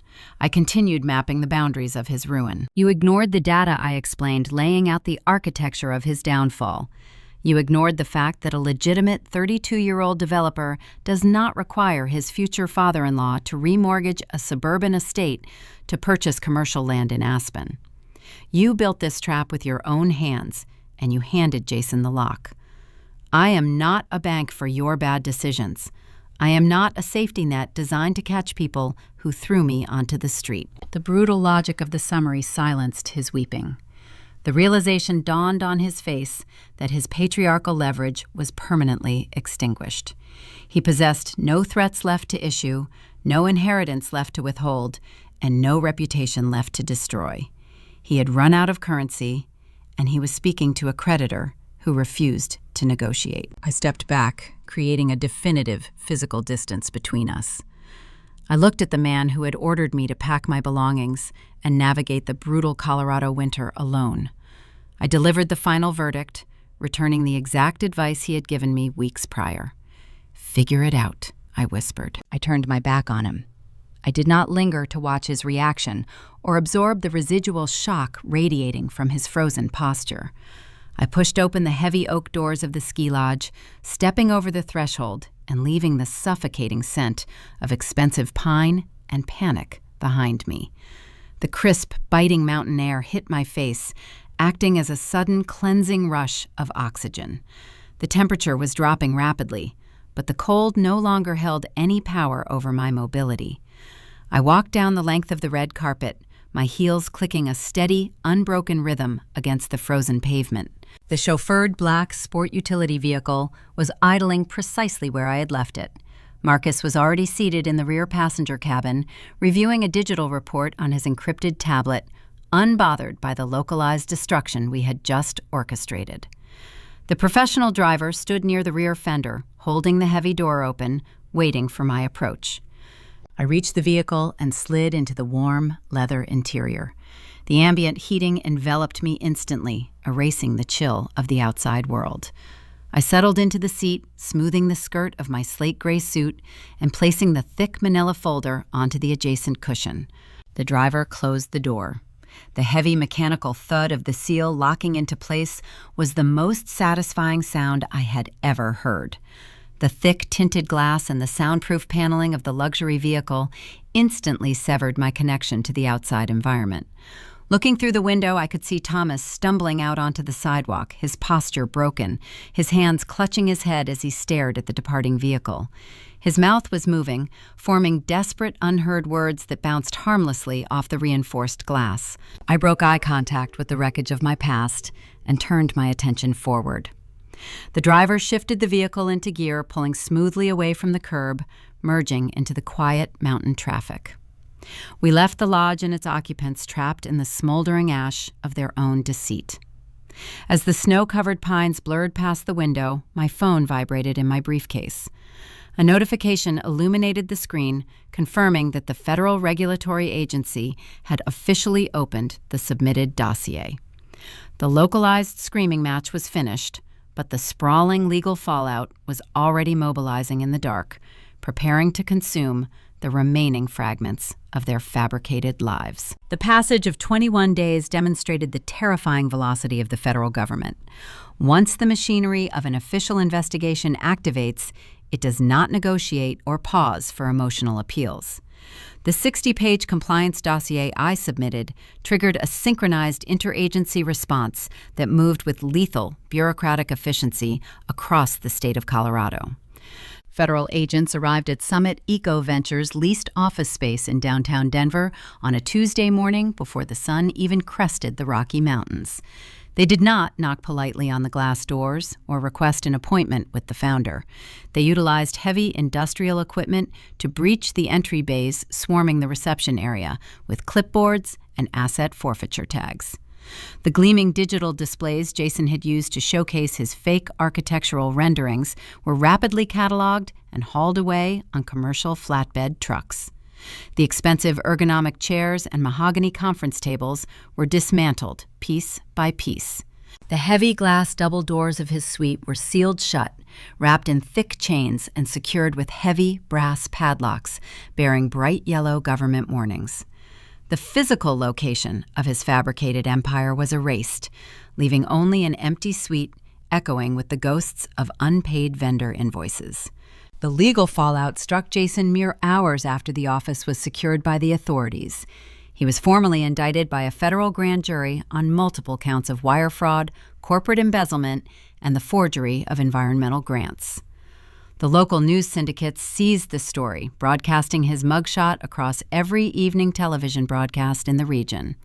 [SPEAKER 1] I continued mapping the boundaries of his ruin. "You ignored the data," I explained, laying out the architecture of his downfall. You ignored the fact that a legitimate 32-year-old developer does not require his future father-in-law to remortgage a suburban estate to purchase commercial land in Aspen. You built this trap with your own hands, and you handed Jason the lock. I am not a bank for your bad decisions. I am not a safety net designed to catch people who threw me onto the street. The brutal logic of the summary silenced his weeping. The realization dawned on his face that his patriarchal leverage was permanently extinguished. He possessed no threats left to issue, no inheritance left to withhold, and no reputation left to destroy. He had run out of currency, and he was speaking to a creditor who refused to negotiate. I stepped back, creating a definitive physical distance between us. I looked at the man who had ordered me to pack my belongings and navigate the brutal Colorado winter alone. I delivered the final verdict, returning the exact advice he had given me weeks prior. "Figure it out," I whispered. I turned my back on him. I did not linger to watch his reaction or absorb the residual shock radiating from his frozen posture. I pushed open the heavy oak doors of the ski lodge, stepping over the threshold and leaving the suffocating scent of expensive pine and panic behind me. The crisp, biting mountain air hit my face, acting as a sudden cleansing rush of oxygen. The temperature was dropping rapidly, but the cold no longer held any power over my mobility. I walked down the length of the red carpet, my heels clicking a steady, unbroken rhythm against the frozen pavement. The chauffeured black sport utility vehicle was idling precisely where I had left it. Marcus was already seated in the rear passenger cabin, reviewing a digital report on his encrypted tablet, unbothered by the localized destruction we had just orchestrated. The professional driver stood near the rear fender, holding the heavy door open, waiting for my approach. I reached the vehicle and slid into the warm, leather interior. The ambient heating enveloped me instantly, erasing the chill of the outside world. I settled into the seat, smoothing the skirt of my slate gray suit and placing the thick manila folder onto the adjacent cushion. The driver closed the door. The heavy mechanical thud of the seal locking into place was the most satisfying sound I had ever heard. The thick tinted glass and the soundproof paneling of the luxury vehicle instantly severed my connection to the outside environment. Looking through the window, I could see Thomas stumbling out onto the sidewalk, his posture broken, his hands clutching his head as he stared at the departing vehicle. His mouth was moving, forming desperate, unheard words that bounced harmlessly off the reinforced glass. I broke eye contact with the wreckage of my past and turned my attention forward. The driver shifted the vehicle into gear, pulling smoothly away from the curb, merging into the quiet mountain traffic. We left the lodge and its occupants trapped in the smoldering ash of their own deceit. As the snow-covered pines blurred past the window, my phone vibrated in my briefcase. A notification illuminated the screen, confirming that the federal regulatory agency had officially opened the submitted dossier. The localized screaming match was finished, but the sprawling legal fallout was already mobilizing in the dark, preparing to consume the remaining fragments of their fabricated lives. The passage of 21 days demonstrated the terrifying velocity of the federal government. Once the machinery of an official investigation activates, it does not negotiate or pause for emotional appeals. The 60-page compliance dossier I submitted triggered a synchronized interagency response that moved with lethal bureaucratic efficiency across the state of Colorado. Federal agents arrived at Summit Eco Ventures' leased office space in downtown Denver on a Tuesday morning before the sun even crested the Rocky Mountains. They did not knock politely on the glass doors or request an appointment with the founder. They utilized heavy industrial equipment to breach the entry bays swarming the reception area with clipboards and asset forfeiture tags. The gleaming digital displays Jason had used to showcase his fake architectural renderings were rapidly cataloged and hauled away on commercial flatbed trucks. The expensive ergonomic chairs and mahogany conference tables were dismantled piece by piece. The heavy glass double doors of his suite were sealed shut, wrapped in thick chains and secured with heavy brass padlocks bearing bright yellow government warnings. The physical location of his fabricated empire was erased, leaving only an empty suite echoing with the ghosts of unpaid vendor invoices. The legal fallout struck Jason mere hours after the office was secured by the authorities. He was formally indicted by a federal grand jury on multiple counts of wire fraud, corporate embezzlement, and the forgery of environmental grants. The local news syndicates seized the story, broadcasting his mugshot across every evening television broadcast in the region.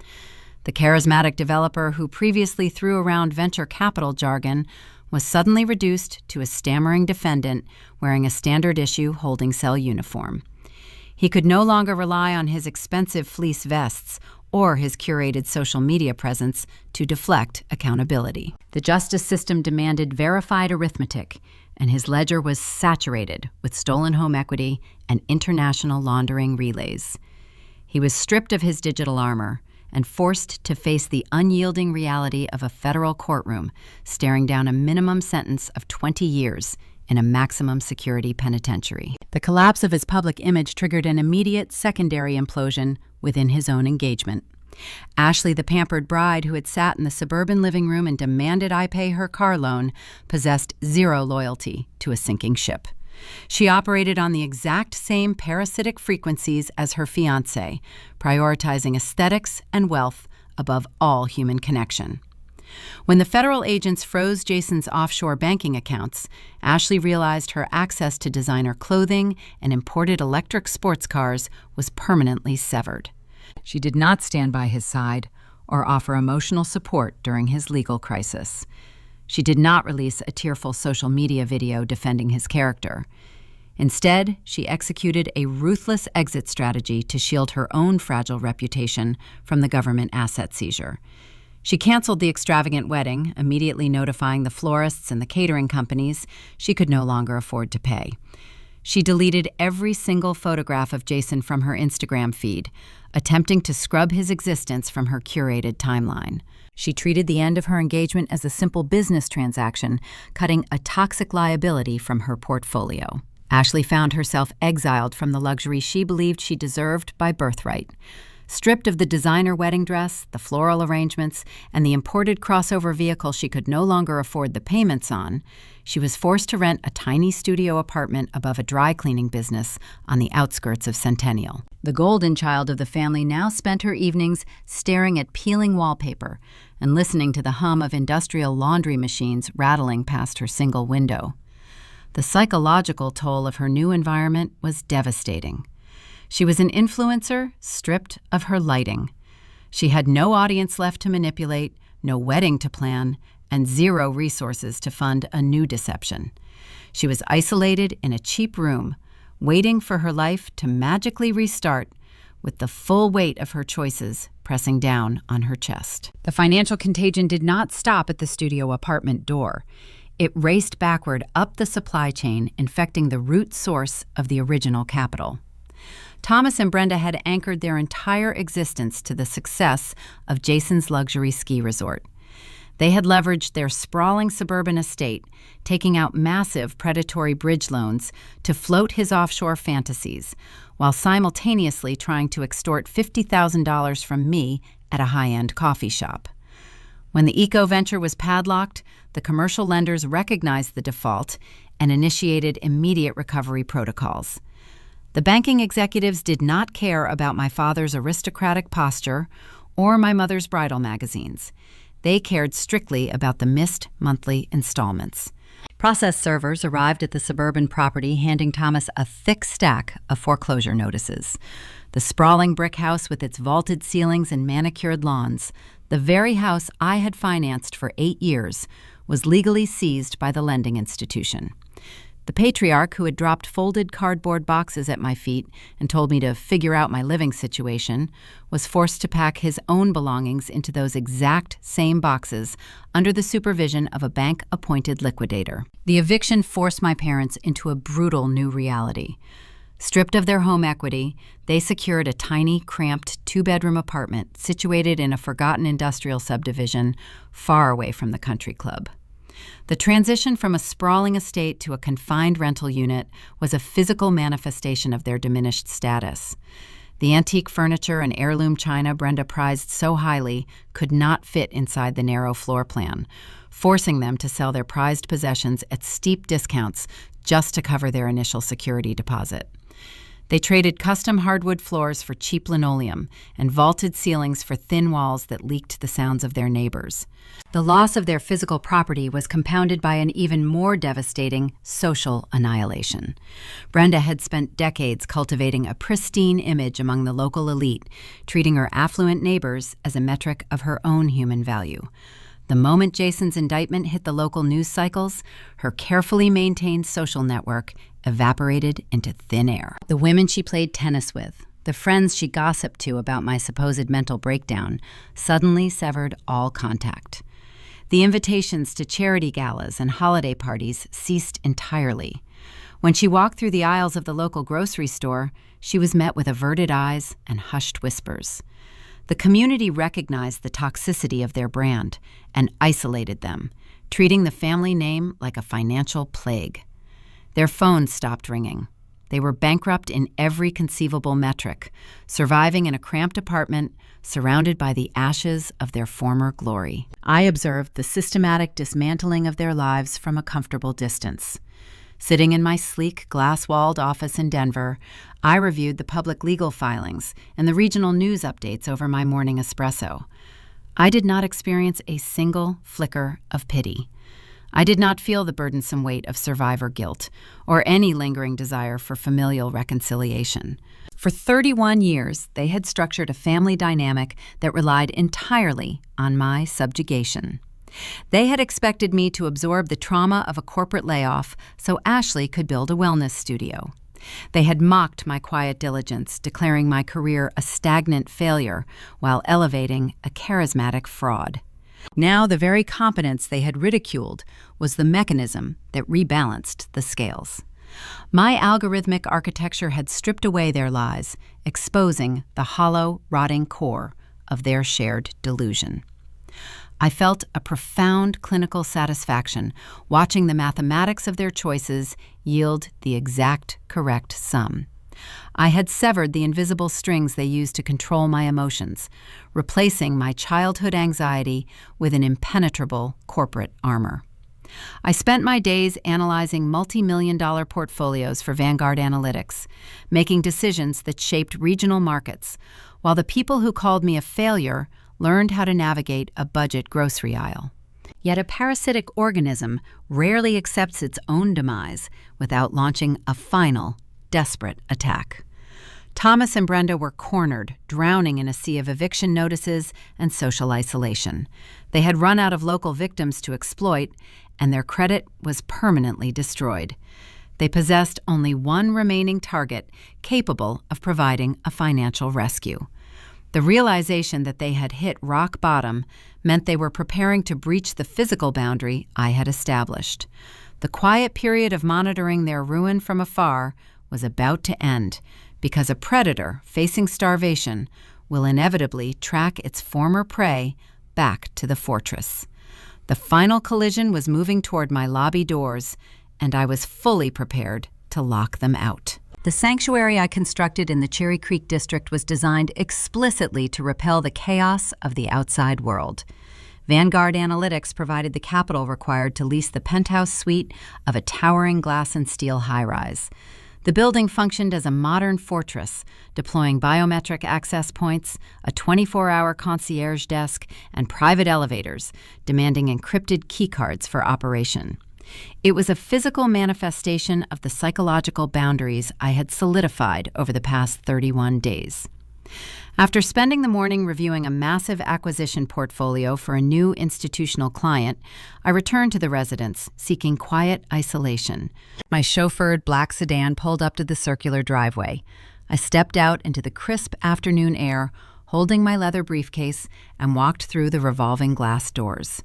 [SPEAKER 1] The charismatic developer who previously threw around venture capital jargon was suddenly reduced to a stammering defendant wearing a standard-issue holding cell uniform. He could no longer rely on his expensive fleece vests or his curated social media presence to deflect accountability. The justice system demanded verified arithmetic, and his ledger was saturated with stolen home equity and international laundering relays. He was stripped of his digital armor and forced to face the unyielding reality of a federal courtroom, staring down a minimum sentence of 20 years in a maximum security penitentiary. The collapse of his public image triggered an immediate secondary implosion within his own engagement. Ashley, the pampered bride who had sat in the suburban living room and demanded I pay her car loan, possessed zero loyalty to a sinking ship. She operated on the exact same parasitic frequencies as her fiancé, prioritizing aesthetics and wealth above all human connection. When the federal agents froze Jason's offshore banking accounts, Ashley realized her access to designer clothing and imported electric sports cars was permanently severed. She did not stand by his side or offer emotional support during his legal crisis. She did not release a tearful social media video defending his character. Instead, she executed a ruthless exit strategy to shield her own fragile reputation from the government asset seizure. She canceled the extravagant wedding, immediately notifying the florists and the catering companies she could no longer afford to pay. She deleted every single photograph of Jason from her Instagram feed, attempting to scrub his existence from her curated timeline. She treated the end of her engagement as a simple business transaction, cutting a toxic liability from her portfolio. Ashley found herself exiled from the luxury she believed she deserved by birthright. Stripped of the designer wedding dress, the floral arrangements, and the imported crossover vehicle she could no longer afford the payments on, she was forced to rent a tiny studio apartment above a dry cleaning business on the outskirts of Centennial. The golden child of the family now spent her evenings staring at peeling wallpaper and listening to the hum of industrial laundry machines rattling past her single window. The psychological toll of her new environment was devastating. She was an influencer stripped of her lighting. She had no audience left to manipulate, no wedding to plan, and zero resources to fund a new deception. She was isolated in a cheap room, waiting for her life to magically restart with the full weight of her choices pressing down on her chest. The financial contagion did not stop at the studio apartment door. It raced backward up the supply chain, infecting the root source of the original capital. Thomas and Brenda had anchored their entire existence to the success of Jason's luxury ski resort. They had leveraged their sprawling suburban estate, taking out massive predatory bridge loans to float his offshore fantasies, while simultaneously trying to extort $50,000 from me at a high-end coffee shop. When the eco-venture was padlocked, the commercial lenders recognized the default and initiated immediate recovery protocols. The banking executives did not care about my father's aristocratic posture or my mother's bridal magazines. They cared strictly about the missed monthly installments. Process servers arrived at the suburban property, handing Thomas a thick stack of foreclosure notices. The sprawling brick house with its vaulted ceilings and manicured lawns, the very house I had financed for 8 years, was legally seized by the lending institution. The patriarch, who had dropped folded cardboard boxes at my feet and told me to figure out my living situation, was forced to pack his own belongings into those exact same boxes under the supervision of a bank-appointed liquidator. The eviction forced my parents into a brutal new reality. Stripped of their home equity, they secured a tiny, cramped, 2-bedroom apartment situated in a forgotten industrial subdivision far away from the country club. The transition from a sprawling estate to a confined rental unit was a physical manifestation of their diminished status. The antique furniture and heirloom china Brenda prized so highly could not fit inside the narrow floor plan, forcing them to sell their prized possessions at steep discounts just to cover their initial security deposit. They traded custom hardwood floors for cheap linoleum and vaulted ceilings for thin walls that leaked the sounds of their neighbors. The loss of their physical property was compounded by an even more devastating social annihilation. Brenda had spent decades cultivating a pristine image among the local elite, treating her affluent neighbors as a metric of her own human value. The moment Jason's indictment hit the local news cycles, her carefully maintained social network evaporated into thin air. The women she played tennis with, the friends she gossiped to about my supposed mental breakdown, suddenly severed all contact. The invitations to charity galas and holiday parties ceased entirely. When she walked through the aisles of the local grocery store, she was met with averted eyes and hushed whispers. The community recognized the toxicity of their brand and isolated them, treating the family name like a financial plague. Their phones stopped ringing. They were bankrupt in every conceivable metric, surviving in a cramped apartment surrounded by the ashes of their former glory. I observed the systematic dismantling of their lives from a comfortable distance. Sitting in my sleek, glass-walled office in Denver, I reviewed the public legal filings and the regional news updates over my morning espresso. I did not experience a single flicker of pity. I did not feel the burdensome weight of survivor guilt or any lingering desire for familial reconciliation. For 31 years, they had structured a family dynamic that relied entirely on my subjugation. They had expected me to absorb the trauma of a corporate layoff so Ashley could build a wellness studio. They had mocked my quiet diligence, declaring my career a stagnant failure while elevating a charismatic fraud. Now the very competence they had ridiculed was the mechanism that rebalanced the scales. My algorithmic architecture had stripped away their lies, exposing the hollow, rotting core of their shared delusion. I felt a profound clinical satisfaction watching the mathematics of their choices yield the exact correct sum. I had severed the invisible strings they used to control my emotions, replacing my childhood anxiety with an impenetrable corporate armor. I spent my days analyzing multi-million-dollar portfolios for Vanguard Analytics, making decisions that shaped regional markets, while the people who called me a failure learned how to navigate a budget grocery aisle. Yet a parasitic organism rarely accepts its own demise without launching a final, desperate attack. Thomas and Brenda were cornered, drowning in a sea of eviction notices and social isolation. They had run out of local victims to exploit, and their credit was permanently destroyed. They possessed only one remaining target capable of providing a financial rescue. The realization that they had hit rock bottom meant they were preparing to breach the physical boundary I had established. The quiet period of monitoring their ruin from afar was about to end, because a predator facing starvation will inevitably track its former prey back to the fortress. The final collision was moving toward my lobby doors, and I was fully prepared to lock them out. The sanctuary I constructed in the Cherry Creek district was designed explicitly to repel the chaos of the outside world. Vanguard Analytics provided the capital required to lease the penthouse suite of a towering glass and steel high-rise. The building functioned as a modern fortress, deploying biometric access points, a 24-hour concierge desk, and private elevators, demanding encrypted keycards for operation. It was a physical manifestation of the psychological boundaries I had solidified over the past 31 days. After spending the morning reviewing a massive acquisition portfolio for a new institutional client, I returned to the residence, seeking quiet isolation. My chauffeured black sedan pulled up to the circular driveway. I stepped out into the crisp afternoon air, holding my leather briefcase, and walked through the revolving glass doors.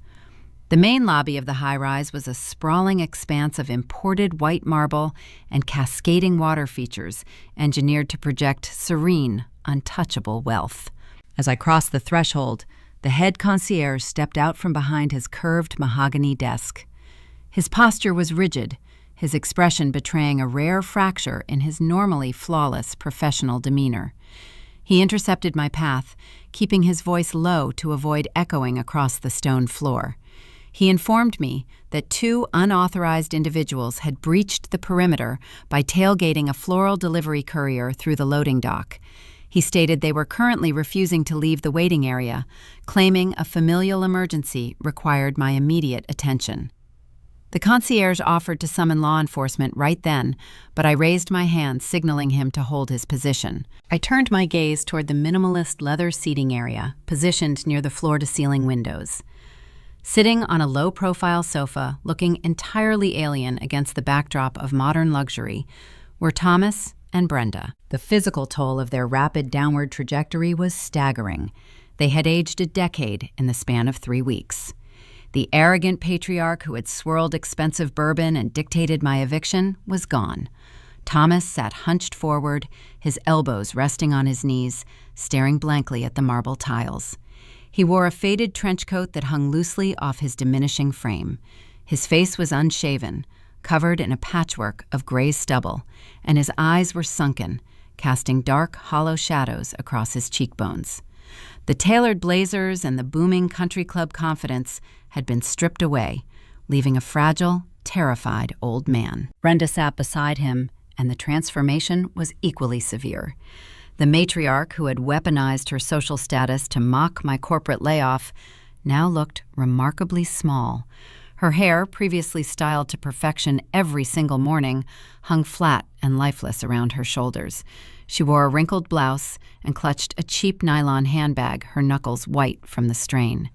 [SPEAKER 1] The main lobby of the high-rise was a sprawling expanse of imported white marble and cascading water features engineered to project serene, untouchable wealth. As I crossed the threshold, the head concierge stepped out from behind his curved mahogany desk. His posture was rigid, his expression betraying a rare fracture in his normally flawless professional demeanor. He intercepted my path, keeping his voice low to avoid echoing across the stone floor. He informed me that 2 unauthorized individuals had breached the perimeter by tailgating a floral delivery courier through the loading dock. He stated they were currently refusing to leave the waiting area, claiming a familial emergency required my immediate attention. The concierge offered to summon law enforcement right then, but I raised my hand, signaling him to hold his position. I turned my gaze toward the minimalist leather seating area, positioned near the floor-to-ceiling windows. Sitting on a low-profile sofa, looking entirely alien against the backdrop of modern luxury, were Thomas and Brenda. The physical toll of their rapid downward trajectory was staggering. They had aged a decade in the span of 3 weeks. The arrogant patriarch who had swirled expensive bourbon and dictated my eviction was gone. Thomas sat hunched forward, his elbows resting on his knees, staring blankly at the marble tiles. He wore a faded trench coat that hung loosely off his diminishing frame. His face was unshaven, covered in a patchwork of gray stubble, and his eyes were sunken, casting dark, hollow shadows across his cheekbones. The tailored blazers and the booming country club confidence had been stripped away, leaving a fragile, terrified old man. Brenda sat beside him, and the transformation was equally severe. The matriarch who had weaponized her social status to mock my corporate layoff now looked remarkably small. Her hair, previously styled to perfection every single morning, hung flat and lifeless around her shoulders. She wore a wrinkled blouse and clutched a cheap nylon handbag, her knuckles white from the strain.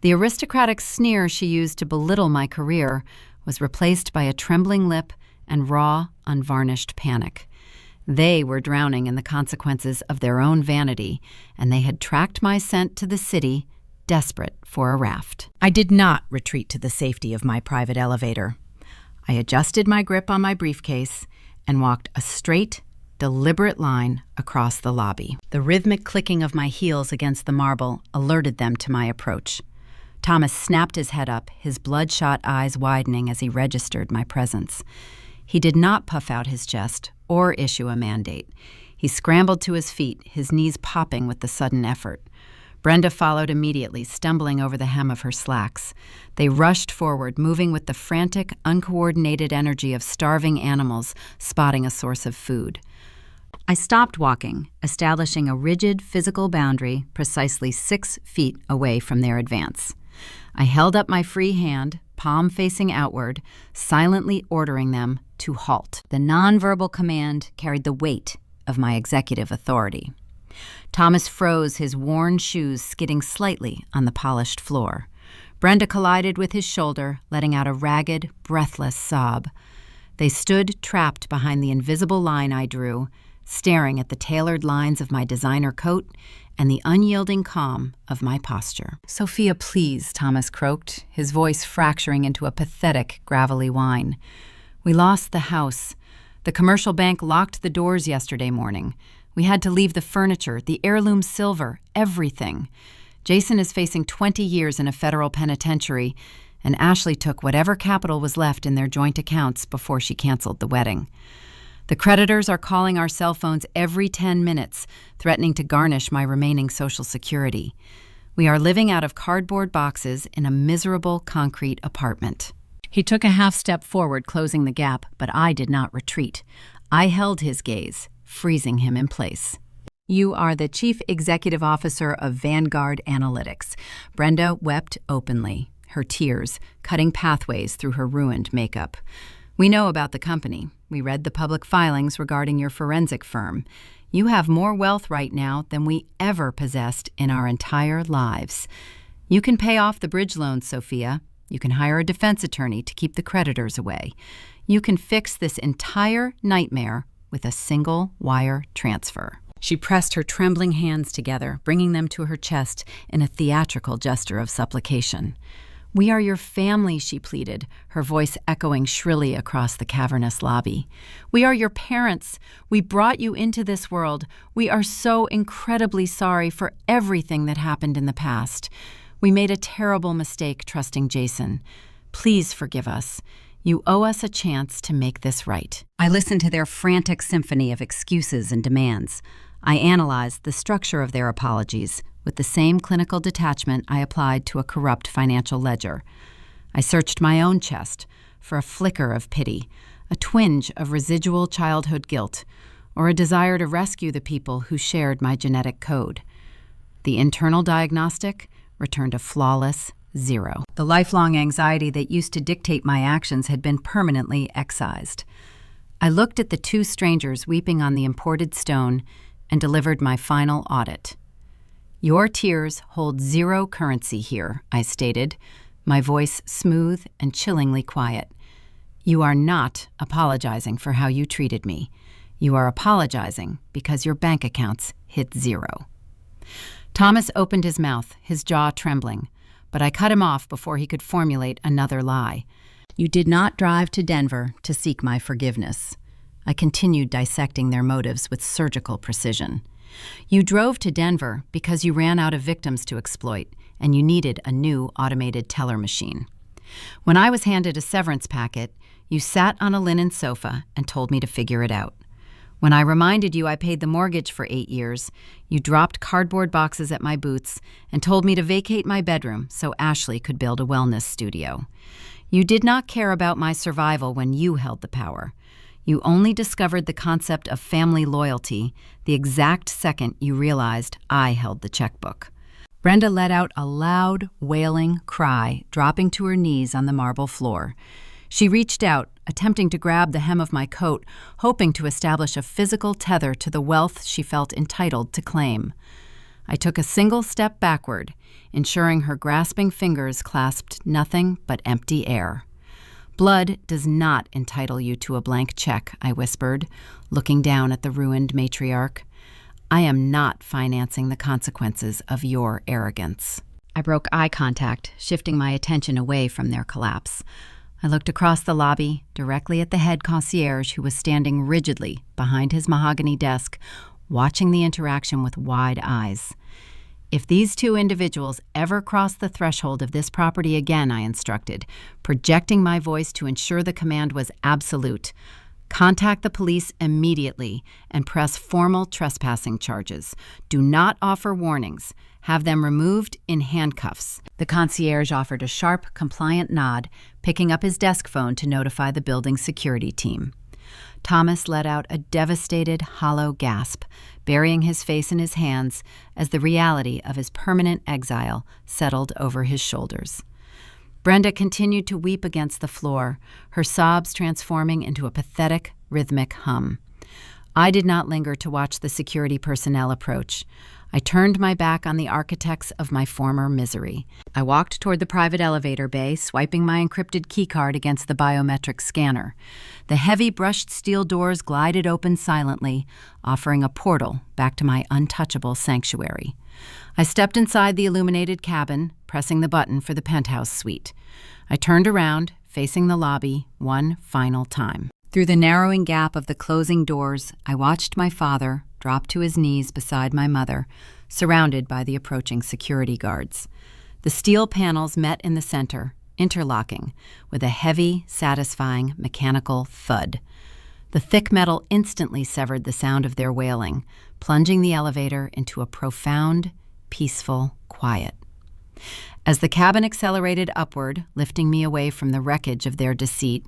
[SPEAKER 1] The aristocratic sneer she used to belittle my career was replaced by a trembling lip and raw, unvarnished panic. They were drowning in the consequences of their own vanity, and they had tracked my scent to the city, desperate for a raft. I did not retreat to the safety of my private elevator. I adjusted my grip on my briefcase and walked a straight, deliberate line across the lobby. The rhythmic clicking of my heels against the marble alerted them to my approach. Thomas snapped his head up, his bloodshot eyes widening as he registered my presence. He did not puff out his chest or issue a mandate. He scrambled to his feet, his knees popping with the sudden effort. Brenda followed immediately, stumbling over the hem of her slacks. They rushed forward, moving with the frantic, uncoordinated energy of starving animals spotting a source of food. I stopped walking, establishing a rigid physical boundary precisely 6 feet away from their advance. I held up my free hand, palm facing outward, silently ordering them to halt. The nonverbal command carried the weight of my executive authority. Thomas froze, his worn shoes skidding slightly on the polished floor. Brenda collided with his shoulder, letting out a ragged, breathless sob. They stood trapped behind the invisible line I drew, staring at the tailored lines of my designer coat and the unyielding calm of my posture. "Sophia, please," Thomas croaked, his voice fracturing into a pathetic, gravelly whine. "We lost the house. The commercial bank locked the doors yesterday morning. We had to leave the furniture, the heirloom silver, everything. Jason is facing 20 years in a federal penitentiary, and Ashley took whatever capital was left in their joint accounts before she canceled the wedding. The creditors are calling our cell phones every 10 minutes, threatening to garnish my remaining Social Security. We are living out of cardboard boxes in a miserable concrete apartment." He took a half step forward, closing the gap, but I did not retreat. I held his gaze, freezing him in place. "You are the Chief Executive Officer of Vanguard Analytics." Brenda wept openly, her tears cutting pathways through her ruined makeup. "We know about the company. We read the public filings regarding your forensic firm. You have more wealth right now than we ever possessed in our entire lives. You can pay off the bridge loans, Sophia. You can hire a defense attorney to keep the creditors away. You can fix this entire nightmare with a single wire transfer." She pressed her trembling hands together, bringing them to her chest in a theatrical gesture of supplication. "We are your family," she pleaded, her voice echoing shrilly across the cavernous lobby. "We are your parents. We brought you into this world. We are so incredibly sorry for everything that happened in the past. We made a terrible mistake trusting Jason. Please forgive us. You owe us a chance to make this right." I listened to their frantic symphony of excuses and demands. I analyzed the structure of their apologies with the same clinical detachment I applied to a corrupt financial ledger. I searched my own chest for a flicker of pity, a twinge of residual childhood guilt, or a desire to rescue the people who shared my genetic code. The internal diagnostic returned a flawless 0. The lifelong anxiety that used to dictate my actions had been permanently excised. I looked at the two strangers weeping on the imported stone and delivered my final audit. "Your tears hold 0 currency here," I stated, my voice smooth and chillingly quiet. "You are not apologizing for how you treated me. You are apologizing because your bank accounts hit 0. Thomas opened his mouth, his jaw trembling, but I cut him off before he could formulate another lie. "You did not drive to Denver to seek my forgiveness." I continued dissecting their motives with surgical precision. "You drove to Denver because you ran out of victims to exploit, and you needed a new automated teller machine. When I was handed a severance packet, you sat on a linen sofa and told me to figure it out. When I reminded you I paid the mortgage for 8 years, you dropped cardboard boxes at my boots and told me to vacate my bedroom so Ashley could build a wellness studio. You did not care about my survival when you held the power. You only discovered the concept of family loyalty the exact second you realized I held the checkbook." Brenda let out a loud, wailing cry, dropping to her knees on the marble floor. She reached out, attempting to grab the hem of my coat, hoping to establish a physical tether to the wealth she felt entitled to claim. I took a single step backward, ensuring her grasping fingers clasped nothing but empty air. "Blood does not entitle you to a blank check," I whispered, looking down at the ruined matriarch. "I am not financing the consequences of your arrogance." I broke eye contact, shifting my attention away from their collapse. I looked across the lobby, directly at the head concierge who was standing rigidly behind his mahogany desk, watching the interaction with wide eyes. "If these two individuals ever cross the threshold of this property again," I instructed, projecting my voice to ensure the command was absolute, "contact the police immediately and press formal trespassing charges. Do not offer warnings. Have them removed in handcuffs." The concierge offered a sharp, compliant nod, picking up his desk phone to notify the building's security team. Thomas let out a devastated, hollow gasp, burying his face in his hands as the reality of his permanent exile settled over his shoulders. Brenda continued to weep against the floor, her sobs transforming into a pathetic, rhythmic hum. I did not linger to watch the security personnel approach. I turned my back on the architects of my former misery. I walked toward the private elevator bay, swiping my encrypted keycard against the biometric scanner. The heavy brushed steel doors glided open silently, offering a portal back to my untouchable sanctuary. I stepped inside the illuminated cabin, pressing the button for the penthouse suite. I turned around, facing the lobby one final time. Through the narrowing gap of the closing doors, I watched my father drop to his knees beside my mother, surrounded by the approaching security guards. The steel panels met in the center, interlocking, with a heavy, satisfying mechanical thud. The thick metal instantly severed the sound of their wailing, plunging the elevator into a profound, peaceful quiet. As the cabin accelerated upward, lifting me away from the wreckage of their deceit,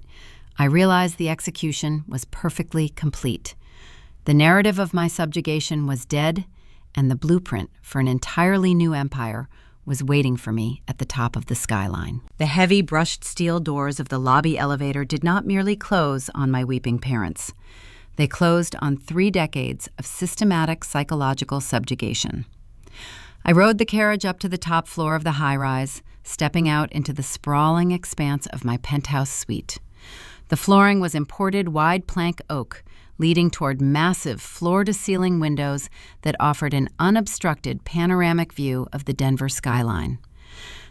[SPEAKER 1] I realized the execution was perfectly complete. The narrative of my subjugation was dead, and the blueprint for an entirely new empire was waiting for me at the top of the skyline. The heavy brushed steel doors of the lobby elevator did not merely close on my weeping parents. They closed on 3 decades of systematic psychological subjugation. I rode the carriage up to the top floor of the high-rise, stepping out into the sprawling expanse of my penthouse suite. The flooring was imported wide plank oak, leading toward massive floor-to-ceiling windows that offered an unobstructed panoramic view of the Denver skyline.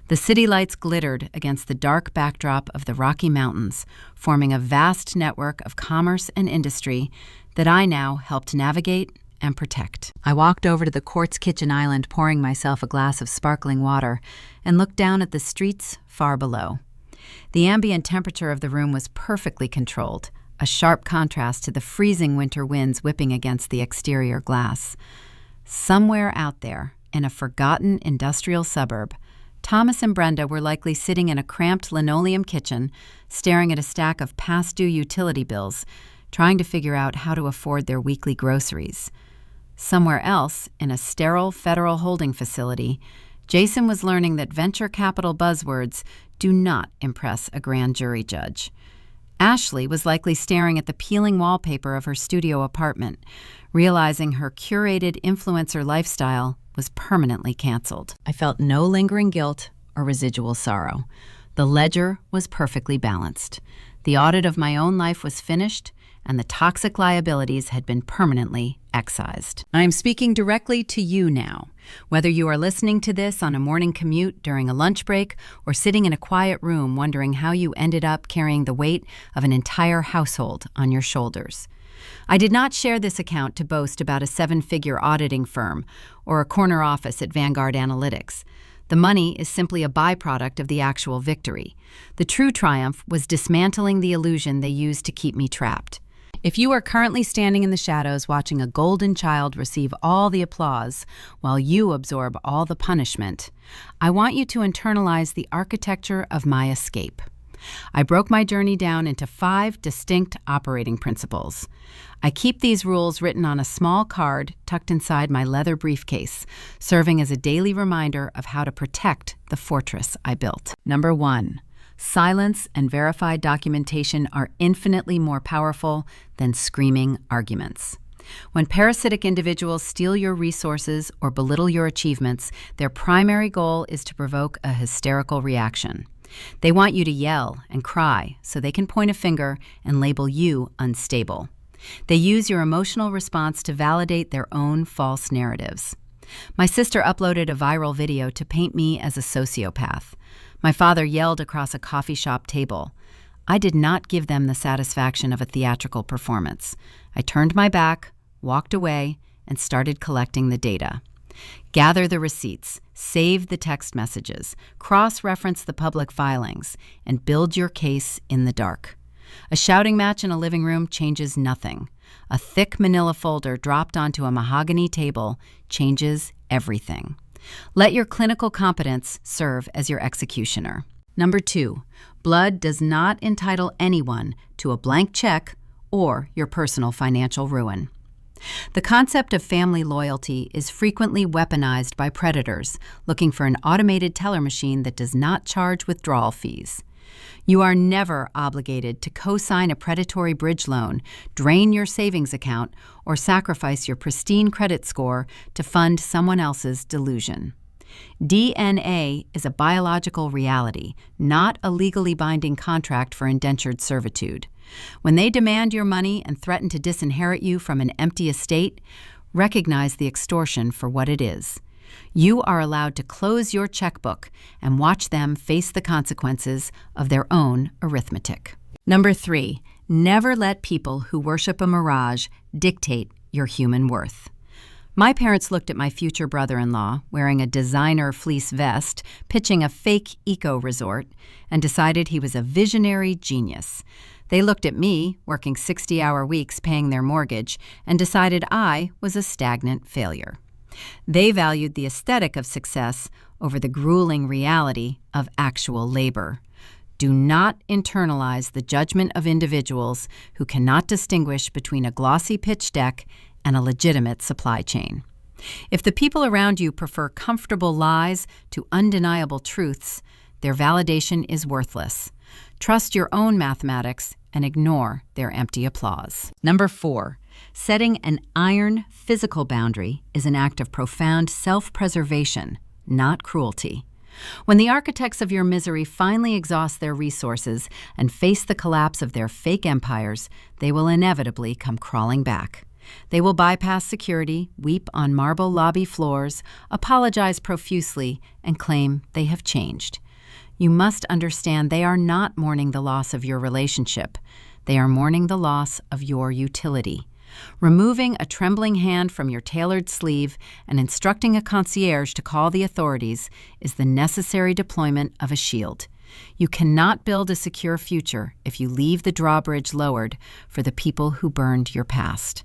[SPEAKER 1] The city lights glittered against the dark backdrop of the Rocky Mountains, forming a vast network of commerce and industry that I now helped navigate and protect. I walked over to the quartz kitchen island, pouring myself a glass of sparkling water, and looked down at the streets far below. The ambient temperature of the room was perfectly controlled, a sharp contrast to the freezing winter winds whipping against the exterior glass. Somewhere out there, in a forgotten industrial suburb, Thomas and Brenda were likely sitting in a cramped linoleum kitchen, staring at a stack of past-due utility bills, trying to figure out how to afford their weekly groceries. Somewhere else, in a sterile federal holding facility, Jason was learning that venture capital buzzwords do not impress a grand jury judge. Ashley was likely staring at the peeling wallpaper of her studio apartment, realizing her curated influencer lifestyle was permanently canceled. I felt no lingering guilt or residual sorrow. The ledger was perfectly balanced. The audit of my own life was finished, and the toxic liabilities had been permanently excised. I am speaking directly to you now. Whether you are listening to this on a morning commute, during a lunch break, or sitting in a quiet room wondering how you ended up carrying the weight of an entire household on your shoulders. I did not share this account to boast about a 7-figure auditing firm or a corner office at Vanguard Analytics. The money is simply a byproduct of the actual victory. The true triumph was dismantling the illusion they used to keep me trapped. If you are currently standing in the shadows watching a golden child receive all the applause while you absorb all the punishment, I want you to internalize the architecture of my escape. I broke my journey down into 5 distinct operating principles. I keep these rules written on a small card tucked inside my leather briefcase, serving as a daily reminder of how to protect the fortress I built. Number 1. Silence and verified documentation are infinitely more powerful than screaming arguments. When parasitic individuals steal your resources or belittle your achievements, their primary goal is to provoke a hysterical reaction. They want you to yell and cry so they can point a finger and label you unstable. They use your emotional response to validate their own false narratives. My sister uploaded a viral video to paint me as a sociopath. My father yelled across a coffee shop table. I did not give them the satisfaction of a theatrical performance. I turned my back, walked away, and started collecting the data. Gather the receipts, save the text messages, cross-reference the public filings, and build your case in the dark. A shouting match in a living room changes nothing. A thick manila folder dropped onto a mahogany table changes everything. Let your clinical competence serve as your executioner. Number 2, blood does not entitle anyone to a blank check or your personal financial ruin. The concept of family loyalty is frequently weaponized by predators looking for an automated teller machine that does not charge withdrawal fees. You are never obligated to co-sign a predatory bridge loan, drain your savings account, or sacrifice your pristine credit score to fund someone else's delusion. DNA is a biological reality, not a legally binding contract for indentured servitude. When they demand your money and threaten to disinherit you from an empty estate, recognize the extortion for what it is. You are allowed to close your checkbook and watch them face the consequences of their own arithmetic. Number 3, never let people who worship a mirage dictate your human worth. My parents looked at my future brother-in-law, wearing a designer fleece vest, pitching a fake eco-resort, and decided he was a visionary genius. They looked at me, working 60-hour weeks paying their mortgage, and decided I was a stagnant failure. They valued the aesthetic of success over the grueling reality of actual labor. Do not internalize the judgment of individuals who cannot distinguish between a glossy pitch deck and a legitimate supply chain. If the people around you prefer comfortable lies to undeniable truths, their validation is worthless. Trust your own mathematics and ignore their empty applause. Number 4, setting an iron physical boundary is an act of profound self-preservation, not cruelty. When the architects of your misery finally exhaust their resources and face the collapse of their fake empires, they will inevitably come crawling back. They will bypass security, weep on marble lobby floors, apologize profusely, and claim they have changed. You must understand they are not mourning the loss of your relationship. They are mourning the loss of your utility. Removing a trembling hand from your tailored sleeve and instructing a concierge to call the authorities is the necessary deployment of a shield. You cannot build a secure future if you leave the drawbridge lowered for the people who burned your past.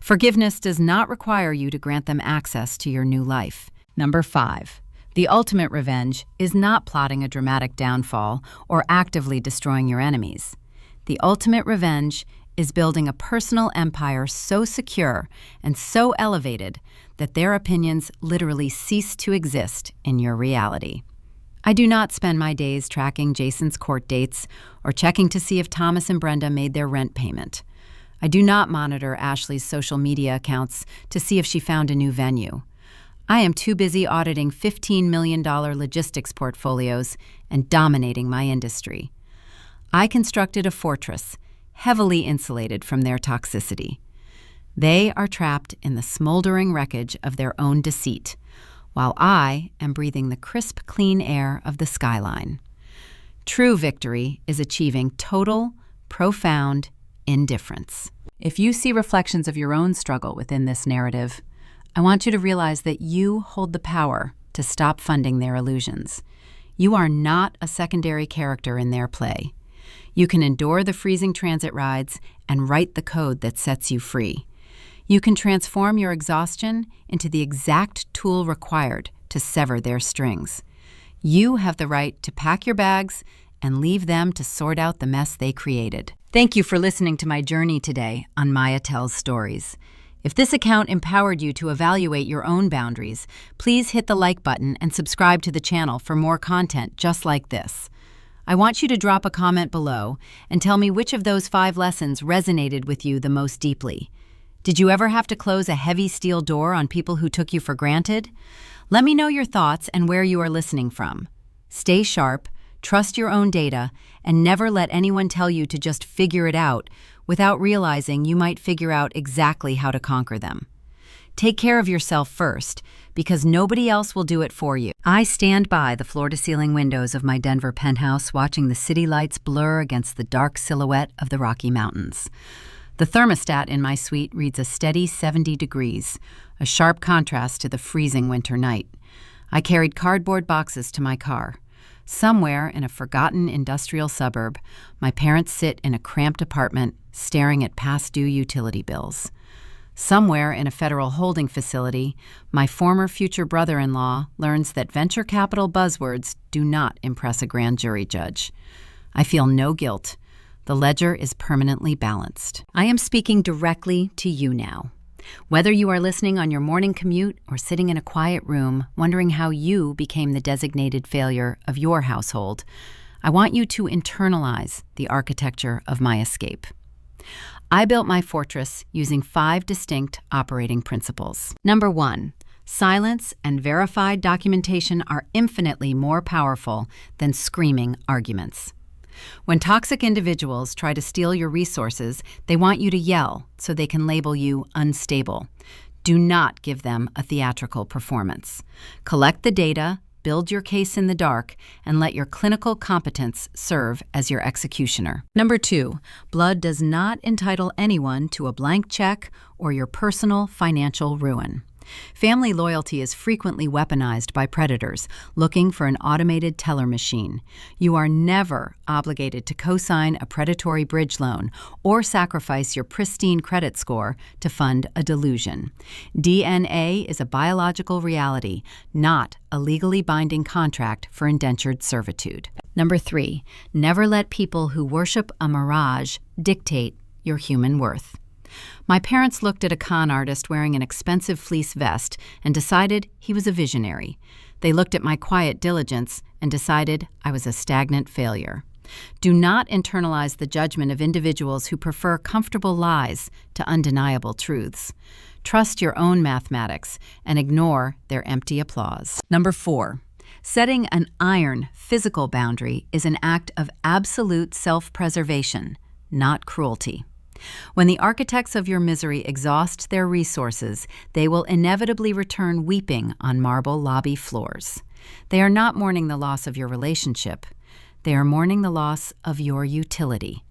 [SPEAKER 1] Forgiveness does not require you to grant them access to your new life. Number 5. The ultimate revenge is not plotting a dramatic downfall or actively destroying your enemies. The ultimate revenge is building a personal empire so secure and so elevated that their opinions literally cease to exist in your reality. I do not spend my days tracking Jason's court dates or checking to see if Thomas and Brenda made their rent payment. I do not monitor Ashley's social media accounts to see if she found a new venue. I am too busy auditing $15 million logistics portfolios and dominating my industry. I constructed a fortress, heavily insulated from their toxicity. They are trapped in the smoldering wreckage of their own deceit, while I am breathing the crisp, clean air of the skyline. True victory is achieving total, profound indifference. If you see reflections of your own struggle within this narrative, I want you to realize that you hold the power to stop funding their illusions. You are not a secondary character in their play. You can endure the freezing transit rides and write the code that sets you free. You can transform your exhaustion into the exact tool required to sever their strings. You have the right to pack your bags and leave them to sort out the mess they created. Thank you for listening to my journey today on Maya Tells Stories. If this account empowered you to evaluate your own boundaries, please hit the like button and subscribe to the channel for more content just like this. I want you to drop a comment below and tell me which of those 5 lessons resonated with you the most deeply. Did you ever have to close a heavy steel door on people who took you for granted? Let me know your thoughts and where you are listening from. Stay sharp, trust your own data, and never let anyone tell you to just figure it out without realizing you might figure out exactly how to conquer them. Take care of yourself first, because nobody else will do it for you. I stand by the floor-to-ceiling windows of my Denver penthouse watching the city lights blur against the dark silhouette of the Rocky Mountains. The thermostat in my suite reads a steady 70 degrees, a sharp contrast to the freezing winter night. I carried cardboard boxes to my car. Somewhere in a forgotten industrial suburb, my parents sit in a cramped apartment staring at past-due utility bills. Somewhere in a federal holding facility, my former future brother-in-law learns that venture capital buzzwords do not impress a grand jury judge. I feel no guilt. The ledger is permanently balanced. I am speaking directly to you now. Whether you are listening on your morning commute or sitting in a quiet room wondering how you became the designated failure of your household, I want you to internalize the architecture of my escape. I built my fortress using 5 distinct operating principles. Number 1, silence and verified documentation are infinitely more powerful than screaming arguments. When toxic individuals try to steal your resources, they want you to yell so they can label you unstable. Do not give them a theatrical performance. Collect the data, build your case in the dark, and let your clinical competence serve as your executioner. Number 2, blood does not entitle anyone to a blank check or your personal financial ruin. Family loyalty is frequently weaponized by predators looking for an automated teller machine. You are never obligated to co-sign a predatory bridge loan or sacrifice your pristine credit score to fund a delusion. DNA is a biological reality, not a legally binding contract for indentured servitude. Number 3, never let people who worship a mirage dictate your human worth. My parents looked at a con artist wearing an expensive fleece vest and decided he was a visionary. They looked at my quiet diligence and decided I was a stagnant failure. Do not internalize the judgment of individuals who prefer comfortable lies to undeniable truths. Trust your own mathematics and ignore their empty applause. Number 4, setting an iron physical boundary is an act of absolute self-preservation, not cruelty. When the architects of your misery exhaust their resources, they will inevitably return weeping on marble lobby floors. They are not mourning the loss of your relationship. They are mourning the loss of your utility.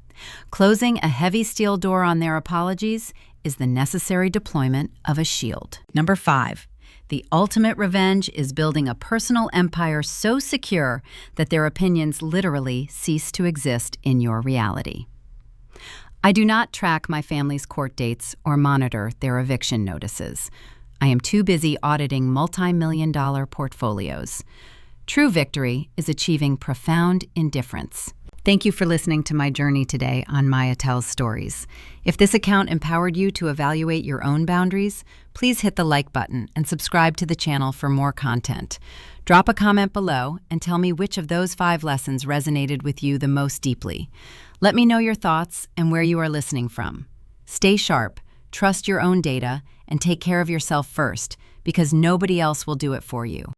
[SPEAKER 1] Closing a heavy steel door on their apologies is the necessary deployment of a shield. Number 5, The ultimate revenge is building a personal empire so secure that their opinions literally cease to exist in your reality. I do not track my family's court dates or monitor their eviction notices. I am too busy auditing multi-million-dollar portfolios. True victory is achieving profound indifference. Thank you for listening to my journey today on Maya Tells Stories. If this account empowered you to evaluate your own boundaries, please hit the like button and subscribe to the channel for more content. Drop a comment below and tell me which of those 5 lessons resonated with you the most deeply. Let me know your thoughts and where you are listening from. Stay sharp, trust your own data, and take care of yourself first, because nobody else will do it for you.